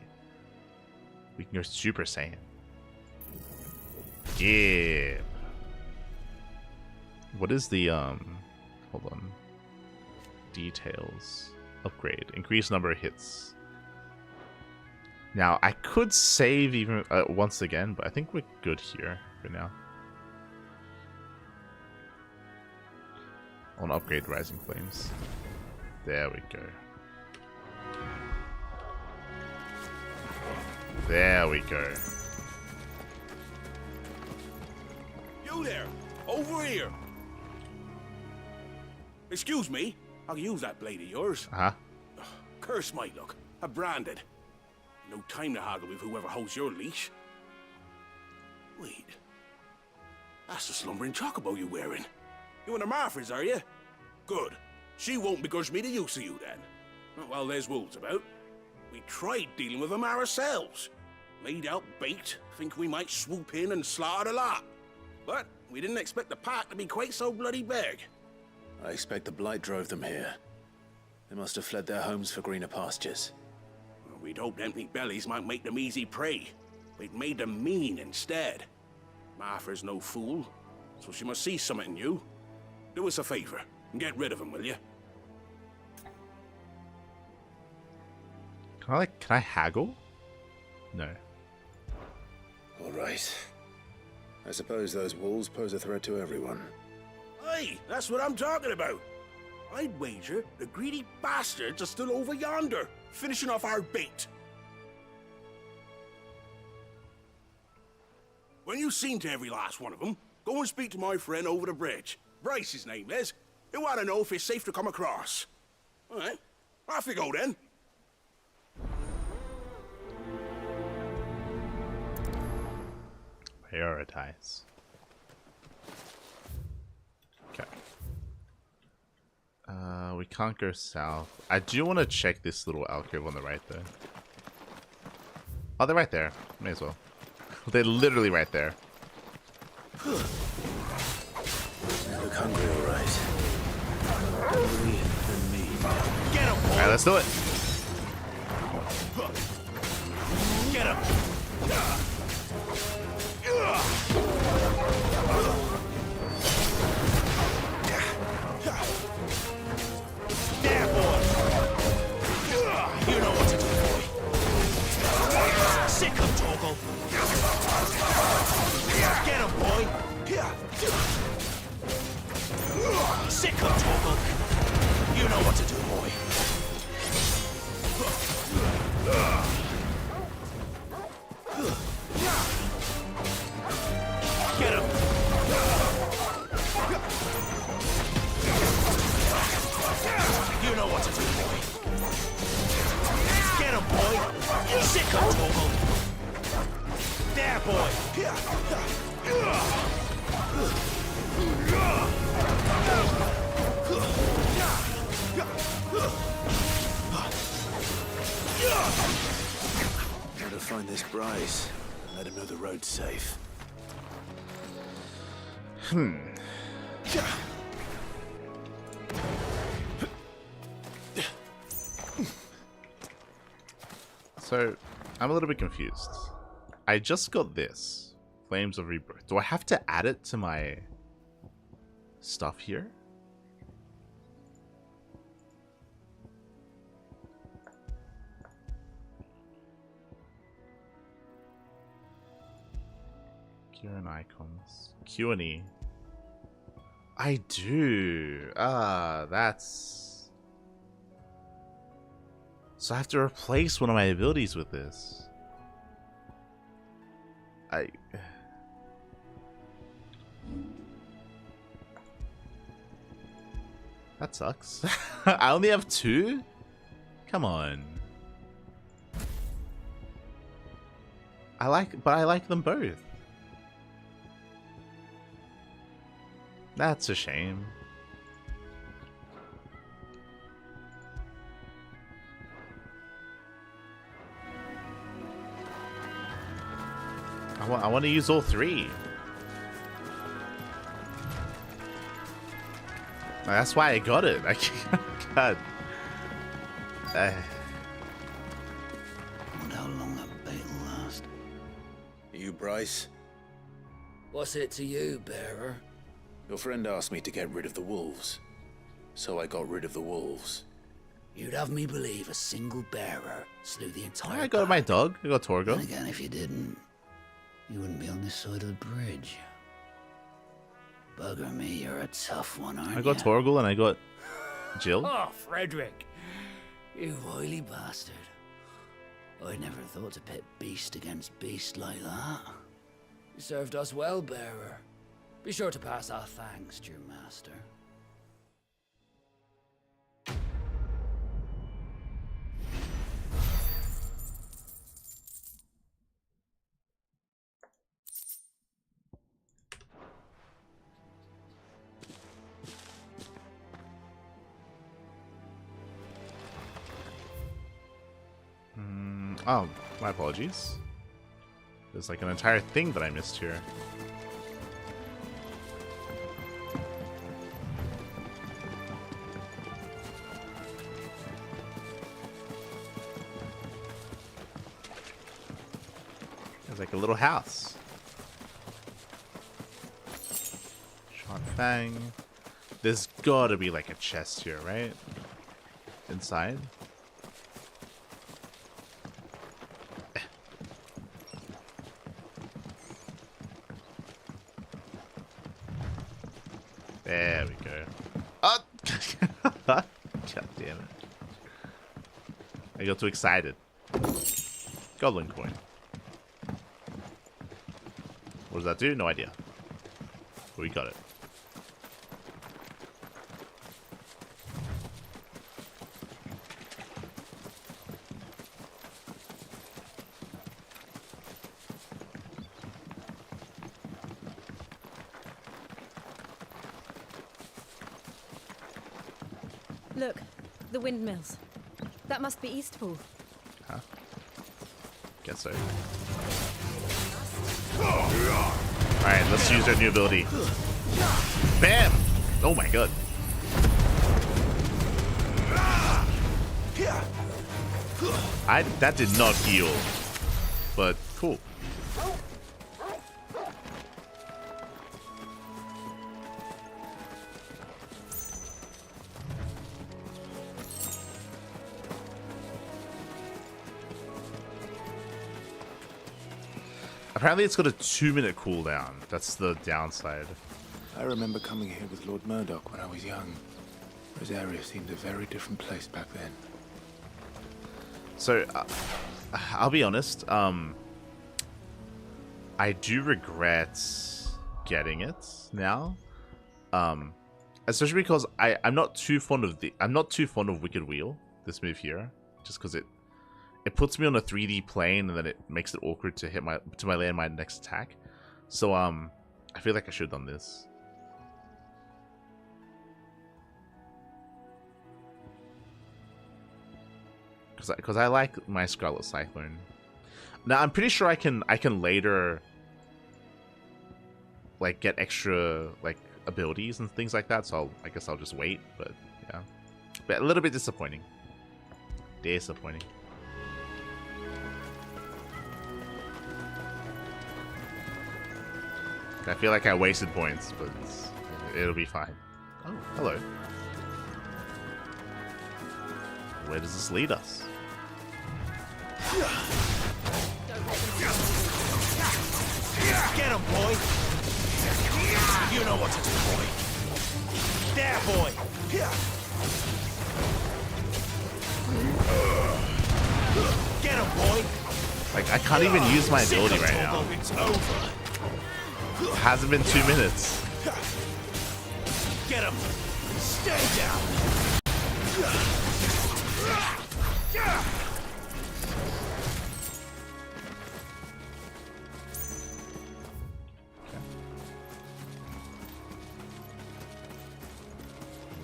We can go Super Saiyan. Yeah. What is the, hold on. Details. Upgrade. Increased number of hits. Now, I could save even once again, but I think we're good here for now. I want to upgrade Rising Flames. There we go. There we go. You there! Over here! Excuse me, I'll use that blade of yours. Uh-huh. Curse my luck. I'm branded. No time to haggle with whoever holds your leash. Wait. That's the slumbering chocobo you're wearing. You and the Marfors, are you? Good. She won't begrudge me the use of you, then. Not while there's wolves about. We tried dealing with them ourselves. Laid out bait, think we might swoop in and slaughter the lot. But we didn't expect the pack to be quite so bloody big. I expect the blight drove them here. They must have fled their homes for greener pastures. We'd hoped empty bellies might make them easy prey. We'd made them mean instead. Martha's no fool, so she must see something in you. Do us a favor and get rid of them, will you? Can I haggle? No. All right. I suppose those wolves pose a threat to everyone. Hey, that's what I'm talking about. I'd wager the greedy bastards are still over yonder, finishing off our bait. When you've seen to every last one of them, go and speak to my friend over the bridge. Bryce, his name is. He'll want to know if it's safe to come across. All right, off you go then. Prioritize. Okay. We can't go south. I do want to check this little alcove on the right though. Oh, they're right there. May as well. They're literally right there. You look hungry, all right. Hungry than me. Get him! All right, let's do it. Get him! There, boy! You know what to do, boy. Sick of Torgal. Get him, boy! Sick of Torgal. You know what to do, boy. Get him! You know what to do, boy. Get him, boy! Sick of Torgal. There, boy! Gotta find this Bryce. Let him know the road's safe. So, I'm a little bit confused. I just got this. Flames of Rebirth. Do I have to add it to my stuff here? Q and icons. Q and E. I do. Ah, that's... So I have to replace one of my abilities with this. That sucks. I only have 2? Come on. I like them both. That's a shame. I want to use all 3. That's why I got it. I can't. God. Wonder how long that bait will last. You, Bryce? What's it to you, bearer? Your friend asked me to get rid of the wolves. So I got rid of the wolves. You'd have me believe a single bearer slew the entire I got my dog. I got Torgo. And again, if you didn't, you wouldn't be on this side of the bridge. Bugger me, you're a tough one, aren't you? I got Torgal and I got Jill. Oh, Frederick! You wily bastard. I'd never thought to pit beast against beast like that. You served us well, bearer. Be sure to pass our thanks to your master. Oh, my apologies. There's like an entire thing that I missed here. There's like a little house. Shot Fang. There's gotta be like a chest here, right? Inside. There we go. Oh! God damn it. I got too excited. Goblin coin. What does that do? No idea. We got it. Look, the windmills. That must be Eastpool. Huh? Guess so. Alright, let's use our new ability. Bam! Oh my god. That did not heal. But cool. Apparently it's got a 2-minute cooldown. That's the downside. I remember coming here with Lord Murdoch when I was young. Rosaria seemed a very different place back then. So, I'll be honest. I do regret getting it now. Especially because I'm not too fond of Wicked Wheel, this move here, just because it puts me on a 3D plane and then it makes it awkward to hit land my next attack. So I feel like I should have done this. Because I like my Scarlet Cyclone. Now I'm pretty sure I can later like get extra like abilities and things like that. So I guess I'll just wait. But yeah, but a little bit disappointing. Disappointing. I feel like I wasted points, but it'll be fine. Oh, hello. Where does this lead us? Get him, boy! You know what to do, boy! There, boy! Get him, boy! Like, I can't even use my ability right now. It's over! It hasn't been 2 minutes. Get him! Stay down!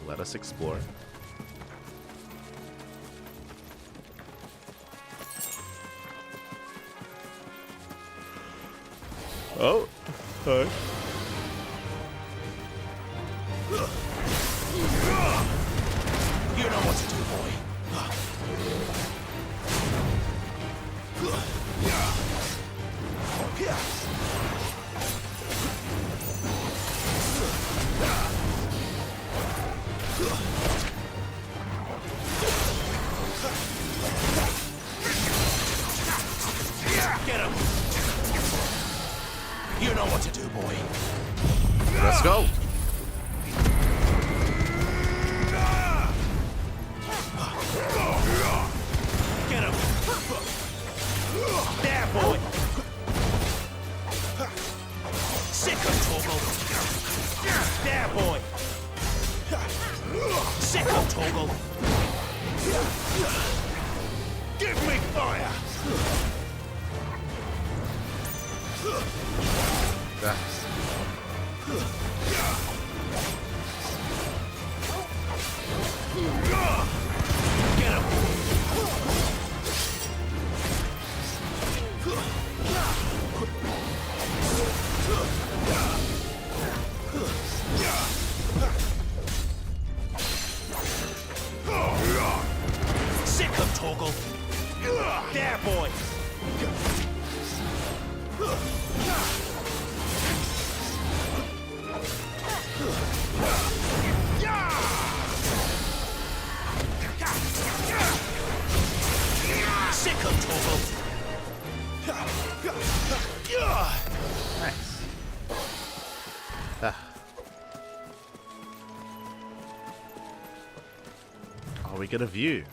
Let us explore. Oh, hi. You know what to do, boy. Get him. You know what to do, boy. Let's go. Get him. There, boy. Sick of Toggle. There, boy. Sick of Toggle. Give me fire. That's... Get him. Sick of Toggle. There, boy. get a view.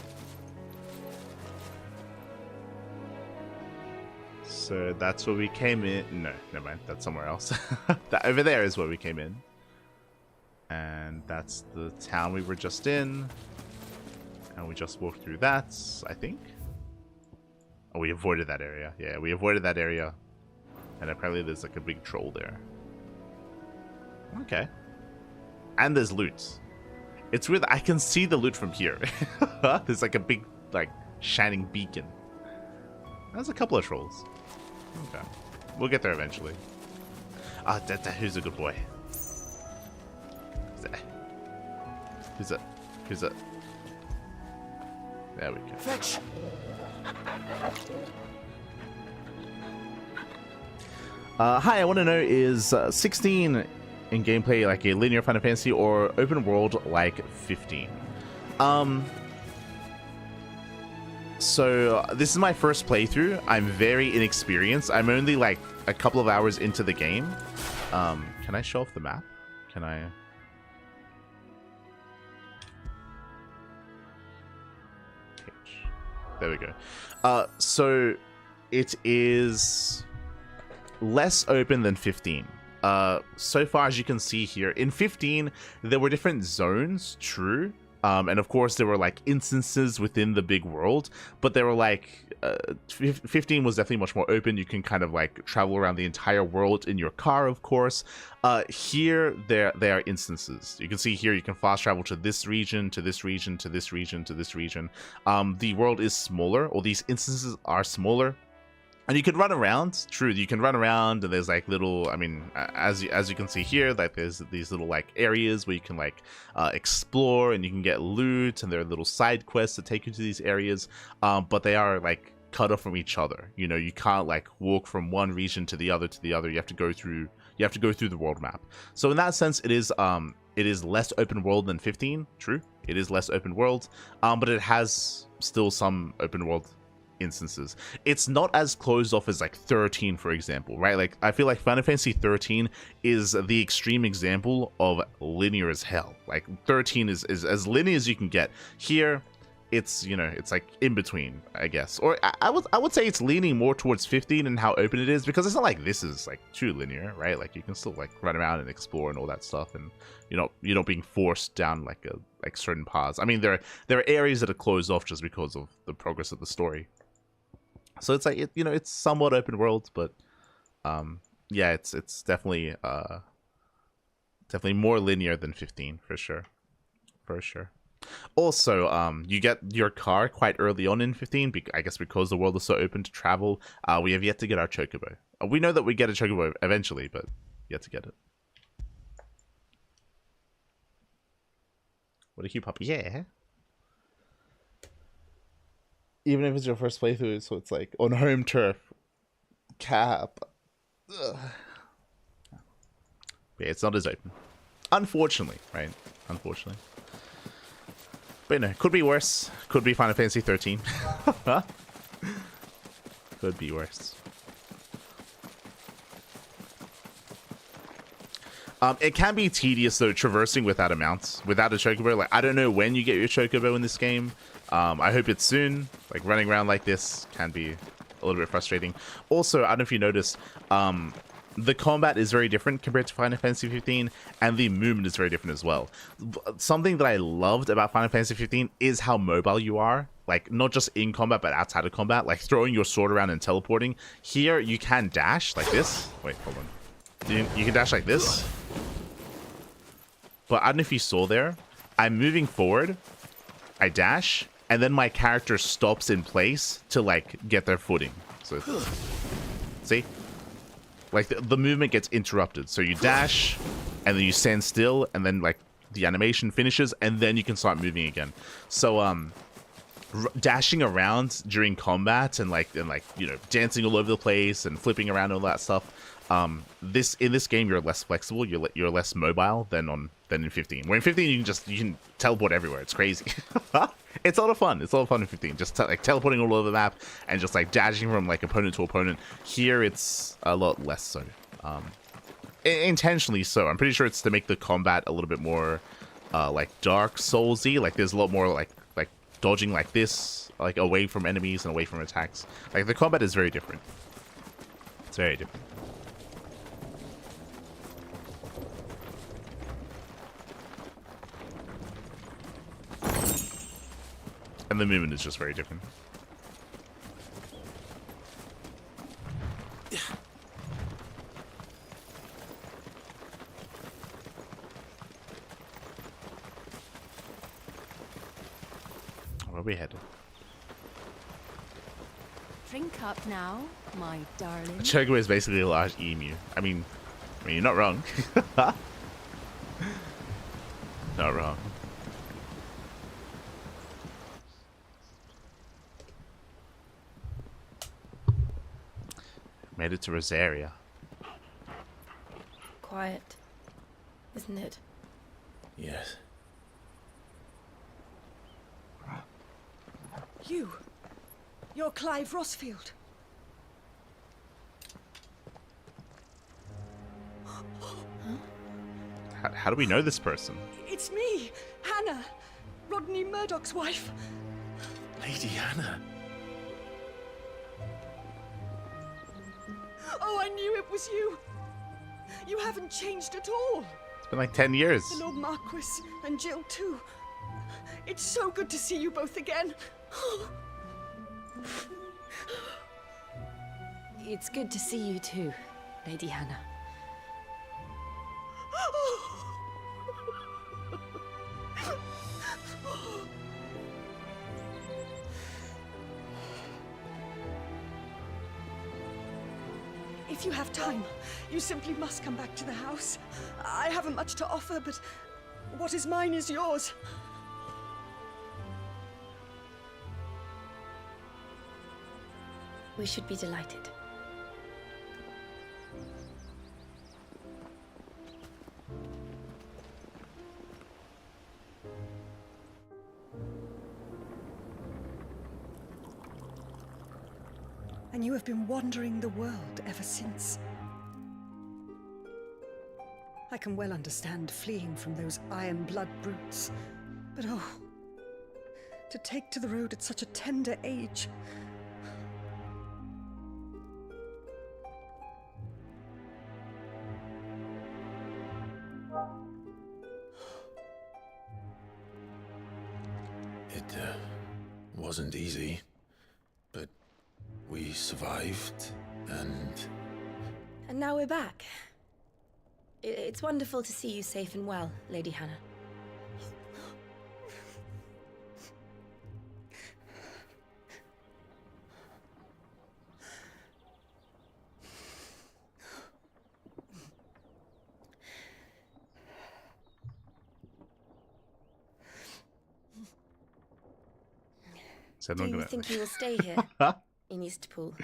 So that's where we came in. No, never mind. That's somewhere else. That over there is where we came in. And that's the town we were just in. And we just walked through that, I think. Oh, we avoided that area. Yeah, we avoided that area. And apparently there's like a big troll there. Okay. And there's loot. It's weird. I can see the loot from here. There's like a big, like, shining beacon. There's a couple of trolls. Okay. We'll get there eventually. Ah, who's a good boy? Who's it? Who's it? There we go. Fetch! Hi, I want to know, is 16 in gameplay like a linear Final Fantasy or open world like 15? So this is my first playthrough. I'm very inexperienced. I'm only like a couple of hours into the game. Can I show off the map? Can I? There we go. So it is less open than 15. So far as you can see here, in 15 there were different zones, true. And of course there were like instances within the big world, but they were like 15 was definitely much more open. You can kind of like travel around the entire world in your car, of course. Here there are instances. You can see here you can fast travel to this region, to this region, to this region, to this region. The world is smaller, or these instances are smaller. And you can run around. True, you can run around, and there's like little, I mean, as you can see here, like there's these little like areas where you can like explore, and you can get loot, and there are little side quests that take you to these areas. But they are like cut off from each other. You know, you can't like walk from one region to the other to the other. You have to go through the world map. So in that sense, it is less open world than 15. True, it is less open world, but it has still some open world instances. It's not as closed off as like 13, for example, right? Like I feel like Final Fantasy 13 is the extreme example of linear as hell. Like 13 is as linear as you can get. Here it's, you know, it's like in between, I guess. Or I would say it's leaning more towards 15 and how open it is, because it's not like this is like too linear, right? Like you can still like run around and explore and all that stuff, and you're not being forced down like certain paths. I mean, there are areas that are closed off just because of the progress of the story. So it's like, you know, it's somewhat open world, but yeah, it's definitely more linear than 15 for sure. Also, you get your car quite early on in 15, I guess because the world is so open to travel. We have yet to get our chocobo. We know that we get a chocobo eventually, but yet to get it. What a cute puppy. Yeah. Even if it's your first playthrough, so it's like on home turf. Cap. Ugh. Yeah, it's not as open. Unfortunately, right? Unfortunately. But you know, could be worse. Could be Final Fantasy 13. Could be worse. It can be tedious though, traversing without a mount, without a chocobo. Like I don't know when you get your chocobo in this game. I hope it's soon. Like running around like this can be a little bit frustrating. Also, I don't know if you noticed, the combat is very different compared to Final Fantasy 15, and the movement is very different as well. Something that I loved about Final Fantasy 15 is how mobile you are. Like not just in combat, but outside of combat. Like throwing your sword around and teleporting. Here you can dash like this. Wait, hold on. You can dash like this. But I don't know if you saw there. I'm moving forward. I dash. And then my character stops in place to like get their footing. So see, like the movement gets interrupted. So you dash, and then you stand still, and then like the animation finishes, and then you can start moving again. So dashing around during combat and like you know, dancing all over the place and flipping around and all that stuff. In this game you're less flexible. You're less mobile than in 15. Where in 15 you can teleport everywhere. It's crazy. It's a lot of fun. It's a lot of fun in 15. Just like teleporting all over the map and just like dashing from like opponent to opponent. Here it's a lot less so. Intentionally so. I'm pretty sure it's to make the combat a little bit more like Dark Soulsy. Like there's a lot more like dodging like this, like away from enemies and away from attacks. Like the combat is very different. It's very different. And the movement is just very different. Where are we headed? Drink up now, my darling. A chocobo is basically a large emu. I mean, you're not wrong. Not wrong. Made it to Rosaria. Quiet, isn't it? Yes. You're Clive Rossfield. How do we know this person? It's me, Hannah, Rodney Murdoch's wife. Lady Hannah. Oh, I knew it was you. You haven't changed at all. It's been like 10 years. The Lord Marquis and Jill too. It's so good to see you both again. It's good to see you too, Lady Hannah. If you have time, you simply must come back to the house. I haven't much to offer, but what is mine is yours. We should be delighted. And you have been wandering the world ever since. I can well understand fleeing from those iron blood brutes, but oh, to take to the road at such a tender age. It wasn't easy, but we survived, and now we're back. It's wonderful to see you safe and well, Lady Hannah. Do you think you will stay here in Eastpool?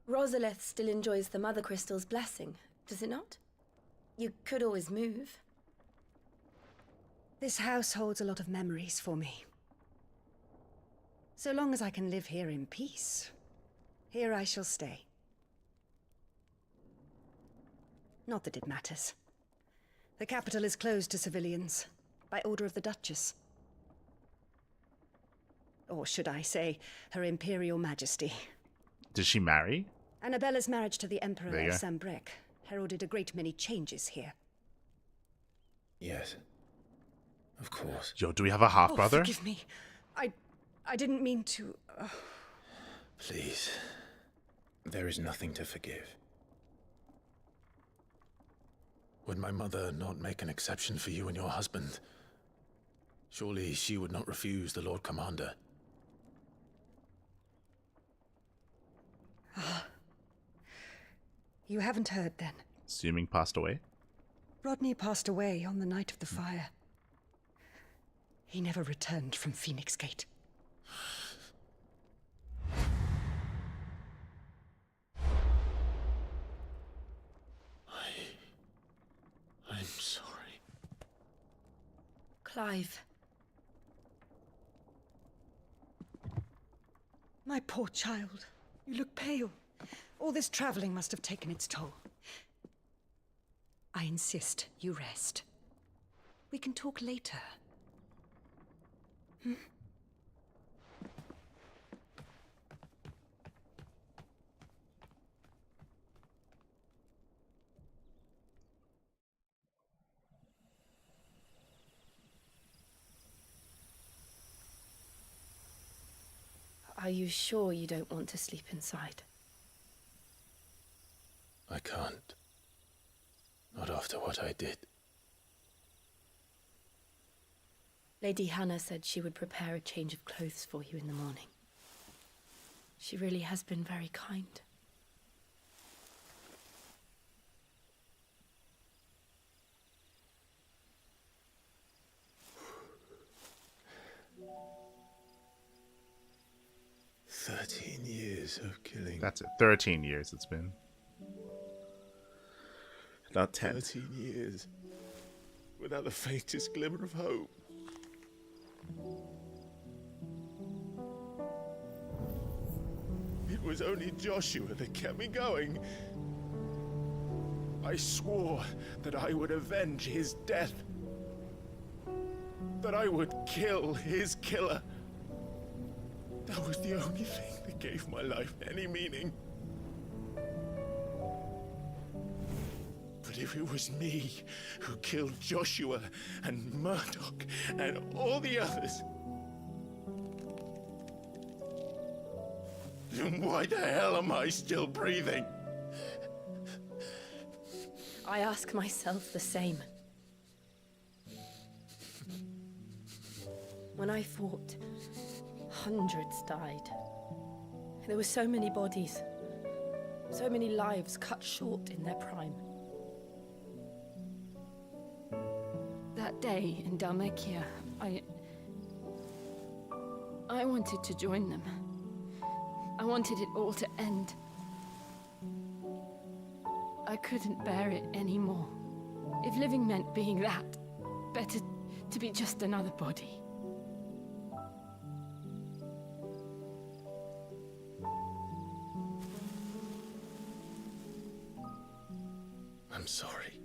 Rosalith still enjoys the Mother Crystal's blessing, does it not? You could always move. This house holds a lot of memories for me. So long as I can live here in peace, here I shall stay. Not that it matters. The capital is closed to civilians, by order of the Duchess. Or should I say, Her Imperial Majesty. Did she marry? Annabella's marriage to the Emperor There you of go. Sambrec heralded a great many changes here. yes, of course. Yo, do we have a half-brother? Oh, forgive me. I didn't mean to... Please, there is nothing to forgive. Would my mother not make an exception for you and your husband? Surely she would not refuse the Lord Commander. You haven't heard, then. Assuming passed away. Rodney passed away on the night of the fire. He never returned from Phoenix Gate. I'm sorry. Clive. My poor child. You look pale. All this traveling must have taken its toll. I insist you rest. We can talk later. Are you sure you don't want to sleep inside? I can't. Not after what I did. Lady Hannah said she would prepare a change of clothes for you in the morning. She really has been very kind. Years of killing. That's it. 13 years it's been. Not 10. 13 years. Without the faintest glimmer of hope. It was only Joshua that kept me going. I swore that I would avenge his death. That I would kill his killer. That was the only thing that gave my life any meaning. But if it was me who killed Joshua and Murdoch and all the others, then why the hell am I still breathing? I ask myself the same. When I fought, hundreds died. There were so many bodies, so many lives cut short in their prime. That day in Dalmekia, I wanted to join them. I wanted it all to end. I couldn't bear it anymore. If living meant being that, better to be just another body. I'm sorry.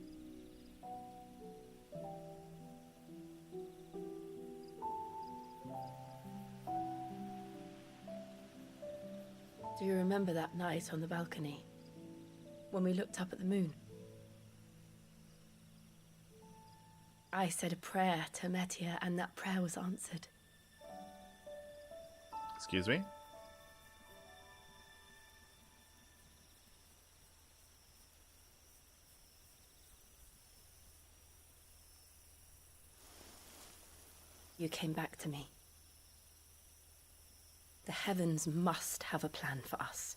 Do you remember that night on the balcony, when we looked up at the moon? I said a prayer to Metia, and that prayer was answered. Excuse me? You came back to me. The heavens must have a plan for us.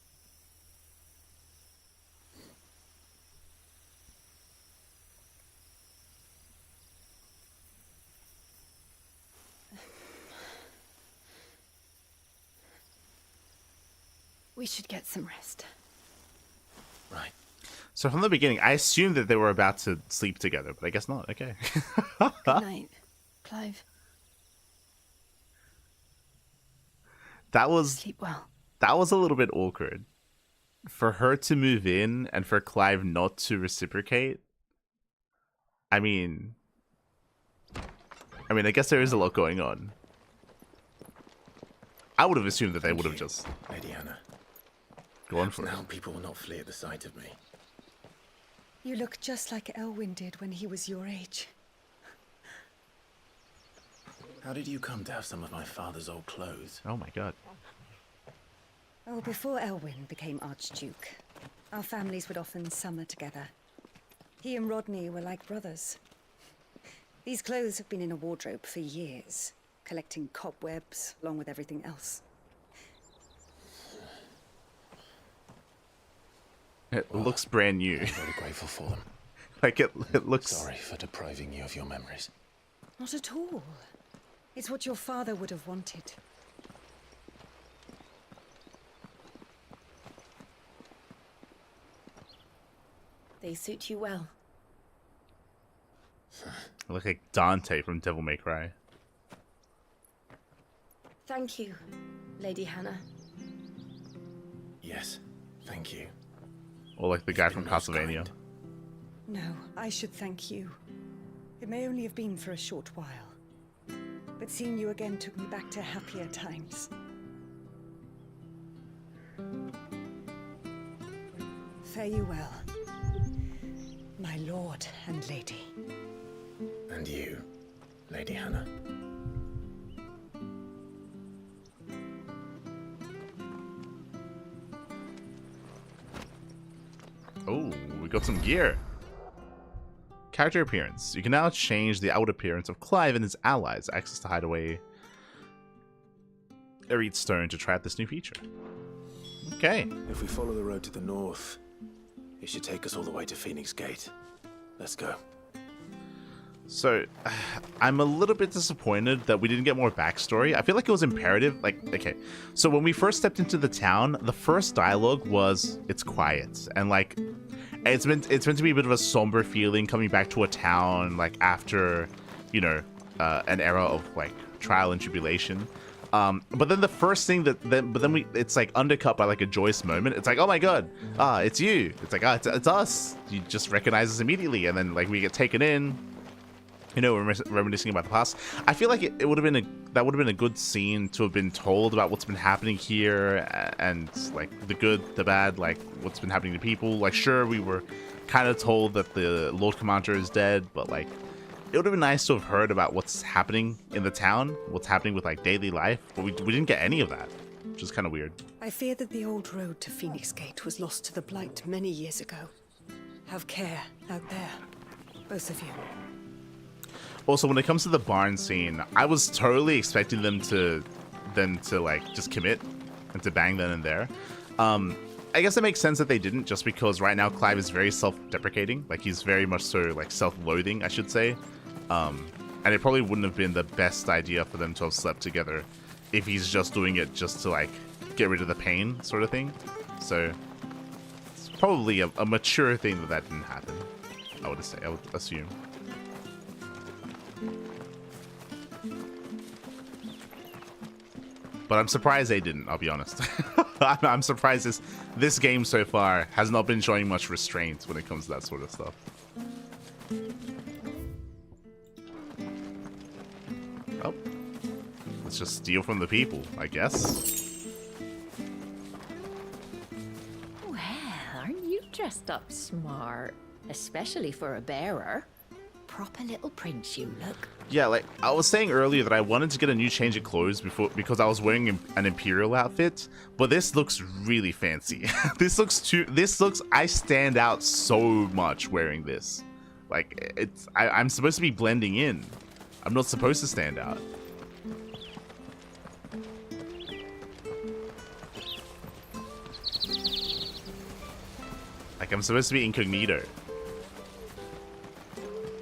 We should get some rest. Right. So from the beginning, I assumed that they were about to sleep together, but I guess not. Okay. Good night, Clive. That was Sleep well. That was a little bit awkward. For her to move in and for Clive not to reciprocate. I mean, I guess there is a lot going on. I would have assumed that they would have just Lady Hannah. gone for it. Now people will not flee at the sight of me. You look just like Elwyn did when he was your age. How did you come to have some of my father's old clothes? Oh my god. Oh, before Elwyn became Archduke, our families would often summer together. He and Rodney were like brothers. These clothes have been in a wardrobe for years, collecting cobwebs along with everything else. It looks brand new. I'm very grateful for them. Like it looks. Sorry for depriving you of your memories. Not at all. It's what your father would have wanted. They suit you well. I look like Dante from Devil May Cry. Thank you, Lady Hannah. Yes, thank you. Or like the guy from Castlevania. No, I should thank you. It may only have been for a short while. but seeing you again took me back to happier times. Fare you well, my lord and lady. And you, Lady Hannah. Oh, we got some gear. Character appearance. You can now change the outward appearance of Clive and his allies. Access to hideaway Ereat Stone to try out this new feature. Okay. If we follow the road to the north, it should take us all the way to Phoenix Gate. Let's go. So, I'm a little bit disappointed that we didn't get more backstory. I feel like it was imperative. Like, okay, so when we first stepped into the town, the first dialogue was, it's quiet. And, like, it's meant to be a bit of a somber feeling coming back to a town, like, after, you know, an era of, like, trial and tribulation. But then the first thing it's like undercut by like a joyous moment. It's like, oh my god, it's you. It's like, it's us. You just recognize us immediately, and then like we get taken in. You know, we're reminiscing about the past. I feel like it would have been that would have been a good scene to have been told about what's been happening here, and like the good, the bad, like what's been happening to people. Like, sure, we were kind of told that the Lord Commander is dead, but like it would have been nice to have heard about what's happening in the town, what's happening with like daily life. But we didn't get any of that, which is kind of weird. I fear that the old road to Phoenix Gate was lost to the Blight many years ago. Have care out there, both of you. Also, when it comes to the barn scene, I was totally expecting them to like just commit and to bang then and there. I guess it makes sense that they didn't, just because right now Clive is very self-deprecating. Like, he's very much so like self-loathing, I should say. And it probably wouldn't have been the best idea for them to have slept together if he's just doing it just to like get rid of the pain, sort of thing. So it's probably a mature thing that didn't happen. I would assume. But I'm surprised they didn't, I'll be honest. I'm surprised this game so far has not been showing much restraint when it comes to that sort of stuff. Oh. Let's just steal from the people, I guess. Well, aren't you dressed up smart? Especially for a bearer. Proper little prince you look. Yeah, like I was saying earlier that I wanted to get a new change of clothes because I was wearing an Imperial outfit, but this looks really fancy. This looks I stand out so much wearing this. Like I'm supposed to be blending in. I'm not supposed to stand out. Like, I'm supposed to be incognito.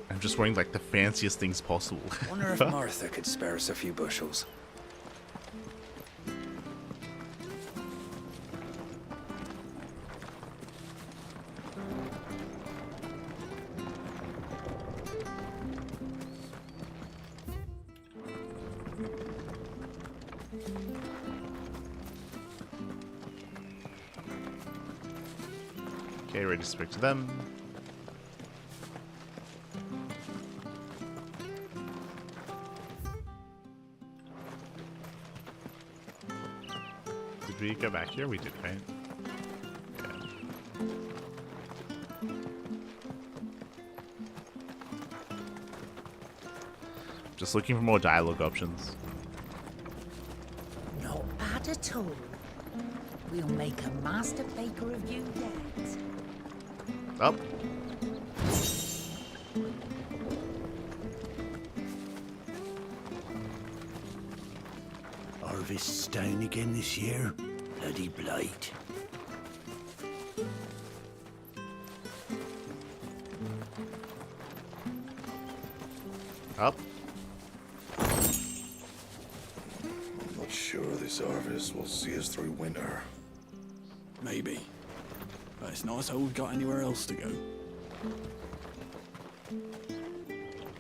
I'm just wearing like the fanciest things possible. Wonder if Martha could spare us a few bushels. Okay, ready to speak to them. Did we go back here? We did, right? Yeah. Just looking for more dialogue options. Not bad at all. We'll make a master baker of you yet. Oh. Harvest stone again this year? Bloody blight. Up. I'm not sure this harvest will see us through winter. Maybe. But it's not as though we've got anywhere else to go.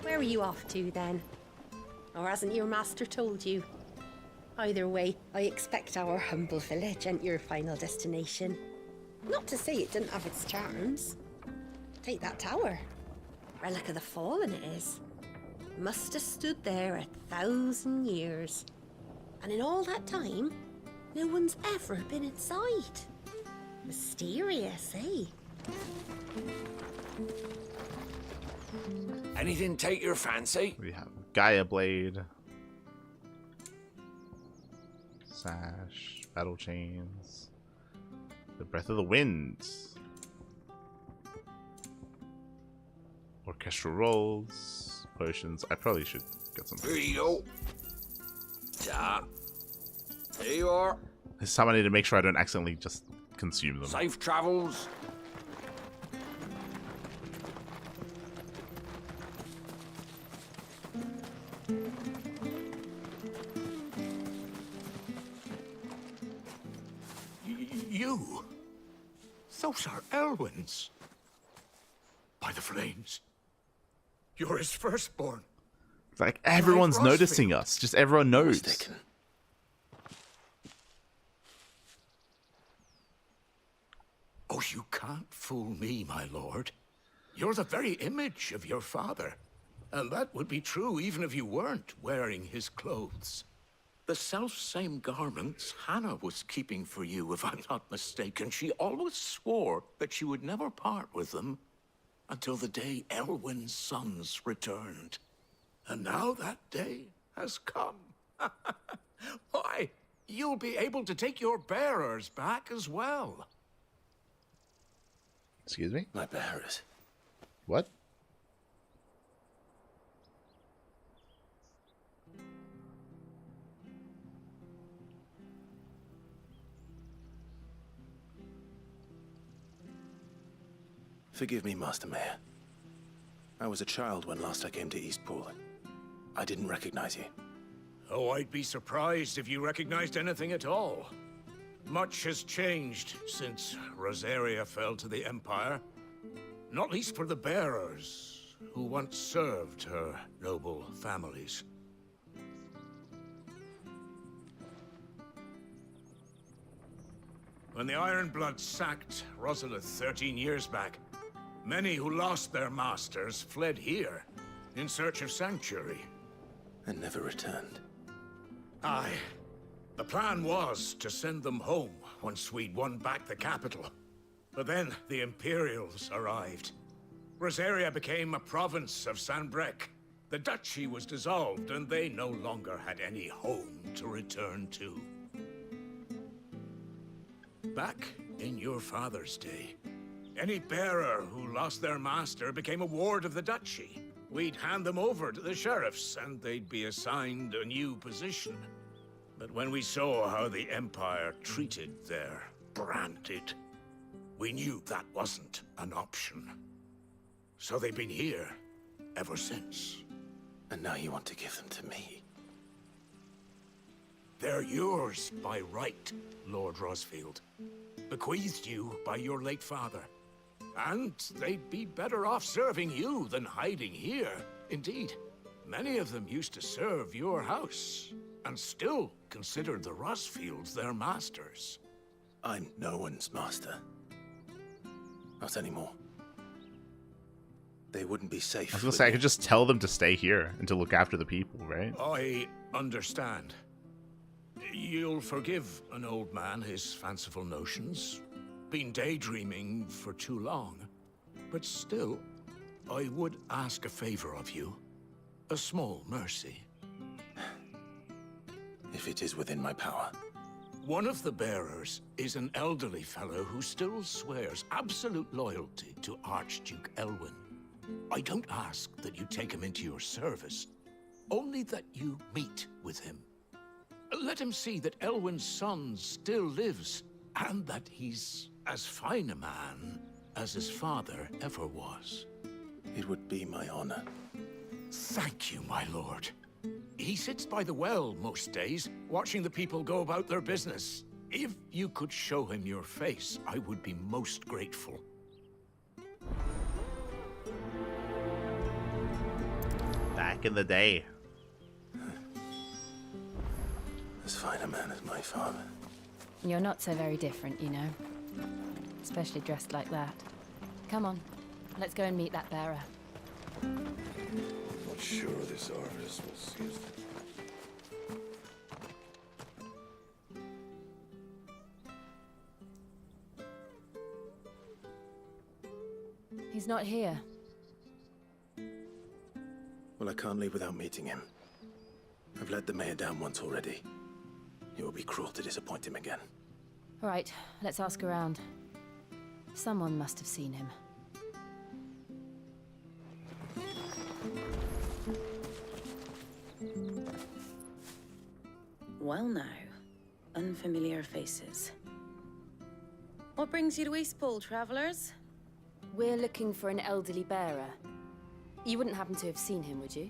Where are you off to, then? Or hasn't your master told you? Either way, I expect our humble village ain't your final destination. Not to say it didn't have its charms. Take that tower. Relic of the Fallen it is. must have stood there 1,000 years. And in all that time, no one's ever been inside. Mysterious, eh? Anything take your fancy? We have Gaia Blade, Sash, Battle Chains, the Breath of the Wind, Orchestral Rolls, Potions. I probably should get some. Here you go. Ta. There you are. This time I need to make sure I don't accidentally just consume them. Safe travels. You? Those are Elwyn's. By the flames. You're his firstborn. It's like everyone's noticing us. Just everyone knows. Oh, you can't fool me, my lord. You're the very image of your father. And that would be true even if you weren't wearing his clothes. The self-same garments Hannah was keeping for you, if I'm not mistaken. She always swore that she would never part with them until the day Elwyn's sons returned. And now that day has come. Why, you'll be able to take your bearers back as well. Excuse me? My bearers. What? Forgive me, Master Mayor. I was a child when last I came to Eastpool. I didn't recognize you. Oh, I'd be surprised if you recognized anything at all. Much has changed since Rosaria fell to the Empire. Not least for the bearers, who once served her noble families. When the Ironbloods sacked Rosalith 13 years back, many who lost their masters fled here in search of sanctuary. And never returned. Aye. The plan was to send them home once we'd won back the capital. But then the Imperials arrived. Rosaria became a province of Sanbreque. The duchy was dissolved, and they no longer had any home to return to. Back in your father's day, any bearer who lost their master became a ward of the duchy. We'd hand them over to the sheriffs, and they'd be assigned a new position. But when we saw how the Empire treated their branded, we knew that wasn't an option. So they've been here ever since. And now you want to give them to me? They're yours by right, Lord Rosfield. Bequeathed you by your late father. And they'd be better off serving you than hiding here. Indeed, many of them used to serve your house, and still considered the Rosfields their masters. I'm no one's master. Not anymore. They wouldn't be safe. I was gonna say, I could just tell them to stay here and to look after the people, right? I understand. You'll forgive an old man his fanciful notions. Been daydreaming for too long. But still, I would ask a favor of you. A small mercy. If it is within my power. One of the bearers is an elderly fellow who still swears absolute loyalty to Archduke Elwyn. I don't ask that you take him into your service, only that you meet with him. Let him see that Elwyn's son still lives, and that he's as fine a man as his father ever was. It would be my honor. Thank you, my lord. He sits by the well most days, watching the people go about their business. If you could show him your face, I would be most grateful. Back in the day. As fine a man as my father. You're not so very different, you know. Especially dressed like that. Come on, let's go and meet that bearer. sure this harvest will see us. He's not here. Well, I can't leave without meeting him. I've let the mayor down once already. It would be cruel to disappoint him again. All right, let's ask around. Someone must have seen him. Well now, unfamiliar faces. What brings you to Eastpool, travellers? We're looking for an elderly bearer. You wouldn't happen to have seen him, would you?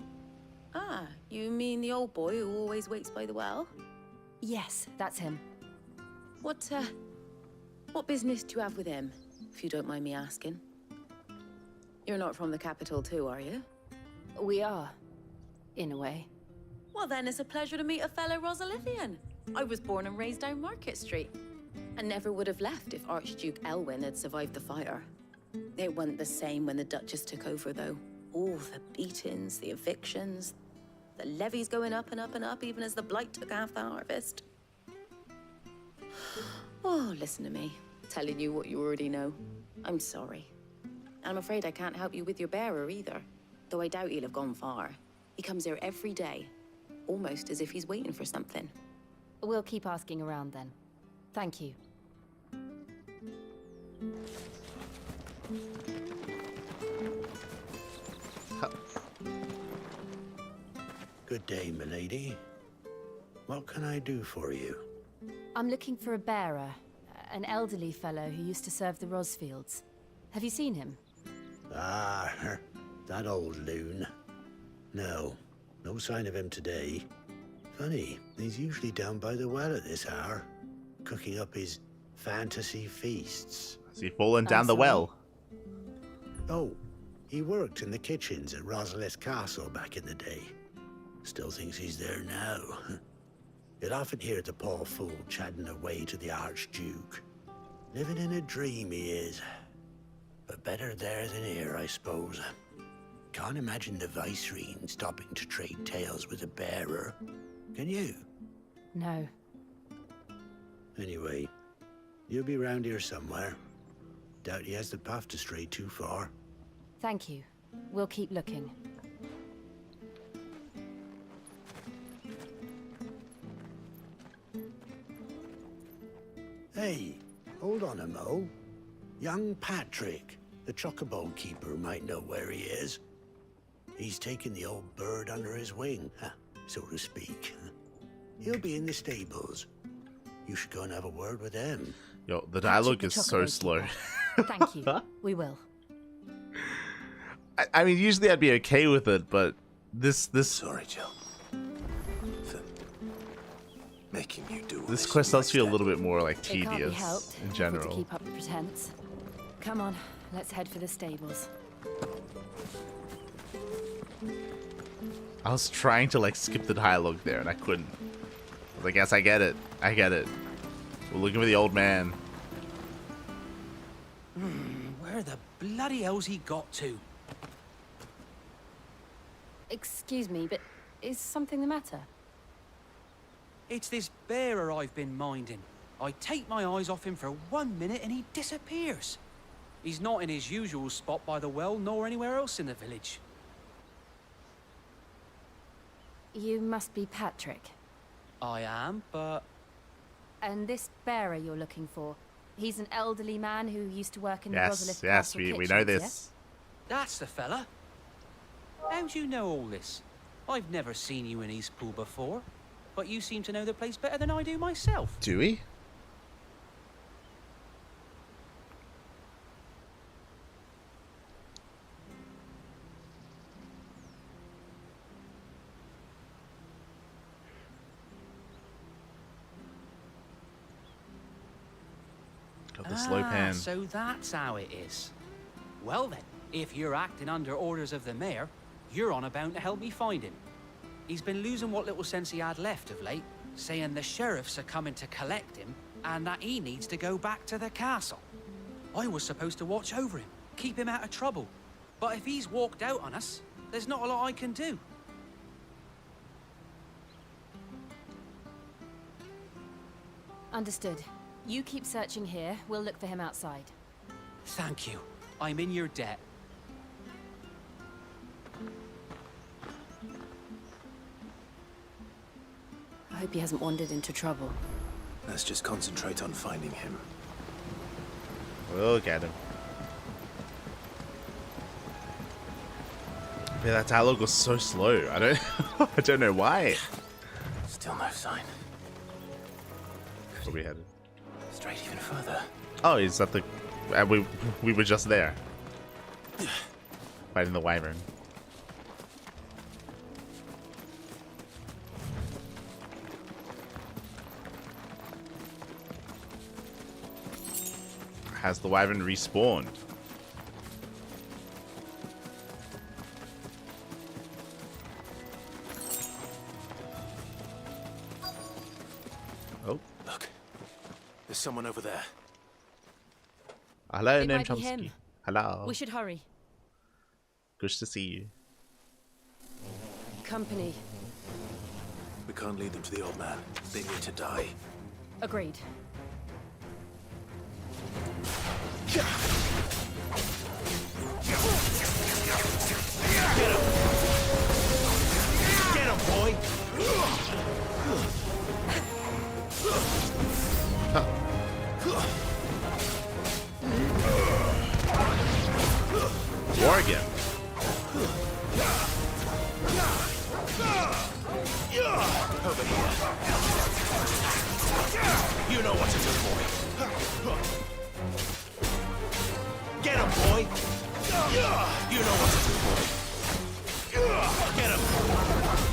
Ah, you mean the old boy who always waits by the well? Yes, that's him. What business do you have with him, if you don't mind me asking? You're not from the capital too, are you? We are, in a way. Well then, it's a pleasure to meet a fellow Rosalifian. I was born and raised down Market Street, and never would have left if Archduke Elwyn had survived the fire. It wasn't the same when the Duchess took over, though. All the beatings, the evictions, the levies going up and up and up, even as the blight took half the harvest. Oh, listen to me, telling you what you already know. I'm sorry. I'm afraid I can't help you with your bearer either, though I doubt he'll have gone far. He comes here every day, almost as if he's waiting for something. We'll keep asking around then. Thank you. Good day, milady. What can I do for you? I'm looking for a bearer, an elderly fellow who used to serve the Rosfields. Have you seen him? Ah, that old loon. No sign of him today. Funny, he's usually down by the well at this hour, cooking up his fantasy feasts. Has he fallen down the well? Oh, he worked in the kitchens at Rosalith Castle back in the day. Still thinks he's there now. You'd often hear the poor fool chatting away to the Archduke. Living in a dream he is. But better there than here, I suppose. Can't imagine the Viceroy stopping to trade tales with a bearer. Can you? No. Anyway, you'll be round here somewhere. Doubt he has the path to stray too far. Thank you. We'll keep looking. Hey, hold on a mo. Young Patrick, the chocobo keeper, might know where he is. He's taken the old bird under his wing, so to speak. He'll be in the stables. You should go and have a word with him. Yo, the dialogue is so slow. Thank you. We will. I mean, usually I'd be okay with it, but this... Sorry, Jill. For making you do this quest does feel a little bit more like It can't be tedious helped in if we're general. to keep up the pretense. Come on, let's head for the stables. I was trying to like skip the dialogue there and I couldn't. I was like, yes, I get it. I get it. We're looking for the old man. Where the bloody hell's he got to? Excuse me, but is something the matter? It's this bearer I've been minding. I take my eyes off him for 1 minute and he disappears. He's not in his usual spot by the well, nor anywhere else in the village. You must be Patrick. I am, but... And this bearer you're looking for, he's an elderly man who used to work in the Yes, Rosalith yes, Castle we know kitchens, this. yes? That's the fella. How do you know all this? I've never seen you in Eastpool before, but you seem to know the place better than I do myself. Do we? Got the slow pan. So that's how it is. Well then, if you're acting under orders of the mayor, you're on about to help me find him. He's been losing what little sense he had left of late, saying the sheriffs are coming to collect him and that he needs to go back to the castle. I was supposed to watch over him, keep him out of trouble. But if he's walked out on us, There's not a lot I can do. Understood. You keep searching here. We'll look for him outside. Thank you. I'm in your debt. I hope he hasn't wandered into trouble. Let's just concentrate on finding him. We'll get him. Yeah, that dialogue was so slow. I don't know why. Still no sign. Where we headed? Straight even further. Oh, is that the... we were just there. Fighting the wyvern. Has the wyvern respawned? Oh. Look. There's someone over there. Hello, It Noam might be him. Chomsky. Hello. We should hurry. Good to see you. Company. We can't lead them to the old man. They need to die. Agreed. Get him, boy! Morgan. Over here. You know what to do, boy. Get him, boy. You know what to do, boy. Get him.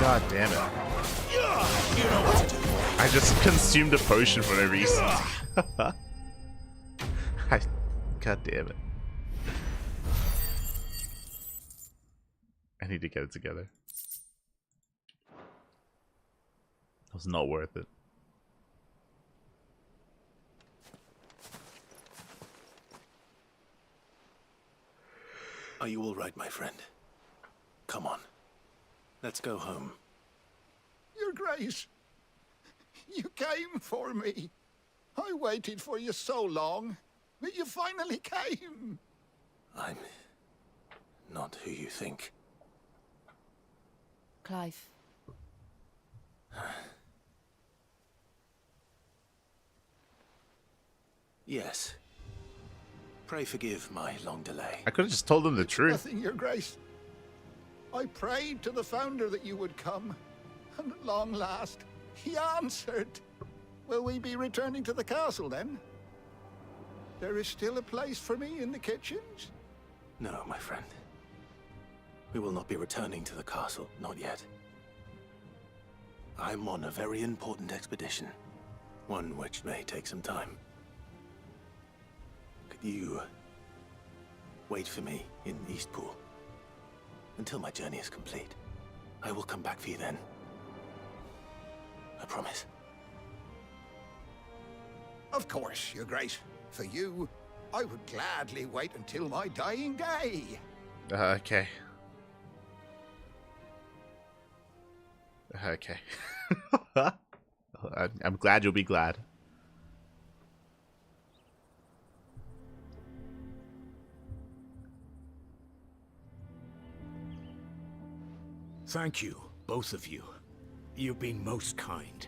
God damn it. You know what to do, boy. I just consumed a potion for no reason. God damn it. I need to get it together. It was not worth it. Are you all right, my friend? Come on. Let's go home. Your Grace, you came for me. I waited for you so long, but you finally came. I'm not who you think. Clive. Yes. Pray forgive my long delay. I could have just told them the truth. Nothing, Your Grace. I prayed to the Founder that you would come, and at long last, he answered. Will we be returning to the castle then? There is still a place for me in the kitchens? No, my friend. We will not be returning to the castle, not yet. I'm on a very important expedition, one which may take some time. Could you wait for me in Eastpool until my journey is complete? I will come back for you then. I promise. Of course, Your Grace. For you, I would gladly wait until my dying day. Okay. Okay. I'm glad you'll be glad. Thank you, both of you. You've been most kind.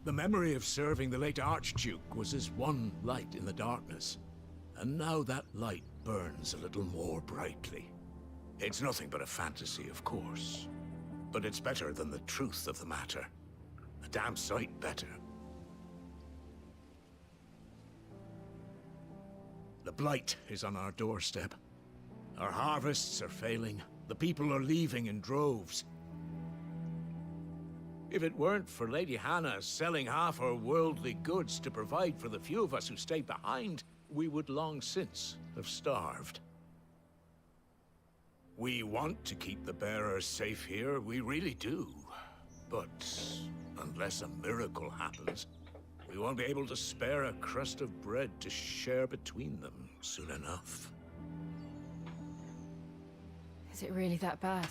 The memory of serving the late Archduke was as one light in the darkness, and now that light burns a little more brightly. It's nothing but a fantasy, of course, but it's better than the truth of the matter. A damn sight better. The blight is on our doorstep. Our harvests are failing. The people are leaving in droves. If it weren't for Lady Hannah selling half her worldly goods to provide for the few of us who stayed behind, we would long since have starved. We want to keep the bearers safe here, we really do. But unless a miracle happens, we won't be able to spare a crust of bread to share between them soon enough. Is it really that bad?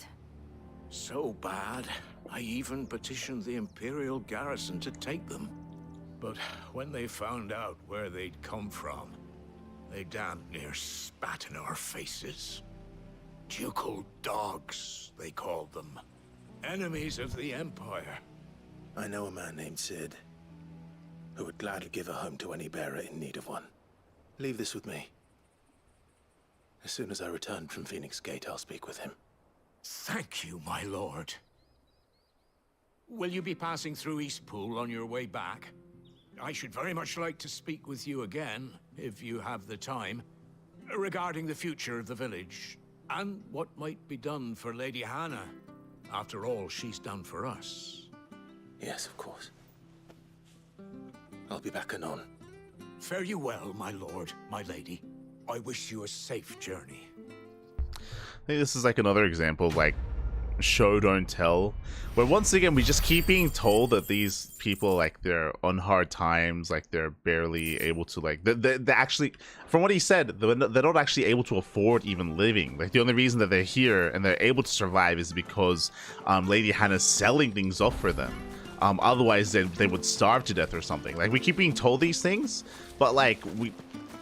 So bad, I even petitioned the Imperial garrison to take them. But when they found out where they'd come from, they damn near spat in our faces. Ducal dogs, they called them. Enemies of the Empire. I know a man named Sid, who would gladly give a home to any bearer in need of one. Leave this with me. As soon as I return from Phoenix Gate, I'll speak with him. Thank you, my lord. Will you be passing through Eastpool on your way back? I should very much like to speak with you again, if you have the time, regarding the future of the village, and what might be done for Lady Hannah, after all she's done for us. Yes, of course. I'll be back anon. Fare you well, my lord, my lady. I wish you a safe journey. I think this is like another example of like show don't tell, where once again we just keep being told that these people, like, they're on hard times, like they're barely able to, like, they're actually, from what he said, they're not actually able to afford even living. Like, the only reason that they're here and they're able to survive is because Lady Hannah's selling things off for them. Otherwise they would starve to death or something. Like, we keep being told these things, but like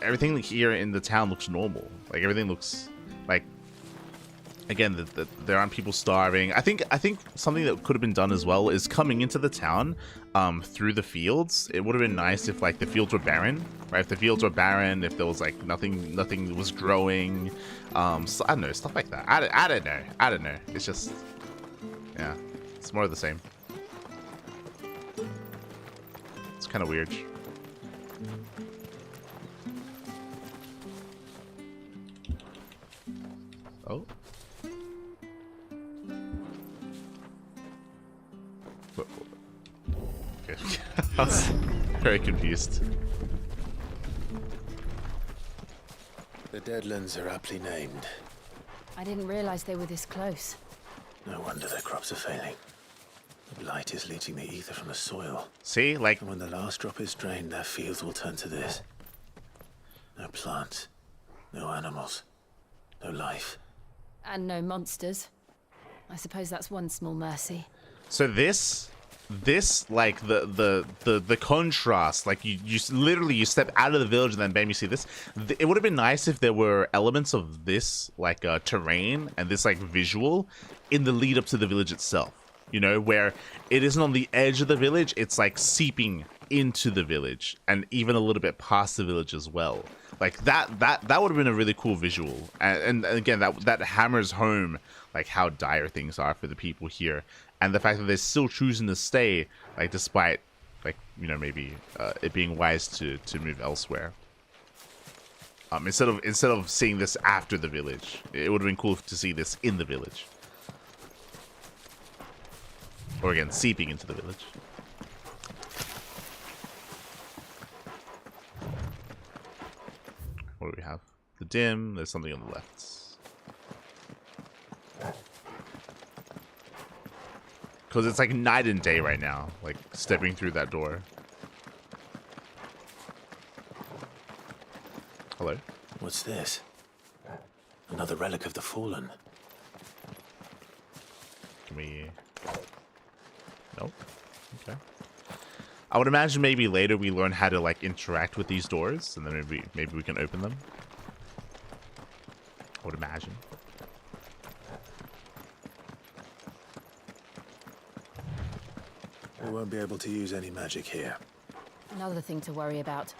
everything here in the town looks normal. Like, everything looks like, again, there aren't people starving. I think something that could have been done as well is coming into the town through the fields. It would have been nice if, like, the fields were barren, right? If the fields were barren, if there was like nothing was growing, so, I don't know, stuff like that. I don't know. It's just, yeah, it's more of the same. It's kind of weird. Oh. Okay. I was very confused. The Deadlands are aptly named. I didn't realize they were this close. No wonder their crops are failing. The blight is leaching the ether from the soil. See, like, and when the last drop is drained, their fields will turn to this. No plants, no animals, no life. And no monsters. I suppose that's one small mercy. So this like the contrast, like you literally you step out of the village and then bam, you see this. It would have been nice if there were elements of this, like terrain and this like visual in the lead up to the village itself, you know, where it isn't on the edge of the village, it's like seeping into the village and even a little bit past the village as well. Like that would have been a really cool visual, and again that hammers home like how dire things are for the people here, and the fact that they're still choosing to stay, like, despite, like, you know, maybe it being wise to move elsewhere. Instead of seeing this after the village, it would have been cool to see this in the village, or again seeping into the village. What do we have? The dim. There's something on the left. Because it's like night and day right now, like stepping through that door. Hello? What's this? Another relic of the fallen. Can we... Nope. Okay. I would imagine maybe later we learn how to, like, interact with these doors, and then maybe we can open them. I would imagine. We won't be able to use any magic here. Another thing to worry about.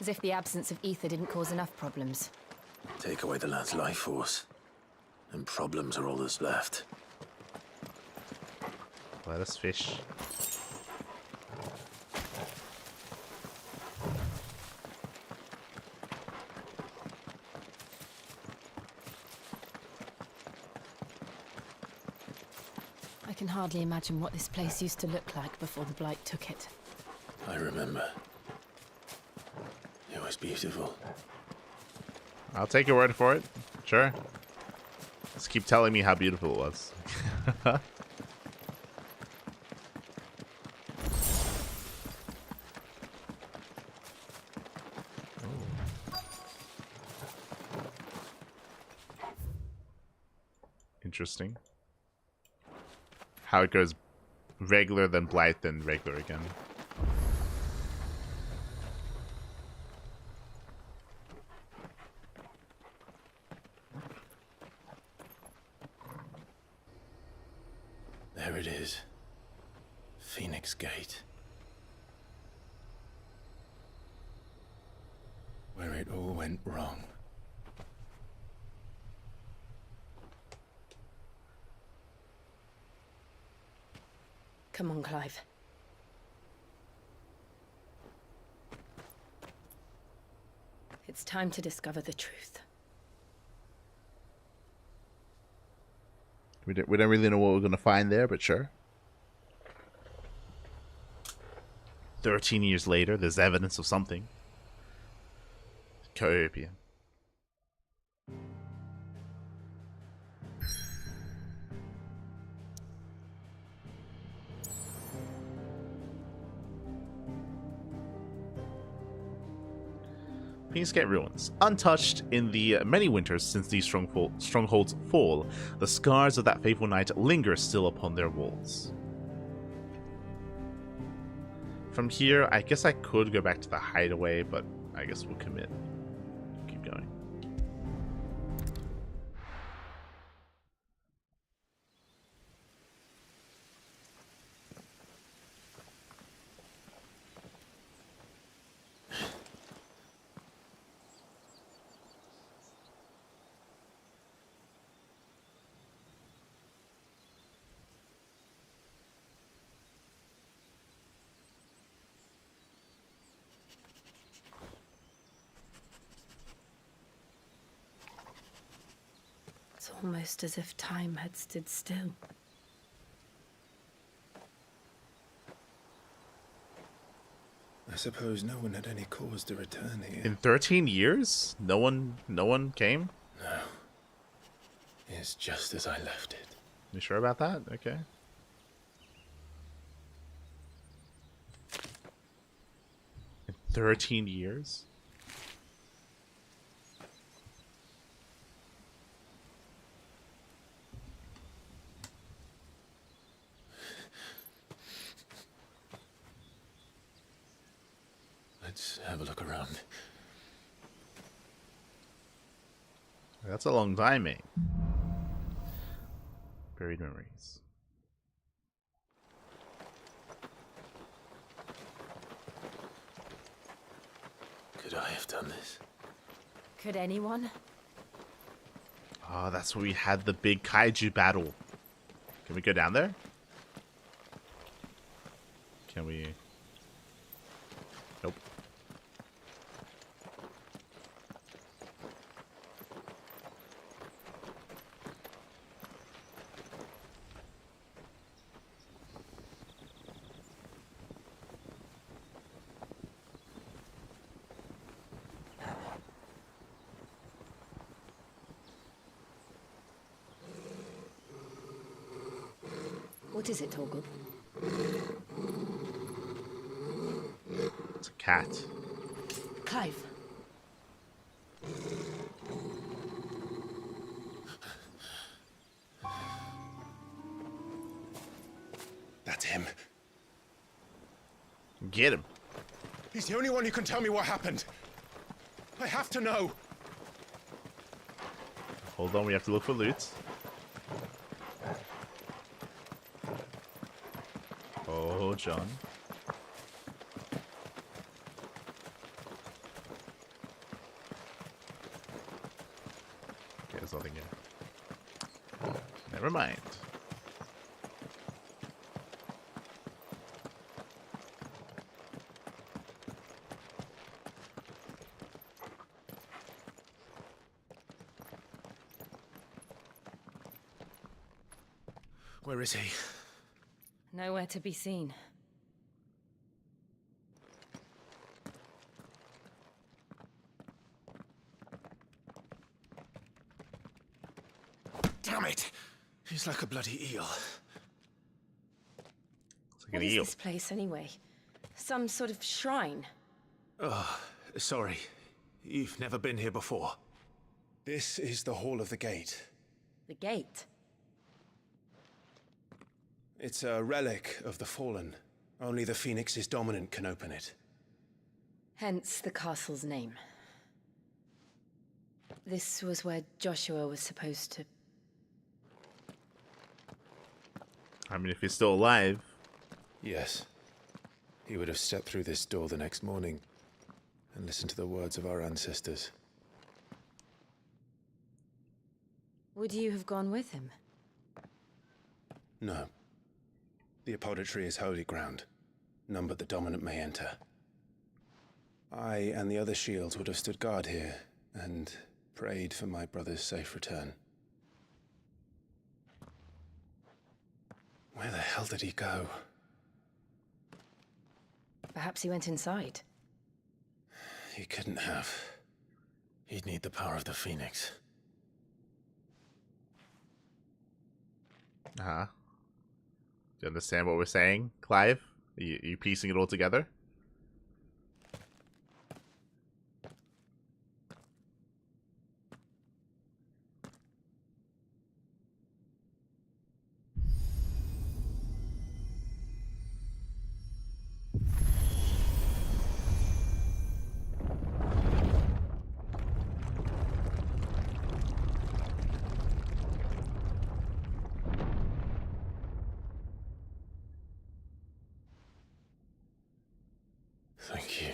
As if the absence of ether didn't cause enough problems. Take away the lad's life force, and problems are all that's left. Let us fish. I can hardly imagine what this place used to look like before the Blight took it. I remember. It was beautiful. I'll take your word for it. Sure. Just keep telling me how beautiful it was. Interesting. how it goes regular, then blight, then regular again. There it is. Phoenix Gate. Where it all went wrong. Come on, Clive. It's time to discover the truth. We don't really know what we're going to find there, but sure. 13 years later, there's evidence of something. Copium. Phoenix Gate ruins. Untouched in the many winters since these strongholds fall, the scars of that fateful night linger still upon their walls. From here, I guess I could go back to the hideaway, but I guess we'll commit. Keep going. It's almost as if time had stood still. I suppose no one had any cause to return here. In 13 years? No one came? No. It's just as I left it. You sure about that? Okay. In 13 years? Let's have a look around. That's a long time, mate. Buried memories. Could I have done this? Could anyone? Oh, that's where we had the big kaiju battle. Can we go down there? Can we? Nope. What is it, Torgal? It's a cat. Clive. That's him. Get him. He's the only one who can tell me what happened. I have to know. Hold on, we have to look for loot. Oh, John. Okay, there's nothing here. Never mind. Where is he? Nowhere to be seen. Damn it! He's like a bloody eel. It's like What an is eel. this place, anyway? Some sort of shrine? Oh, sorry. You've never been here before. This is the Hall of the Gate. The gate? It's a relic of the Fallen. Only the Phoenix's dominant can open it. Hence the castle's name. This was where Joshua was supposed to... I mean, if he's still alive. Yes. He would have stepped through this door the next morning and listened to the words of our ancestors. Would you have gone with him? No. The apodatory is holy ground. None but the dominant may enter. I and the other shields would have stood guard here and prayed for my brother's safe return. Where the hell did he go? Perhaps he went inside. He couldn't have. He'd need the power of the Phoenix. Uh-huh. Do you understand what we're saying, Clive? Are you piecing it all together? Thank you,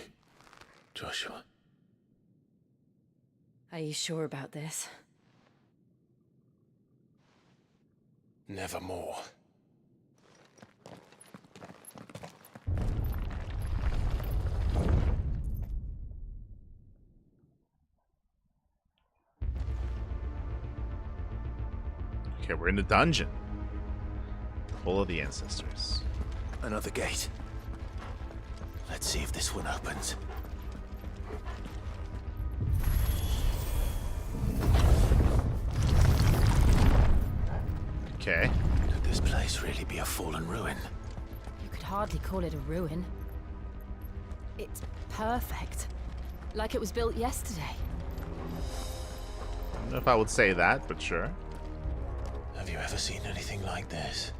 Joshua. Are you sure about this? Nevermore. Okay, we're in the dungeon. Full of the ancestors. Another gate. Let's see if this one opens. Okay. Could this place really be a fallen ruin? You could hardly call it a ruin. It's perfect. Like it was built yesterday. I don't know if I would say that, but sure. Have you ever seen anything like this?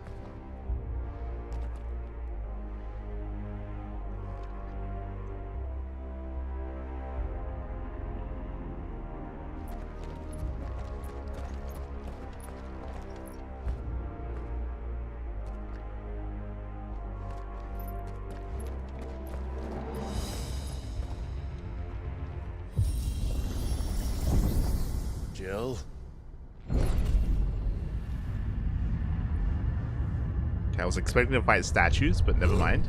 Jill? Okay, I was expecting to fight statues, but never mind.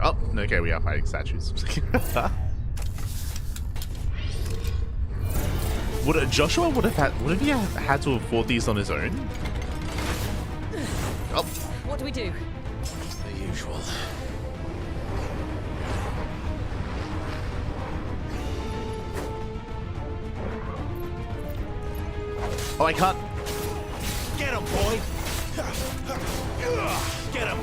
Oh, okay, we are fighting statues. Joshua would he have had to have fought these on his own? Oh. What do we do? The usual. Oh, I can't. Get him, boy! Get him!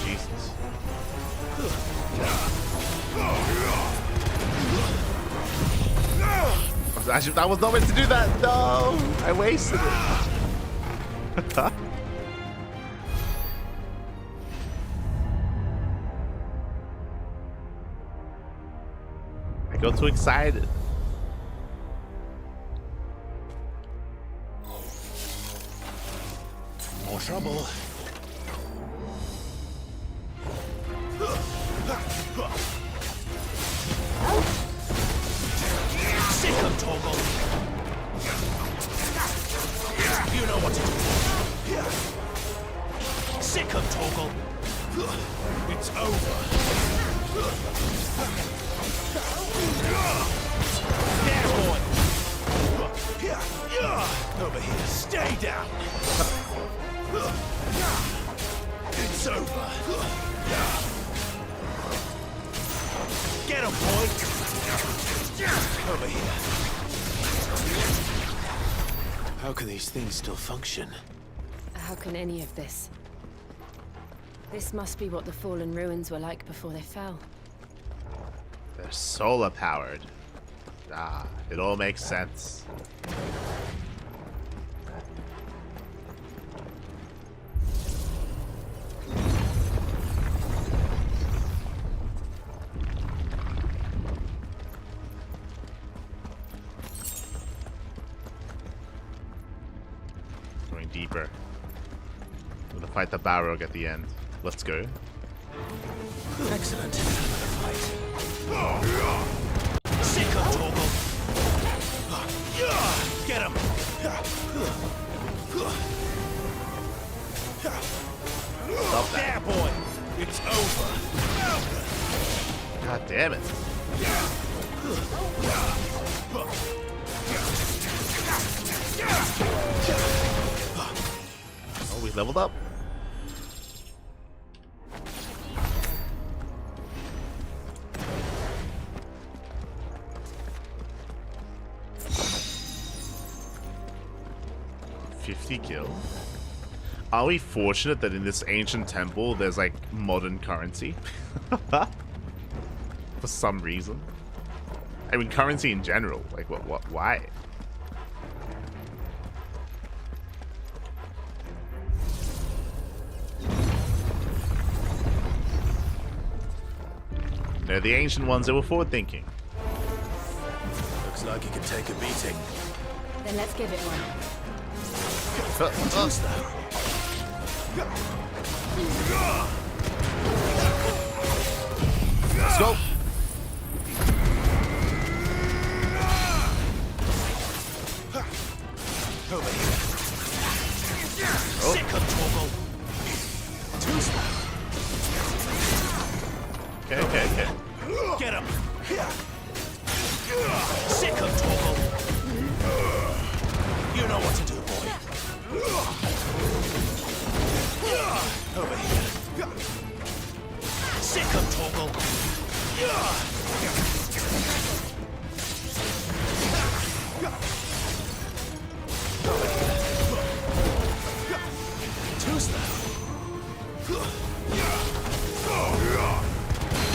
Jesus. I was not meant to do that. No, I wasted it. I got too excited. More trouble. Sick of Toggle. You know what to do. Sick of Toggle. It's over. There, boy. Over here. Stay down. It's over. Get him, boy. Over here. How can these things still function? How can any of this? This must be what the fallen ruins were like before they fell. They're solar powered. Ah, it all makes sense. deeper. I'm gonna fight the Balrog at the end. Let's go. Excellent. Sick of Torgal. Get him. Stop that. There, boy. It's over. God damn it. Oh, we leveled up. $50 Are we fortunate that in this ancient temple there's like modern currency? For some reason. I mean, currency in general. Like, why? They're the ancient ones that were forward thinking. Looks like you can take a beating. Then let's give it one. Let's go. Over here. Sick of Torgal. Too slow. Okay. Get him. Sick of Torgal. You know what to do, boy. Over here. Sick of Torgal. Over here. Too slow.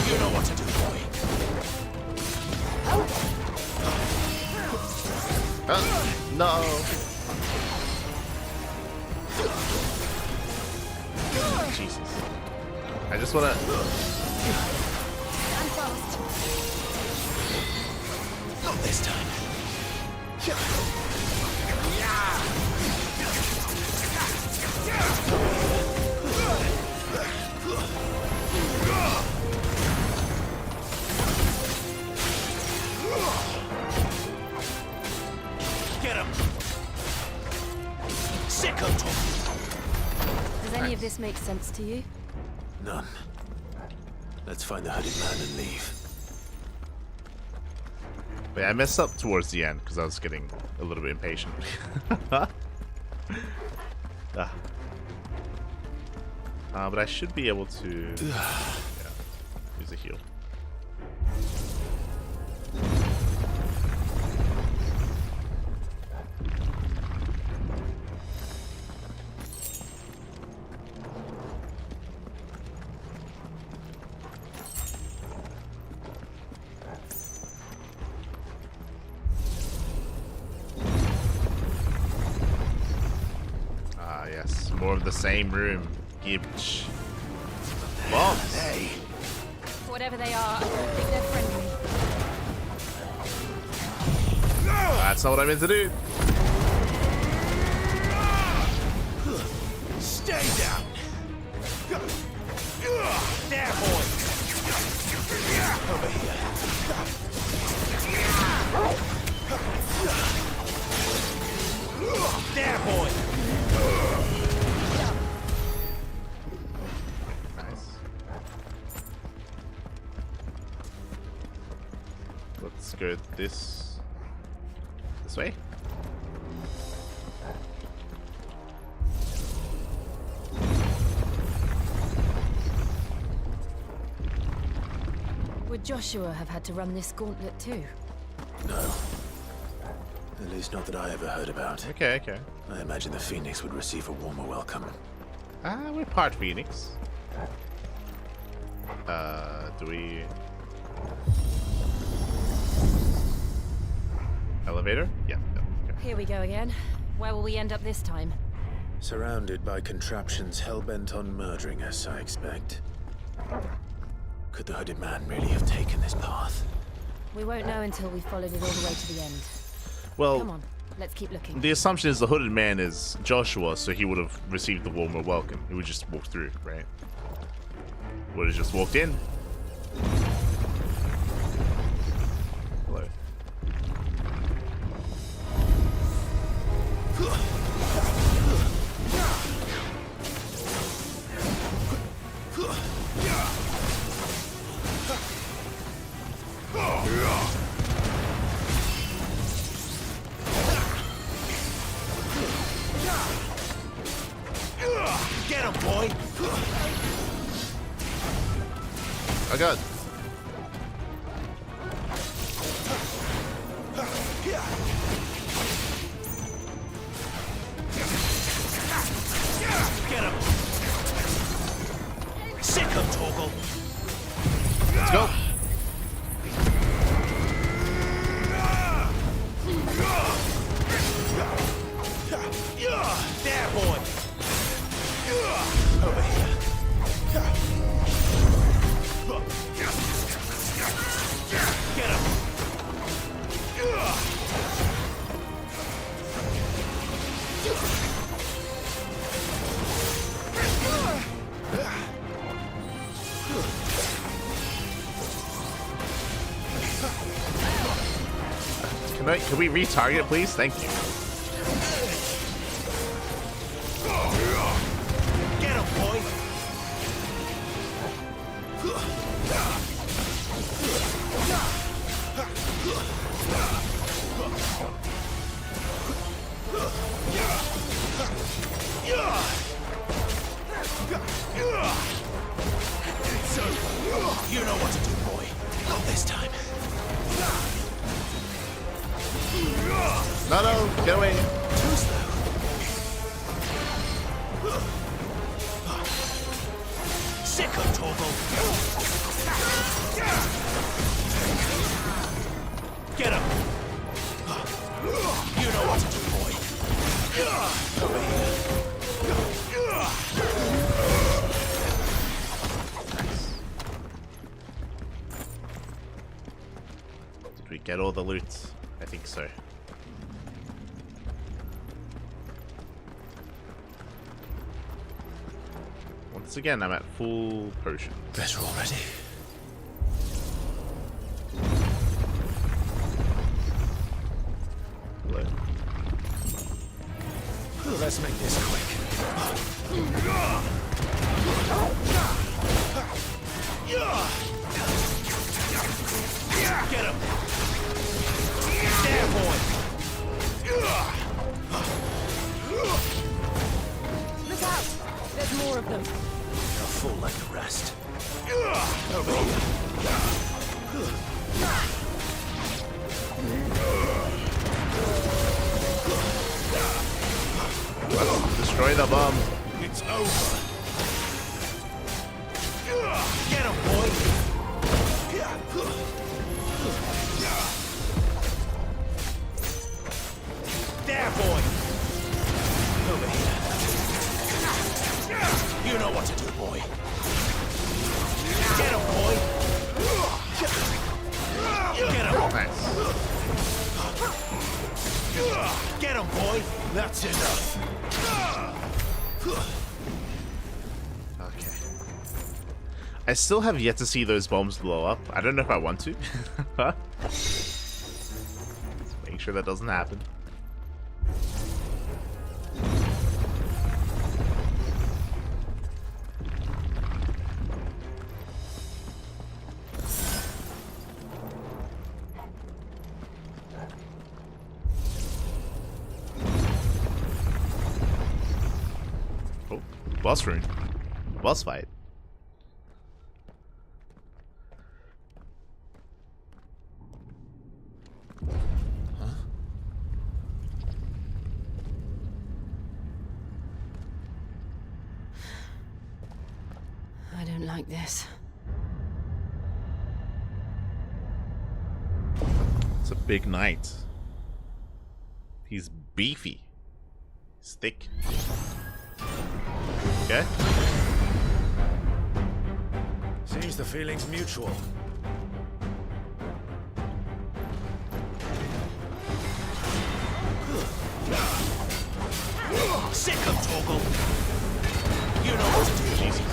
You know what to do, boy. No. Jesus. I just wanna. Not this time. Get him. Sick of talk. Does any of this make sense to you? None. Let's find the hooded man and leave. Wait, I messed up towards the end because I was getting a little bit impatient. But I should be able to use a heal. Yes, more of the same room. Gibbage. Bombs. Hey. Whatever they are, I don't think they're friendly. That's not what I meant to do. Stay down. There, boy. Over here. There, boy. Nice. Let's go this way. Would Joshua have had to run this gauntlet too? No. At least not that I ever heard about. Okay. I imagine the Phoenix would receive a warmer welcome. We're part Phoenix. Do we... Elevator? Yeah. Okay. Here we go again. Where will we end up this time? Surrounded by contraptions hell-bent on murdering us, I expect. Could the hooded man really have taken this path? We won't know until we've followed it all the way to the end. Well, Come on. Let's keep looking. The assumption is the hooded man is Joshua, so he would have received the warmer welcome. He would just walk through, right? Would have just walked in. Hello. Get him, boy! Oh god. Get him! Sick him, Torgal! Let's go. There, boy! Over here. Get him! Can we retarget, please? Thank you. Get him, boy! You know what to do, boy. Not this time. No, no, get away. Too slow. Sick of Torgal. Get him. You know what to do, boy. Over here. Did we get all the loot? I think so. Once again, I'm at full potion. Better already. Hello. Let's make this quick. Get him! There, boy! Look out! There's more of them. They'll fall like the rest. Over here. Destroy the bomb. It's over. Get him, boy! There, boy! Over here. You know what to do, boy. Get him, boy! Get him! Nice. Get him, boy! That's enough. Okay. I still have yet to see those bombs blow up. I don't know if I want to. Let's make sure that doesn't happen. Oh, boss rune. Boss fight. I don't like this. It's a big knight. He's beefy. He's thick. Okay. Seems the feeling's mutual. Torgal. You know what to do, Jesus.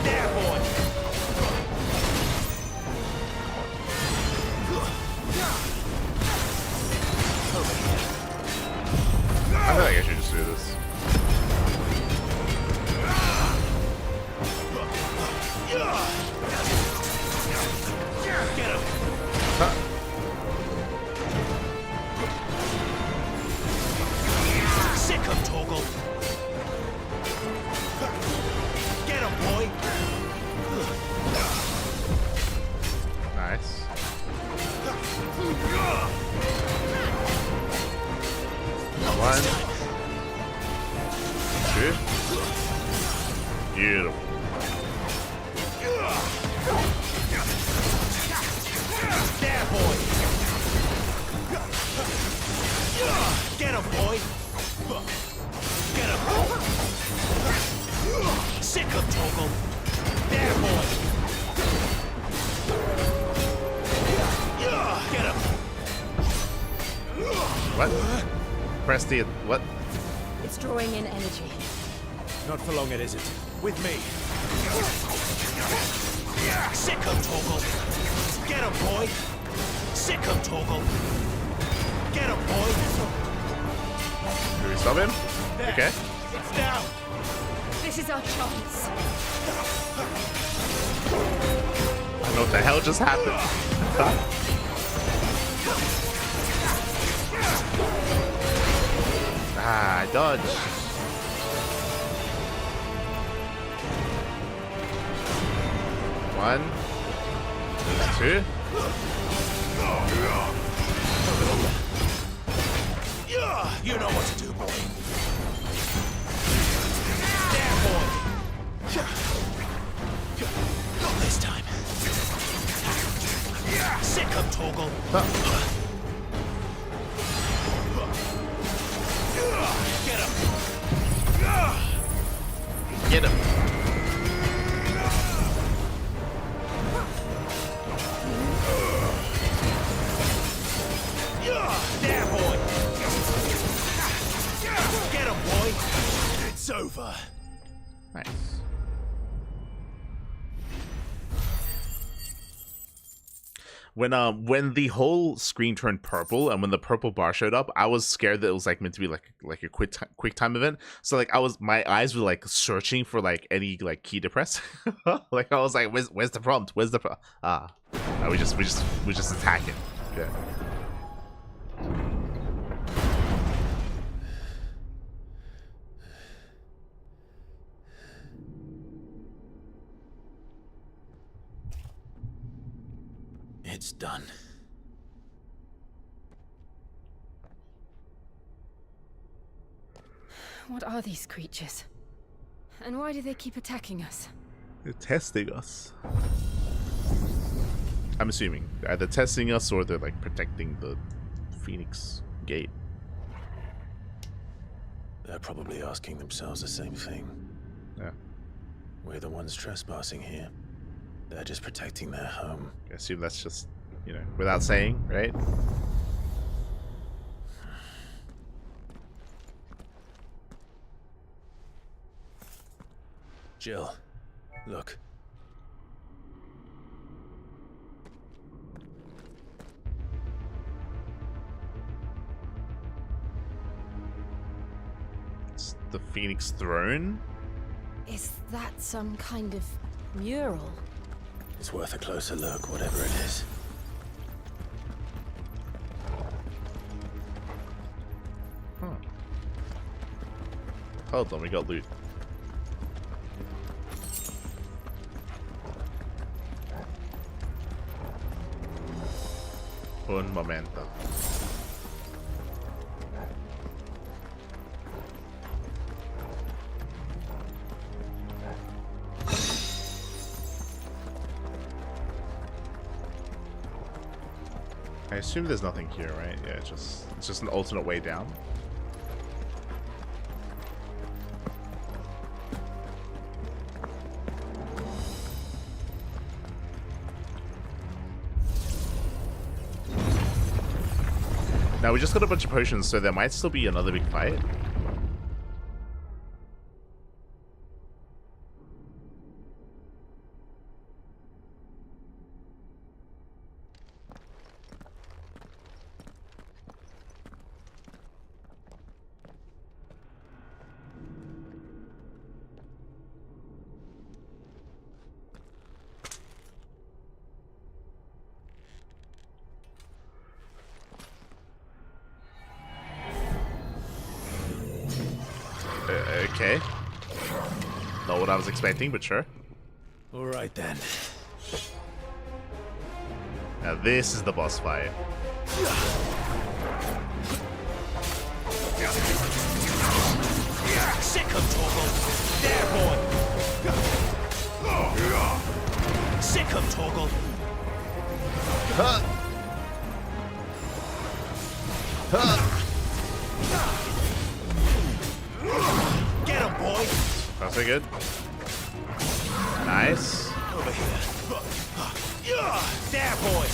There, boy. I feel like I should just do this. Get him. Sick him, Torgal. Get him, boy. Nice. One. Two. Beautiful. There, boy. Get him, boy. Get him. Sick him, Torgal. There, boy. Get him. What? Press the what? It's drawing in energy. Not for long, it isn't. With me. Sick him, Torgal. Get him, boy. Sick him, Torgal. Get him, boy. Do we stop him? There. Okay. It's down. This is our chance. I don't know what the hell just happened. Ah, I dodged. One. Two. You know what to do, boy. There, boy. Not this time. Sick him, Torgal. Get him. Get him. There, boy. Get him, boy. It's over. Nice. When the whole screen turned purple and when the purple bar showed up, I was scared that it was like meant to be like a quick time event. So like my eyes were like searching for like any like key to press. Like I was like, where's the prompt? Where's the we just attack it. Yeah. It's done. What are these creatures? And why do they keep attacking us? They're testing us. I'm assuming they're either testing us or they're like protecting the Phoenix Gate. They're probably asking themselves the same thing. Yeah. We're the ones trespassing here. They're just protecting their home. I assume that's just, you know, without saying, right? Jill, look. It's the Phoenix Throne? Is that some kind of mural? It's worth a closer look, whatever it is. Huh. Hold on, we got loot. Un momento. I assume there's nothing here, right? Yeah, it's just an alternate way down. Now we just got a bunch of potions, so there might still be another big fight. Okay. Not what I was expecting, but sure. Alright then. Now this is the boss fight. Sick him, Torgal! There, boy! Sick him, Torgal! Huh. Huh. Get him, boy! That's pretty good. Nice. Over here. There, boy!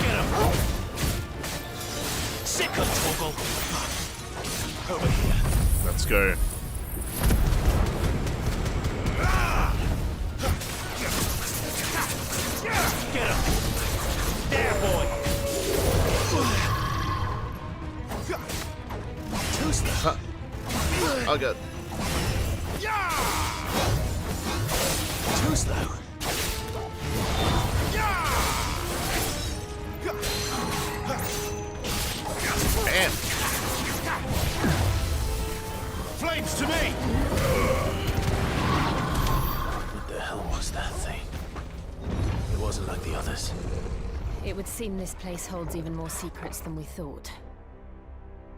Get him! Sick him, Torgal! Over here. Let's go. Get him! There, boy! Too slow. Oh, good. Too slow. Man. Flames to me! What the hell was that thing? It wasn't like the others. It would seem this place holds even more secrets than we thought.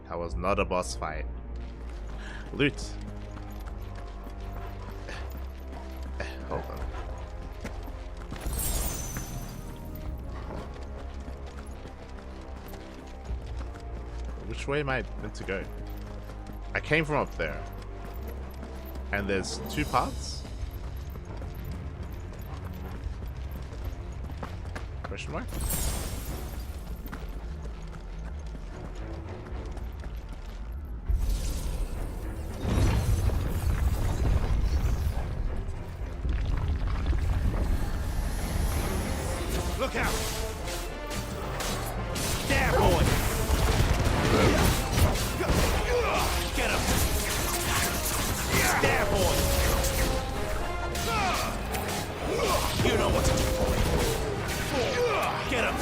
That was not a boss fight. Loot. Hold on. Which way am I meant to go? I came from up there. And there's two paths? Question mark? Look out! There, boy! Get him! There, boy! You know what to do, boy! Get him!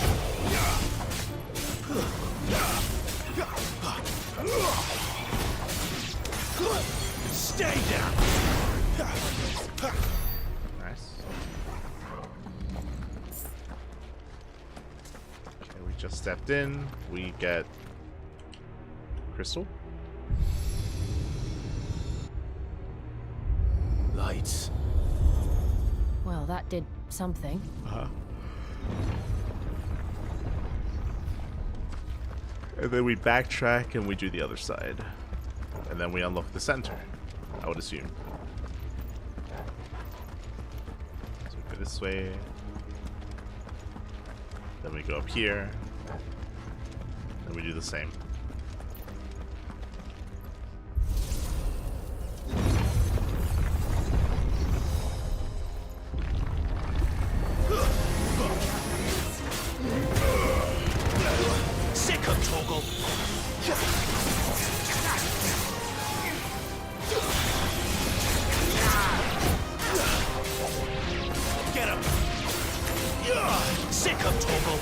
Stay down! Nice. Okay, we just stepped in. We get crystal. Lights. Well, that did something. And then we backtrack and we do the other side. And then we unlock the center, I would assume. So we go this way. Then we go up here. And we do the same. Sick him, Torgal! Get him! Sick him, Torgal!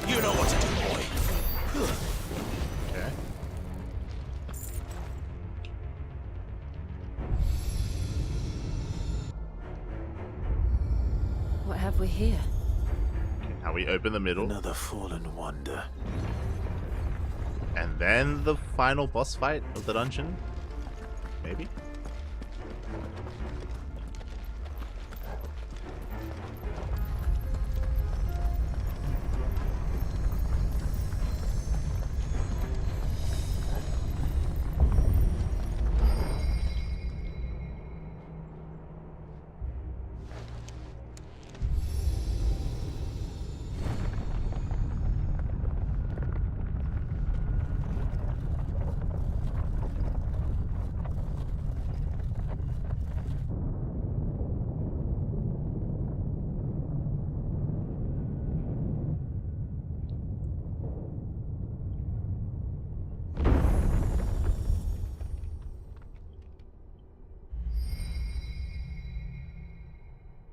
You know what to do, boy! Okay. What have we here? Now we open the middle. Another fallen wonder. And then the final boss fight of the dungeon? Maybe?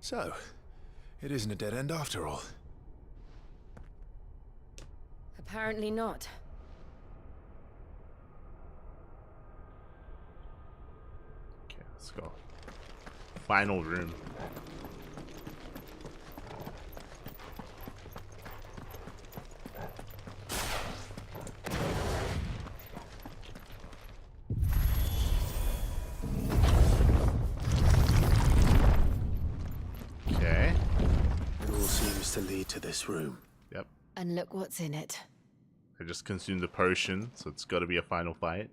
So, it isn't a dead end after all. Apparently not. Okay, let's go. Final room. Okay. It all seems to lead to this room. Yep. And look what's in it. I just consumed the potion, so it's got to be a final fight.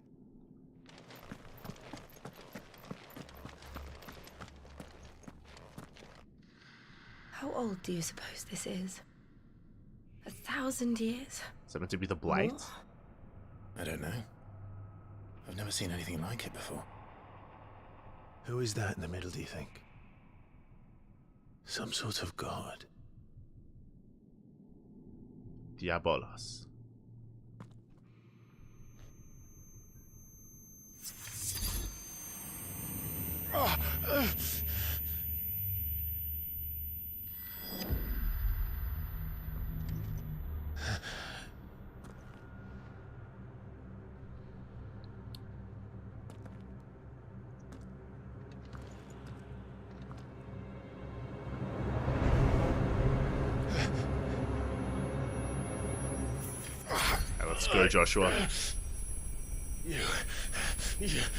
How old do you suppose this is? 1,000 years? Is that meant to be the Blight? What? I don't know. I've never seen anything like it before. Who is that in the middle, do you think? Some sort of god? Diabolos. Let's go, Joshua.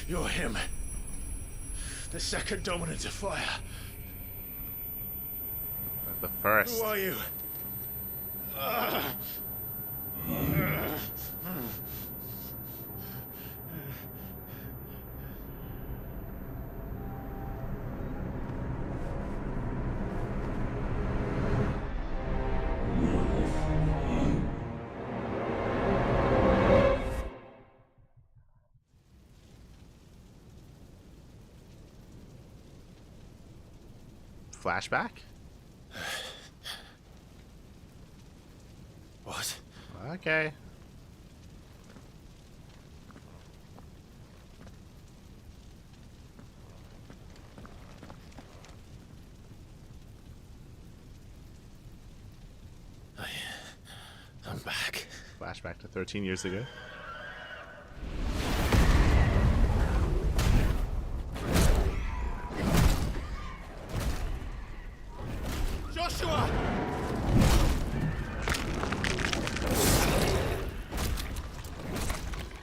You're him. The second dominant of fire. The first. Who are you? Flashback? What? Okay. I'm back. Flashback to 13 years ago. Joshua!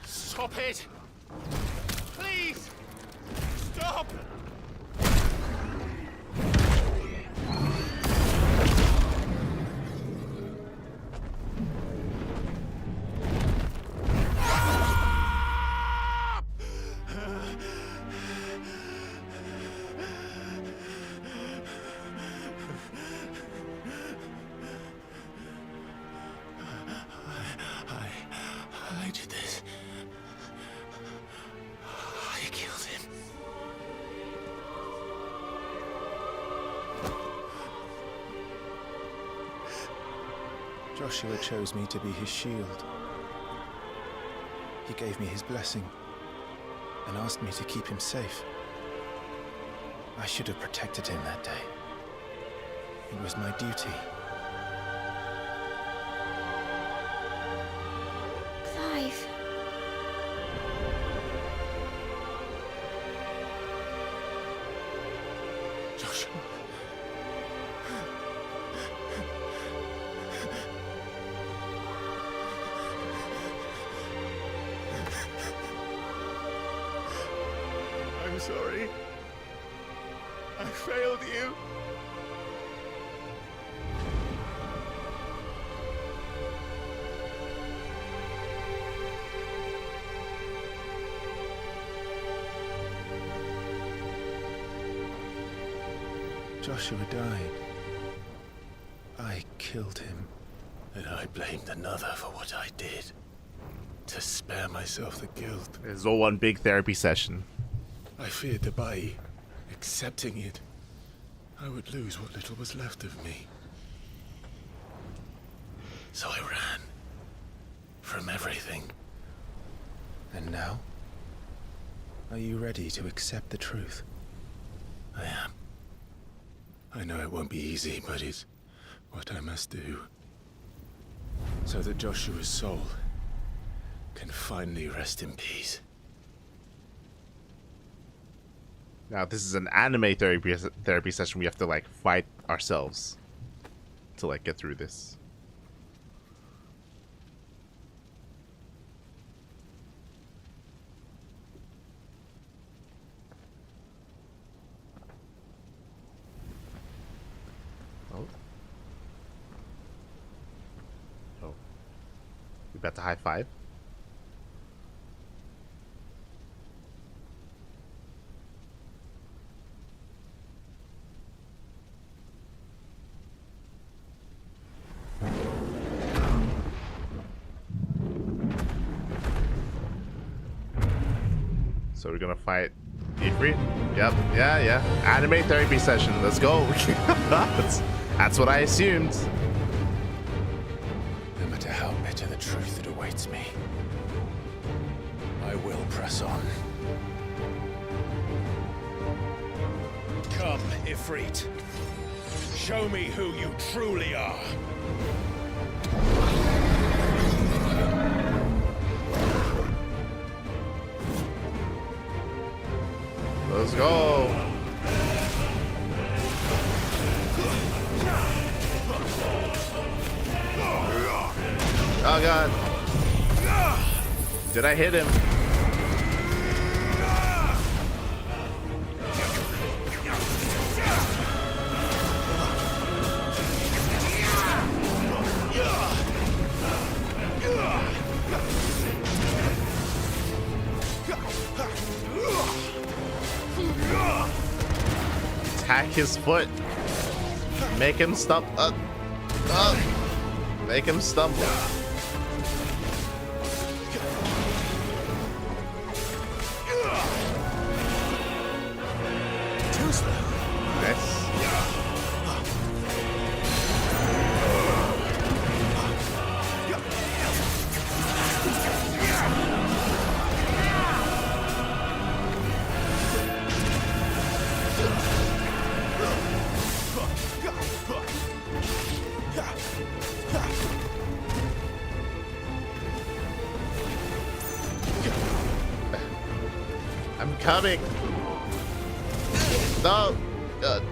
Stop it! Please! Stop! I did this. I killed him. Joshua chose me to be his shield. He gave me his blessing and asked me to keep him safe. I should have protected him that day. It was my duty. Clive. Joshua. I'm sorry. I failed you. Joshua died. I killed him. And I blamed another for what I did. To spare myself the guilt. It's all one big therapy session. I feared that by accepting it, I would lose what little was left of me. So I ran. From everything. And now? Are you ready to accept the truth? I am. I know it won't be easy, but it's what I must do. So that Joshua's soul can finally rest in peace. Now, this is an anime therapy session. We have to, like, fight ourselves to, like, get through this. Oh. Oh. We about to high five? So we're gonna fight Ifrit? Yep, yeah. Anime therapy session, let's go. That's what I assumed. No matter how bitter the truth that awaits me, I will press on. Come, Ifrit. Show me who you truly are. Let's go. Oh god. Did I hit him? Attack his foot. Make him stop. Make him stumble. Too slow. Nice. I'm coming. No. God.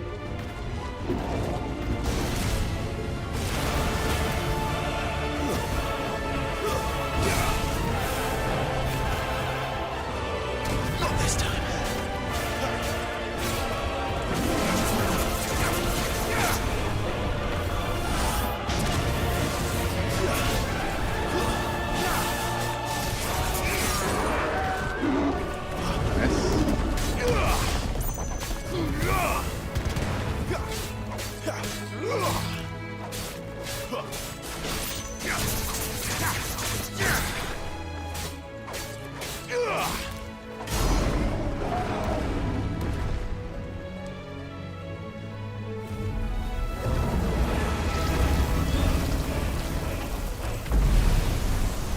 Not this time.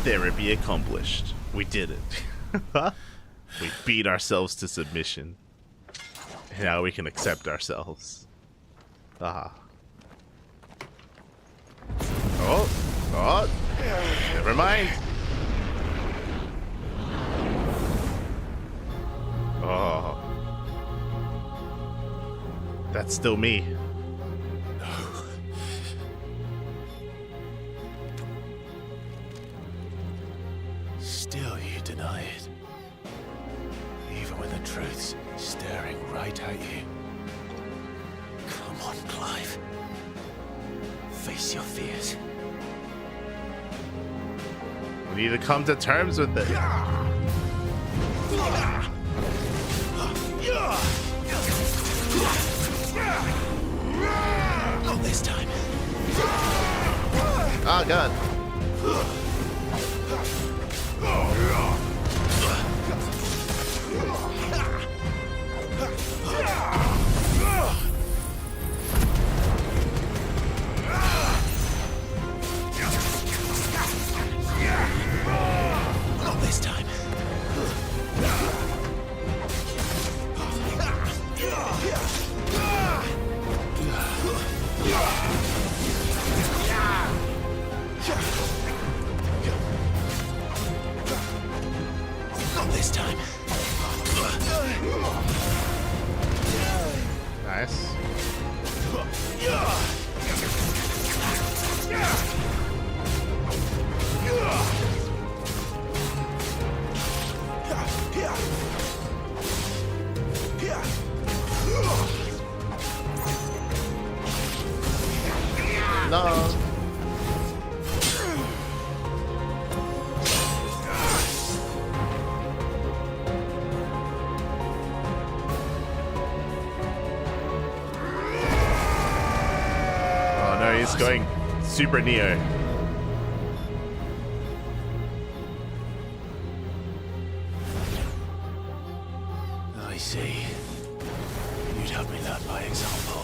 Therapy accomplished. We did it. We beat ourselves to submission. And now we can accept ourselves. Ah. Oh, never mind. Oh. That's still me. Still you deny it. Even when the truth's staring right at you. Come on, Clive. Face your fears. We need to come to terms with it. Not this time. Oh god. Not this time. no. Oh no, he's going super Neo. I see. You'd have me learn by example.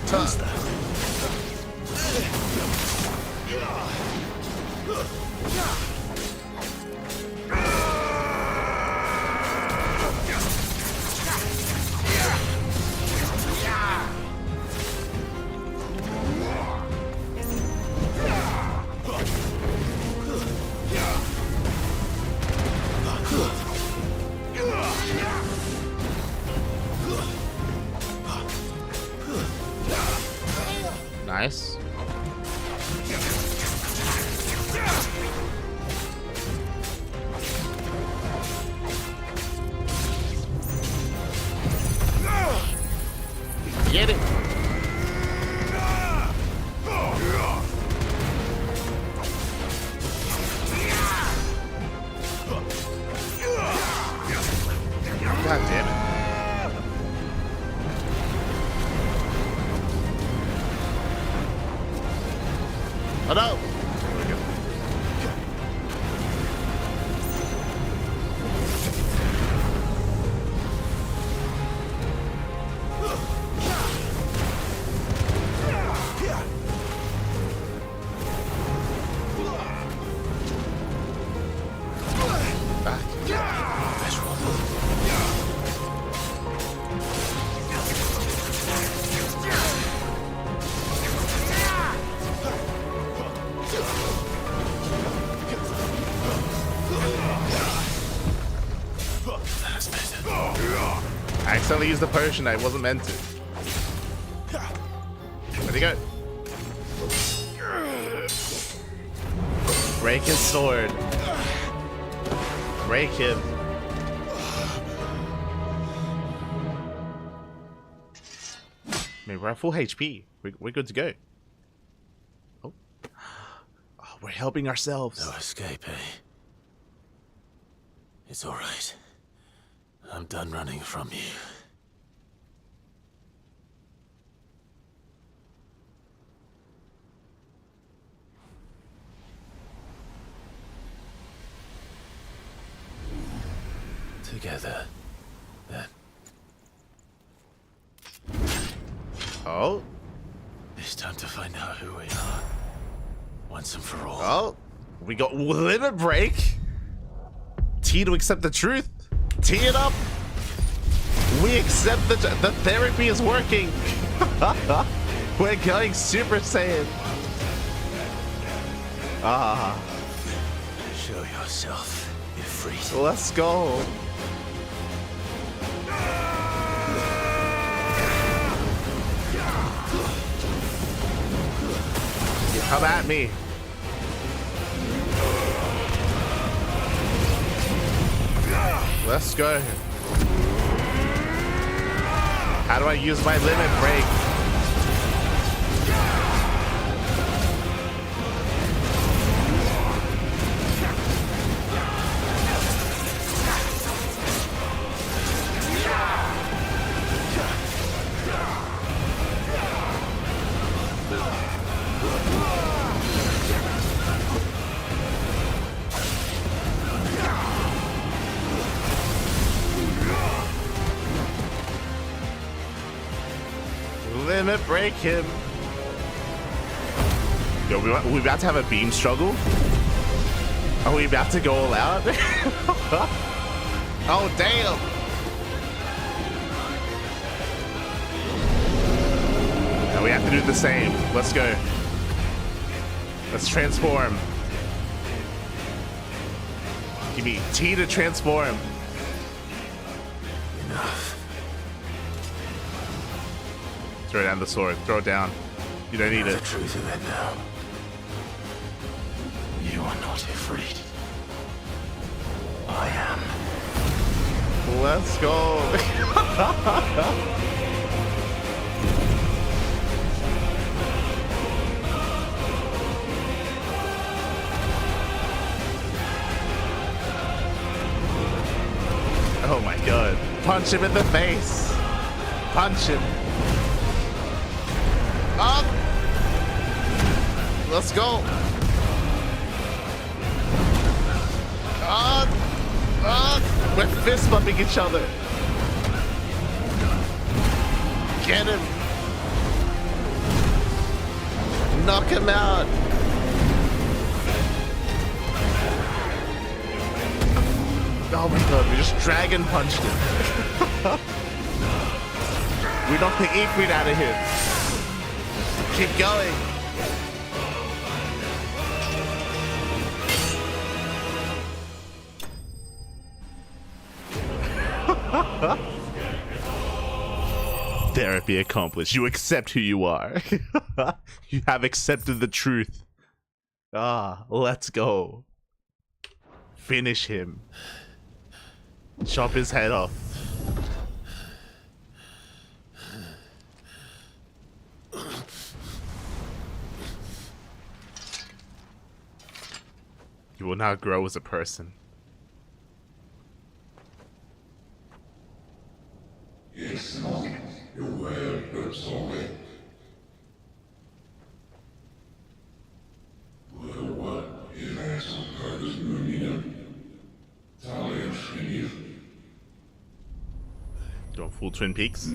What's that? Nice. Get it. God damn it. Oh no! There we go. Back. Let's roll. That's better. I accidentally used the potion. I wasn't meant to. Where'd he go? Break his sword. Break him. I mean, we're at full HP. We're good to go. Oh. Oh, we're helping ourselves. No escape, eh? It's all right. I'm done running from you. Together, then. Oh. It's time to find out who we are. Once and for all. Oh. We got limit break. T to accept the truth. Tee it up. We accept that the therapy is working. We're going Super Saiyan. Ah. Show yourself, Ifrit. Let's go. Come at me. Let's go. How do I use my limit break? Limit break him. Yo, we about to have a beam struggle? Are we about to go all out? Oh, damn. Now we have to do the same. Let's go. Let's transform. Give me T to transform. Enough. Throw down the sword. Throw it down. You don't need it. The truth of it now. You are not Ifrit. I am. Let's go. punch him in the face. Punch him. Up. Let's go. We're fist bumping each other. Get him. Knock him out. Oh my god, we just dragon punched him. We knocked the Ifrit out of him. Keep going. Therapy accomplished. You accept who you are. You have accepted the truth. Let's go. Finish him. Chop his head off. You will now grow as a person. It's not your word, but solid. What is eso cargus lumina? Talia Shrinir. Don't fool Twin Peaks.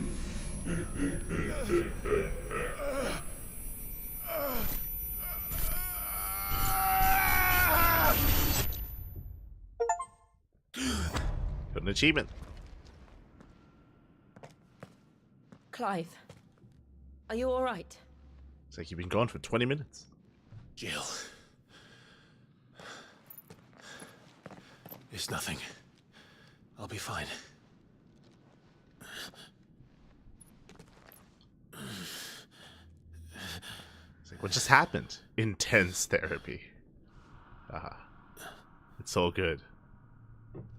Got an achievement. Clive, are you all right? It's like you've been gone for 20 minutes. Jill. It's nothing. I'll be fine. It's like, what just happened? Intense therapy. It's all good.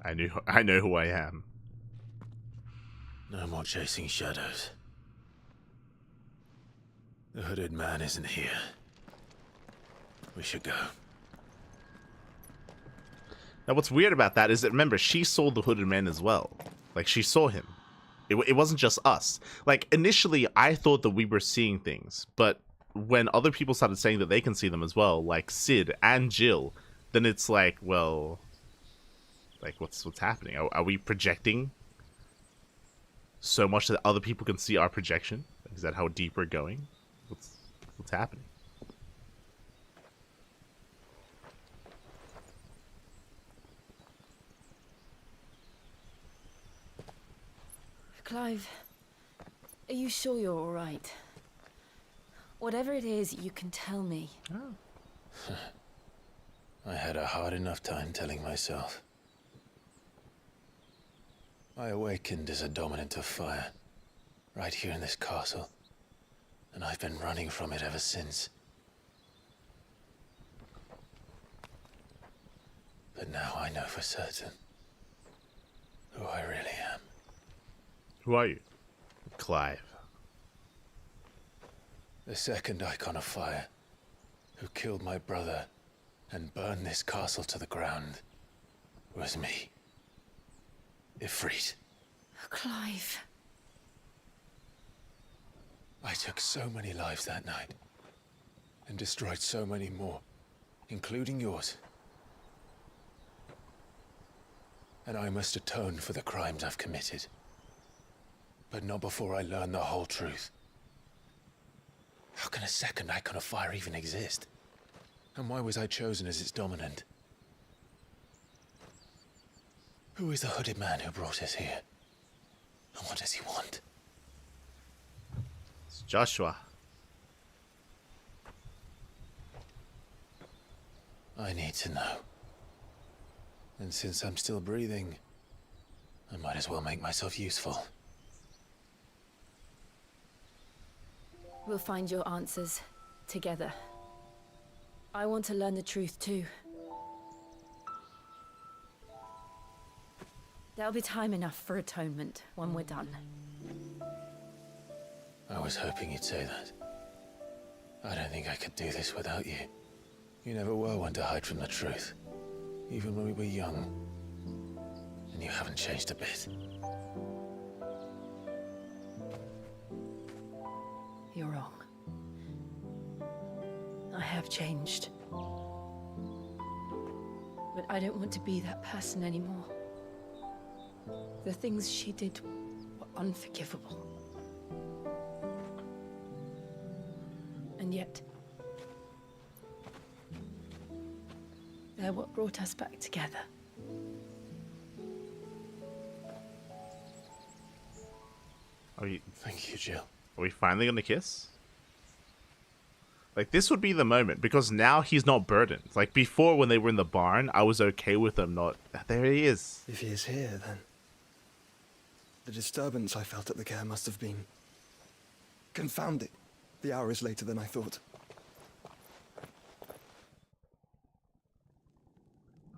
I know who I am. No more chasing shadows. The hooded man isn't here. We should go. Now what's weird about that is that, remember, she saw the hooded man as well. Like, she saw him. It wasn't just us. Like, initially I thought that we were seeing things, but when other people started saying that they can see them as well, like Sid and Jill, then it's like, well, like, what's happening? Are we projecting so much that other people can see our projection? Is that how deep we're going? What's happening? Clive, are you sure you're all right? Whatever it is, you can tell me. Oh. I had a hard enough time telling myself. I awakened as a dominant of fire, right here in this castle, and I've been running from it ever since. But now I know for certain who I really am. Who are you? Clive. The second icon of fire, who killed my brother and burned this castle to the ground, was me. Ifrit. Clive. I took so many lives that night, and destroyed so many more, including yours. And I must atone for the crimes I've committed. But not before I learn the whole truth. How can a second icon of fire even exist? And why was I chosen as its dominant? Who is the hooded man who brought us here? And what does he want? It's Joshua. I need to know. And since I'm still breathing, I might as well make myself useful. We'll find your answers together. I want to learn the truth too. There'll be time enough for atonement when we're done. I was hoping you'd say that. I don't think I could do this without you. You never were one to hide from the truth, even when we were young. And you haven't changed a bit. You're wrong. I have changed. But I don't want to be that person anymore. The things she did were unforgivable. And yet, they're what brought us back together. Thank you, Jill. Are we finally gonna kiss? Like, this would be the moment, because now he's not burdened. Like, before when they were in the barn, I was okay with them not... There he is. If he is here, then... the disturbance I felt at the care must have been... confounded. The hour is later than I thought.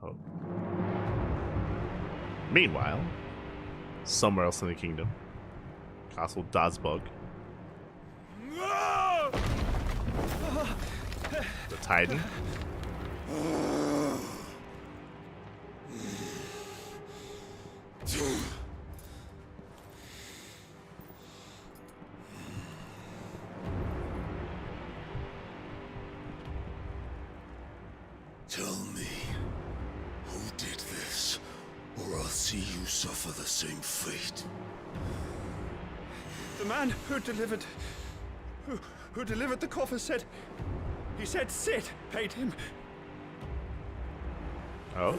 Oh. Meanwhile, somewhere else in the kingdom, Castle Dazbog. The Titan. Tell me, who did this, or I'll see you suffer the same fate. The man who delivered the coffer said... he said Sid paid him. Oh.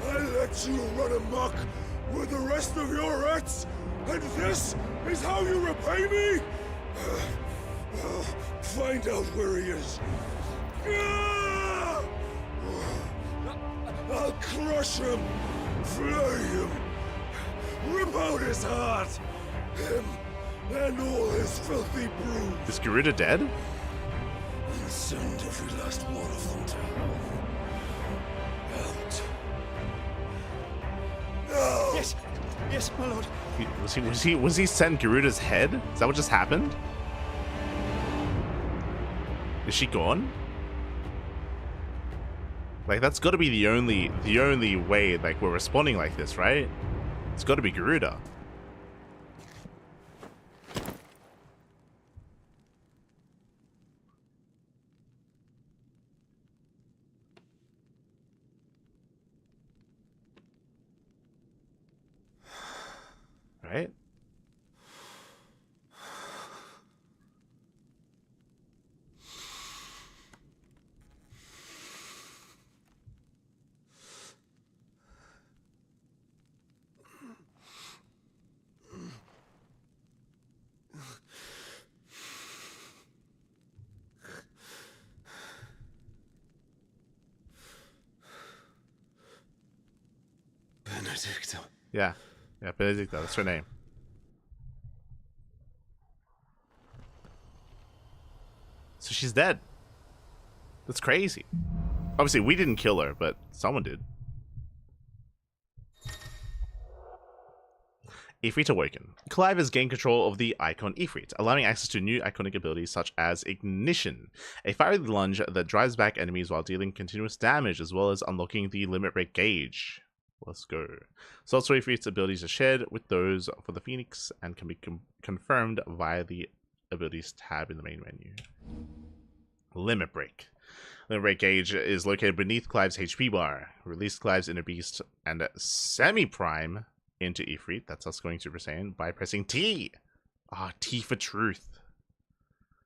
I let you run amok with the rest of your rats, and this is how you repay me? Find out where he is. I'll crush him, flay him, rip out his heart, him and all his filthy brood. Is Garuda dead? And send every last one of them to hell. Out. No! Yes, my lord. Was he sent Garuda's head? Is that what just happened? Is she gone? Like, that's got to be the only way, like, we're responding like this, right? It's got to be Garuda. Right? Benedicta. Yeah, Benedicta, that's her name. So she's dead. That's crazy. Obviously, we didn't kill her, but someone did. Ifrit awoken. Clive has gained control of the icon Ifrit, allowing access to new iconic abilities such as Ignition, a fiery lunge that drives back enemies while dealing continuous damage, as well as unlocking the limit break gauge. Let's go. So also Ifrit's abilities are shared with those for the Phoenix and can be confirmed via the abilities tab in the main menu. Limit break. Limit break gauge is located beneath Clive's HP bar. Release Clive's inner beast and semi-prime into Ifrit, that's us going Super Saiyan, by pressing T. T for truth.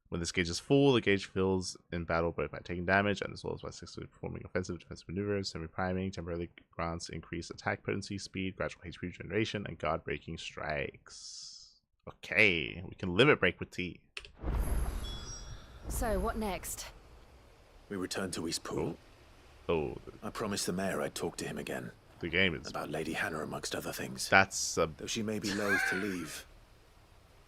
When this gauge is full, the gauge fills in battle both by taking damage and as well as by successfully performing offensive defensive maneuvers. Semi-priming temporarily grants increased attack potency, speed, gradual HP regeneration, and guard breaking strikes. Okay, we can limit break with T. So, what next? We return to Eastpool. Oh. I promised the mayor I'd talk to him again. The game is... about Lady Hannah, amongst other things. That's... Though she may be loath to leave,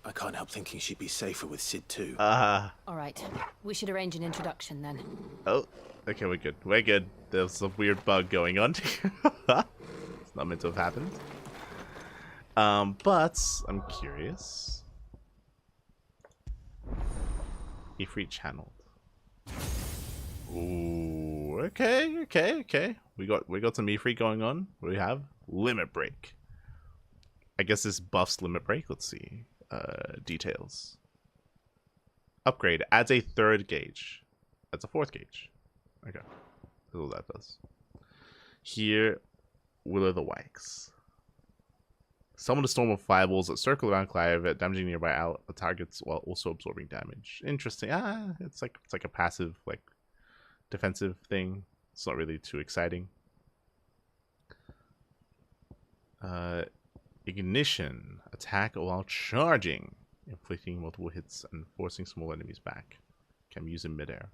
I can't help thinking she'd be safer with Sid too. Alright, we should arrange an introduction then. Oh, okay, we're good. We're good. There's a weird bug going on. It's not meant to have happened. But I'm curious. Ifrit channeled. Ooh, okay. We got some E3 going on. What do we have? Limit break. I guess this buffs limit break. Let's see. Details. Upgrade adds a 3rd gauge. That's a 4th gauge. Okay. That's all that does. Here, Will o' the Wisps. Summon a storm of fireballs that circle around Clive, damaging nearby targets while also absorbing damage. Interesting. It's like a passive, like, defensive thing. It's not really too exciting. Ignition. Attack while charging. Inflicting multiple hits and forcing small enemies back. Can be used in midair.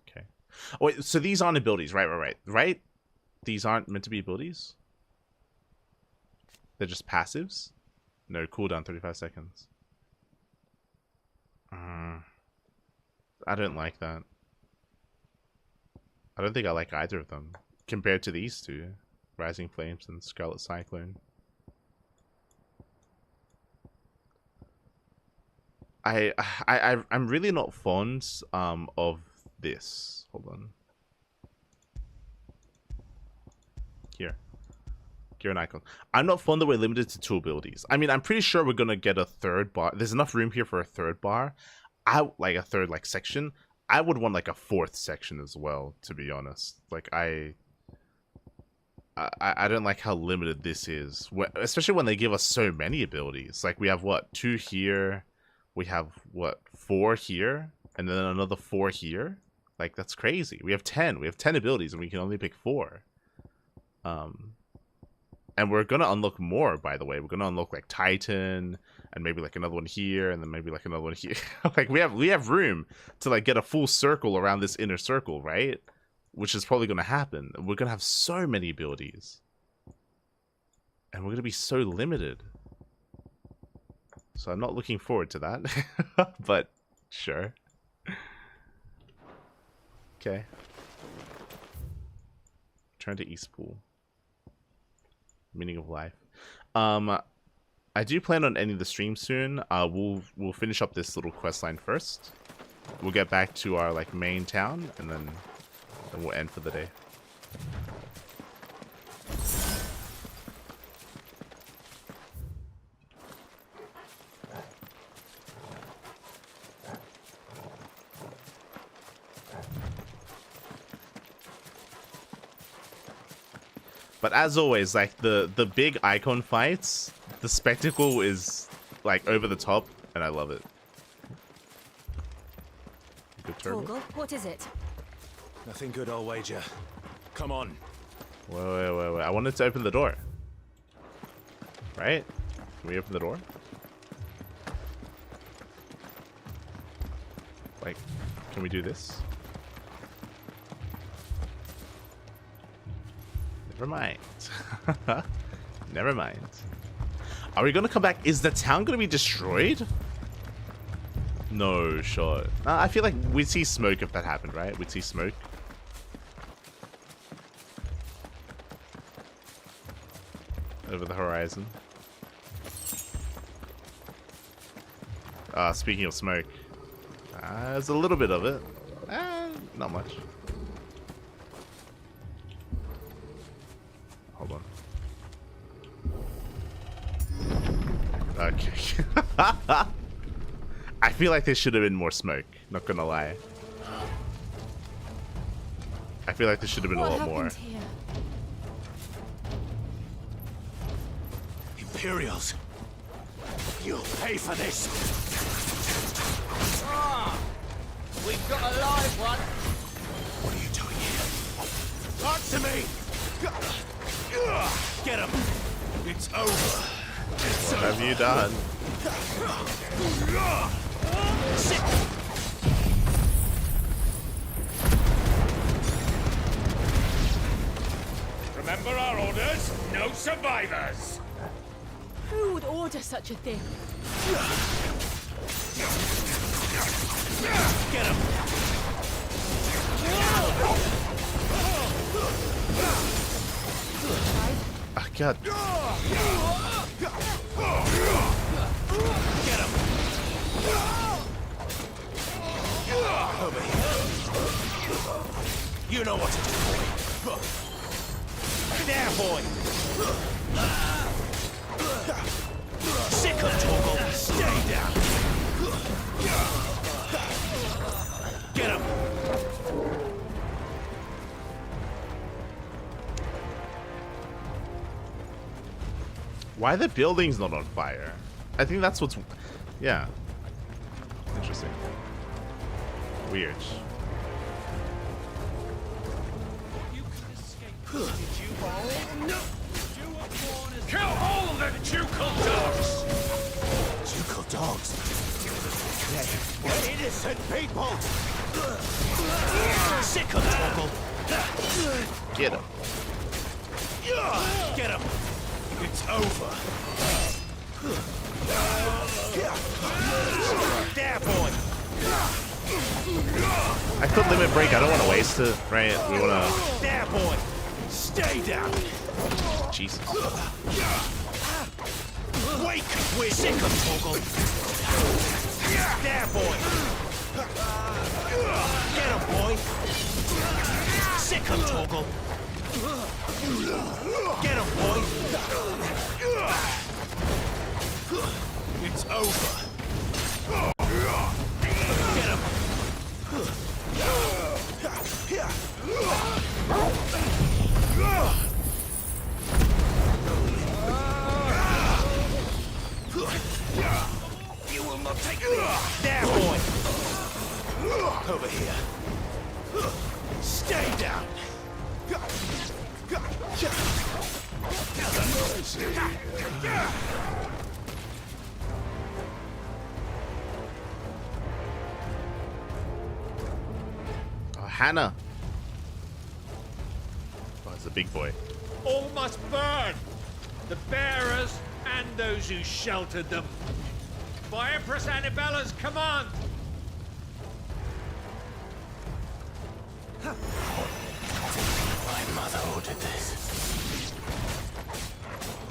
Okay. Oh, wait, so these aren't abilities. Right? These aren't meant to be abilities? They're just passives? No, cooldown 35 seconds. I don't like that. I don't think I like either of them. Compared to these two. Rising Flames and Scarlet Cyclone. I'm really not fond of this. Hold on. Here. Gear and icon. I'm not fond that we're limited to 2 abilities. I mean, I'm pretty sure we're gonna get a 3rd bar. There's enough room here for a 3rd bar. Like a 3rd like section. I would want like a 4th section as well, to be honest. Like I don't like how limited this is, especially when they give us so many abilities. Like we have what, 2 here. We have what, 4 here, and then another 4 here. Like that's crazy. We have 10. We have 10 abilities, and we can only pick 4. And we're gonna unlock more, by the way. We're gonna unlock like Titan, and maybe like another one here, and then maybe like another one here. Like we have room to like get a full circle around this inner circle, right? Which is probably gonna happen. We're gonna have so many abilities, and we're gonna be so limited. So I'm not looking forward to that, but sure. Okay. Turn to Eastpool. Meaning of life. I do plan on ending the stream soon. We'll finish up this little quest line first. We'll get back to our like main town, and then we'll end for the day. But as always, like the big icon fights, the spectacle is like over the top, and I love it. Good turn. Torgal, what is it? Nothing good, I'll wager. Come on. Wait. I wanted to open the door. Right? Can we open the door? Like, can we do this? Never mind. Never mind. Are we gonna come back? Is the town gonna be destroyed? No shot. I feel like we'd see smoke if that happened, right? We'd see smoke. Over the horizon. Speaking of smoke. There's a little bit of it. Not much. Hold on. Okay. I feel like there should have been more smoke, not gonna lie. I feel like there should have been a lot more. Here? Imperials, you'll pay for this. We've got a live one. What are you doing here? Talk to me. Get him. It's over. What have you done? Remember our orders? No survivors. Who would order such a thing? Get him. Oh, God. Get him. Over here. You know what to do. There, boy! Sick of Torgal! Stay down! Get him! Why are the buildings not on fire? I think that's what's... Yeah. Interesting. Weird. Kill all of them ducal dogs! Ducal dogs? They're innocent people! Sick of Torgal! Get him. Get him! It's over! There, boy! I could limit break. I don't want to waste it, right? We want to... There, boy! Stay down! Jesus. Wake with sick of Torgal! There, boy! Get him, boy! Sick of Torgal! Get him, boy! It's over! Get him! You will not take me! There, boy! Over here. Stay down! Oh, Hannah. Oh, it's a big boy. All must burn! The bearers and those who sheltered them. By Empress Annabella's command! My mother ordered this.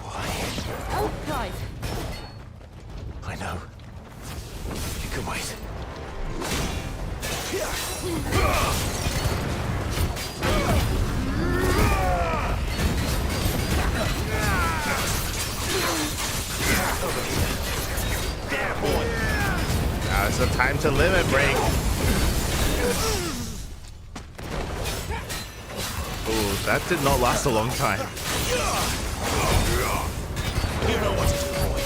Why? Oh, Clive. I know. You can wait. There, boy! Now it's the time to limit break. Ooh, that did not last a long time. You know what to do, boy.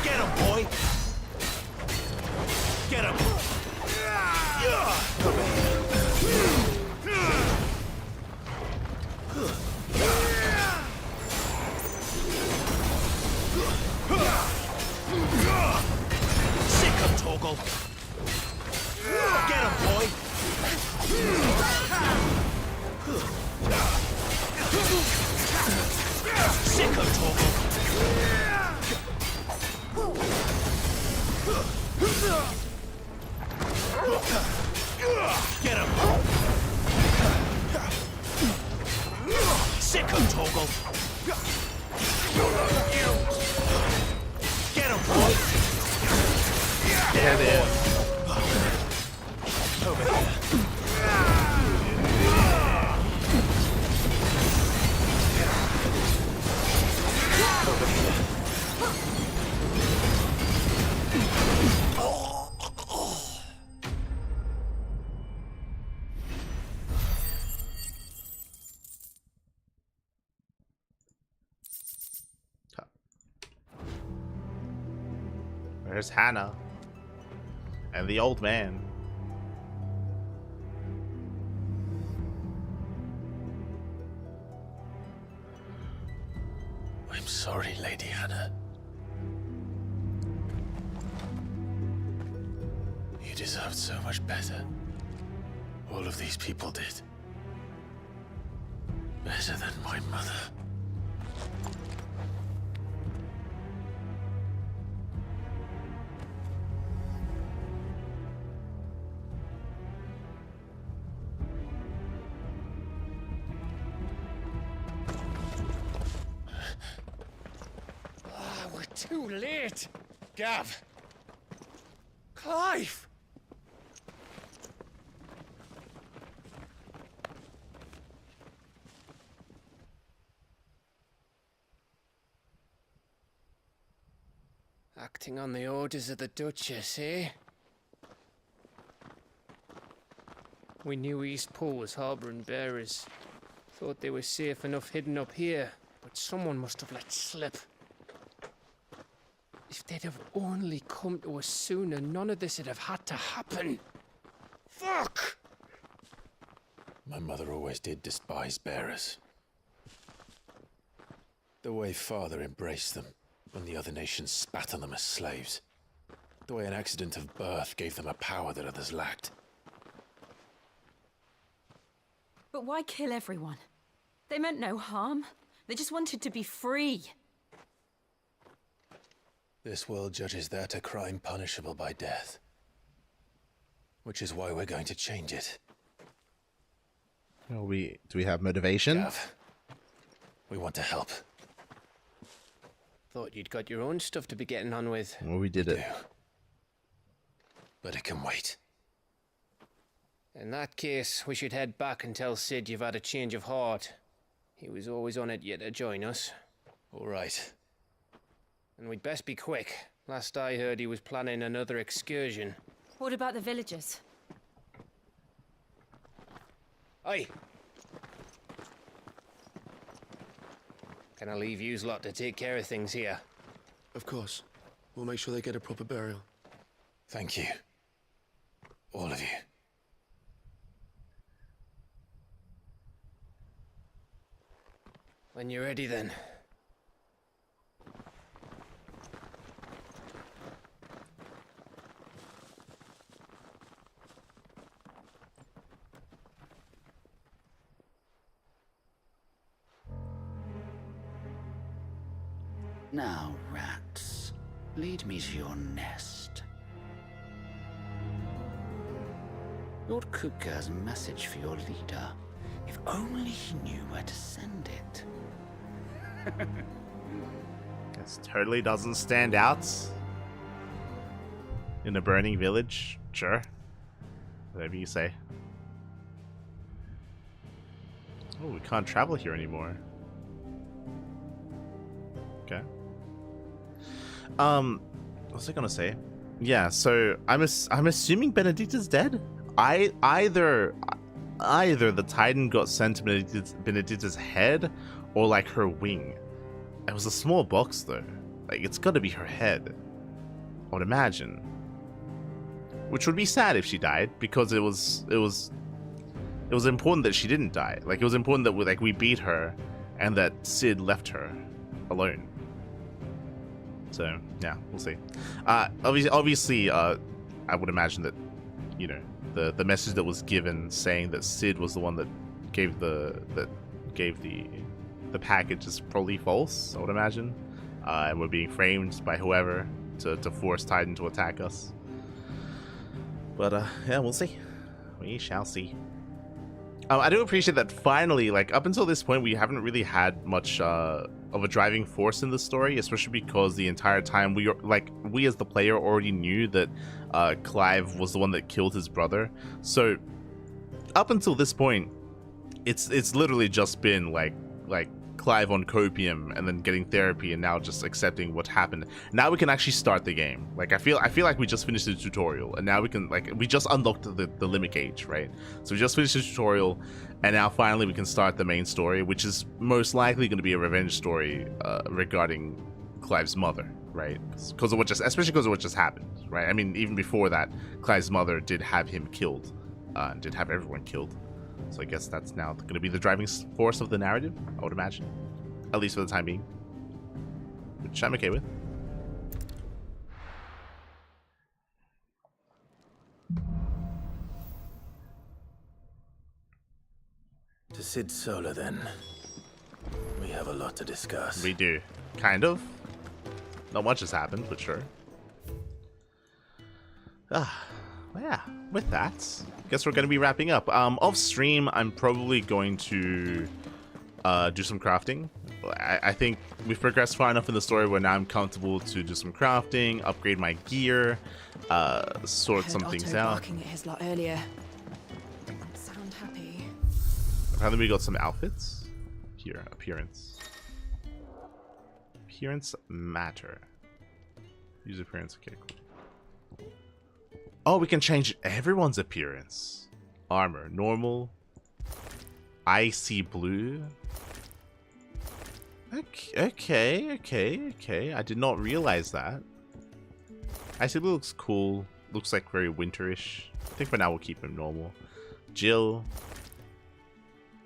Get him, boy! Get him! Over Sick of Torgal! Get him, boy! Sick of Torgal! Get him! Sick of Torgal! Get him, boy! Get in. Over here. Where's Hannah? And the old man. I'm sorry, Lady Hannah. You deserved so much better. All of these people did. Better than my mother. We're too late! Gav! Clive! Acting on the orders of the Duchess, eh? We knew Eastpool was harbouring bearers. Thought they were safe enough hidden up here, but someone must have let slip. If they'd have only come to us sooner, none of this would have had to happen. Fuck! My mother always did despise bearers. The way Father embraced them when the other nations spat on them as slaves. The way an accident of birth gave them a power that others lacked. But why kill everyone? They meant no harm. They just wanted to be free. This world judges that a crime punishable by death. Which is why we're going to change it. Do we have motivation? Gav, we want to help. Thought you'd got your own stuff to be getting on with. Well, we did it. But it can wait. In that case, we should head back and tell Sid you've had a change of heart. He was always on it yet to join us. All right. And we'd best be quick. Last I heard, he was planning another excursion. What about the villagers? Aye. Can I leave yous lot to take care of things here? Of course. We'll make sure they get a proper burial. Thank you. All of you. When you're ready, then. Now, rats, lead me to your nest. Lord Cook has a message for your leader. If only he knew where to send it. This totally doesn't stand out in a burning village. Sure. Whatever you say. Oh, we can't travel here anymore. Okay. What was I gonna say? Yeah, so I'm assuming Benedict is dead. Either the Titan got sent to Benedicta's head or like her wing. It was a small box though. Like it's got to be her head, I would imagine. Which would be sad if she died, because it was important that she didn't die. Like it was important that we beat her, and that Sid left her alone. So yeah, we'll see. Obviously, I would imagine that, you know, the message that was given saying that Sid was the one that gave the package is probably false, I would imagine, and we're being framed by whoever to force Titan to attack us. But yeah, we'll see. We shall see. I do appreciate that finally, like up until this point, we haven't really had much of a driving force in the story, especially because the entire time we as the player already knew that Clive was the one that killed his brother. So up until this point, it's literally just been like Clive on copium and then getting therapy and now just accepting what happened. Now we can actually start the game. Like I feel like we just finished the tutorial and now we can, like, we just unlocked the limit gauge, right? So we just finished the tutorial and now finally we can start the main story, which is most likely going to be a revenge story regarding Clive's mother, right? Because of especially because of what just happened, right? I mean, even before that, Clive's mother did have him killed, did have everyone killed. So I guess that's now going to be the driving force of the narrative, I would imagine. At least for the time being. Which I'm okay with. To Sid Solar, then. We have a lot to discuss. We do. Kind of. Not much has happened, but sure. Yeah, with that, I guess we're going to be wrapping up. Off stream, I'm probably going to do some crafting. I think we've progressed far enough in the story where now I'm comfortable to do some crafting, upgrade my gear, sort some things out. Barking at his lot earlier. Don't sound happy. Apparently we got some outfits. Here, appearance. Appearance matter. Use appearance. Okay, cool. Oh, we can change everyone's appearance. Armor, normal. Icy blue. Okay. I did not realize that. Icy blue looks cool. Looks like very winterish. I think for now we'll keep him normal. Jill.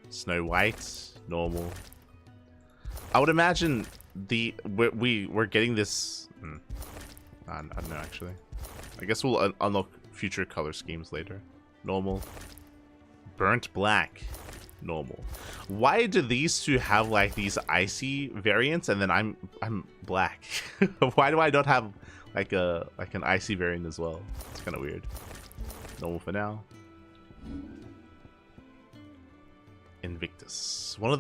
Snow White, normal. I would imagine we're getting this. I don't know actually. I guess we'll unlock future color schemes later. Normal. Burnt black. Normal. Why do these two have like these icy variants and then I'm black? Why do I not have like an icy variant as well? It's kind of weird. Normal for now. Invictus. One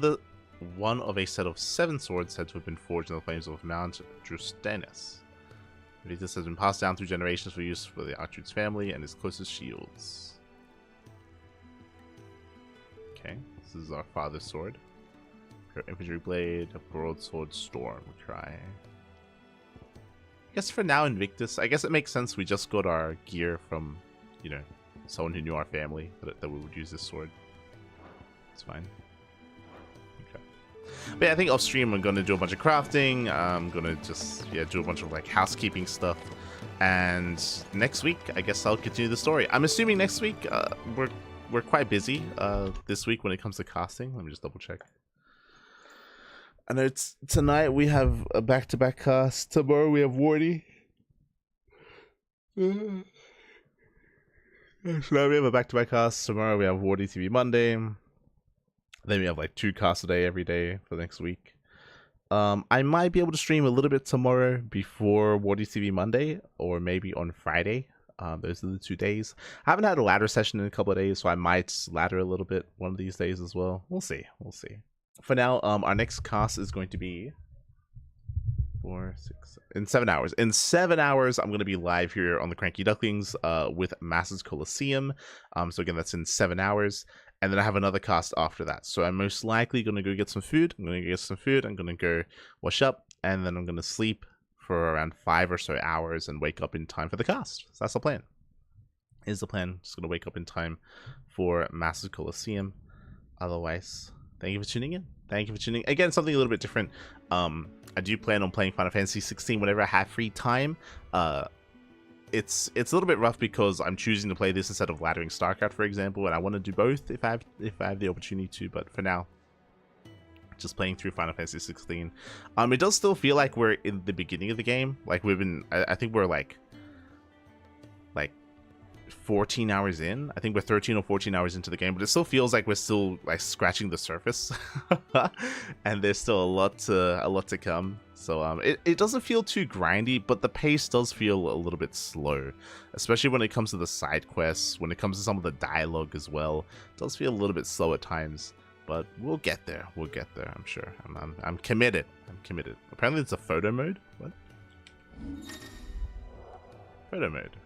of a set of 7 swords said to have been forged in the flames of Mount Drustanus. Invictus has been passed down through generations for use for the Archduke's family and his closest shields. Okay, this is our father's sword. Her infantry blade, a broadsword storm cry. I guess for now Invictus, I guess it makes sense we just got our gear from, you know, someone who knew our family that we would use this sword. It's fine. Okay. But yeah, I think off stream I'm gonna do a bunch of crafting. I'm gonna just do a bunch of like housekeeping stuff. And next week, I guess I'll continue the story. I'm assuming next week we're quite busy this week when it comes to casting. Let me just double check. I know it's tonight we have a back-to-back cast. Tomorrow we have Wardy. So now we have a back-to-back cast. Tomorrow we have Wardy TV Monday. Then we have like 2 casts a day every day for the next week. I might be able to stream a little bit tomorrow before Wardy TV Monday, or maybe on Friday. Those are the 2 days. I haven't had a ladder session in a couple of days, so I might ladder a little bit one of these days as well. We'll see. We'll see. For now, our next cast is going to be 4, 6, in 7 hours. In 7 hours, I'm going to be live here on the Cranky Ducklings with Masters Coliseum. So again, that's in 7 hours. And then I have another cast after that. So I'm most likely going to go get some food. I'm going to go wash up. And then I'm going to sleep for around 5 or so hours and wake up in time for the cast. So that's the plan. Is the plan. Just going to wake up in time for Masters Coliseum. Otherwise, thank you for tuning in. Thank you for tuning in. Again, something a little bit different. I do plan on playing Final Fantasy 16 whenever I have free time. It's a little bit rough because I'm choosing to play this instead of laddering StarCraft, for example, and I want to do both if I have the opportunity to. But for now, just playing through Final Fantasy 16. It does still feel like we're in the beginning of the game. Like I think we're like 14 hours in. I think we're 13 or 14 hours into the game, but it still feels like we're still like scratching the surface, and there's still a lot to come. So it doesn't feel too grindy, but the pace does feel a little bit slow, especially when it comes to the side quests. When it comes to some of the dialogue as well, it does feel a little bit slow at times. But we'll get there. We'll get there. I'm sure. I'm committed. I'm committed. Apparently, it's a photo mode. What? Photo mode.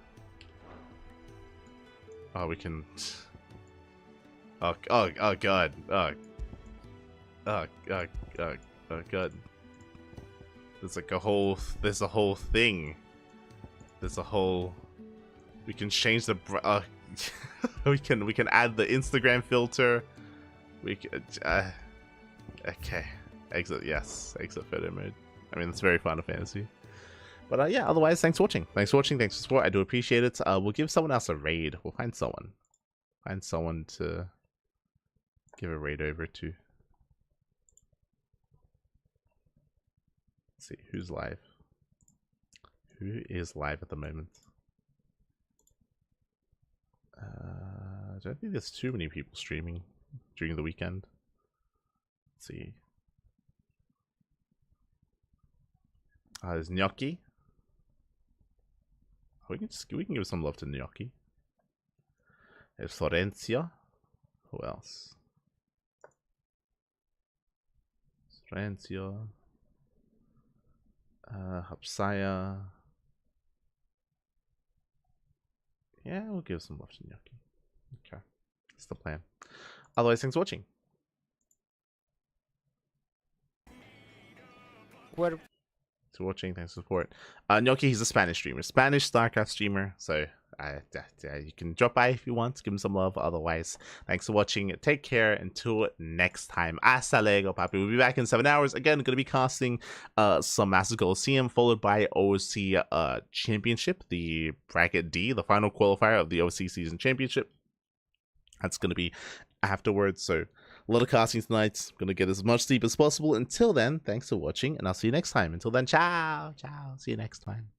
Oh, we can. Oh god. Oh god. There's like a whole. There's a whole thing. There's a whole. We can change the. we can add the Instagram filter. We can. Okay. Exit. Yes. Exit photo mode. I mean, that's very Final Fantasy. But yeah, otherwise, thanks for watching. Thanks for watching. Thanks for support. I do appreciate it. We'll give someone else a raid. We'll find someone. Find someone to give a raid over to. Let's see, who's live? Who is live at the moment? I don't think there's too many people streaming during the weekend. Let's see. There's Gnocchi. We can give some love to Gnocchi. There's Florencia. Who else? Florencia. Hapsaya. Yeah, we'll give some love to Gnocchi. Okay. That's the plan. Otherwise, thanks for watching. What? for watching. Thanks for support. Gnocchi, he's a Spanish streamer, Spanish StarCraft streamer. So you can drop by if you want, give him some love. Otherwise, thanks for watching. Take care until next time. Hasta luego, papi. We'll be back in 7 hours. Again, going to be casting some Masters Coliseum, followed by OC Championship, the bracket D, the final qualifier of the OC Season Championship. That's going to be afterwards. So a lot of casting tonight. I'm going to get as much sleep as possible. Until then, thanks for watching, and I'll see you next time. Until then, ciao. See you next time.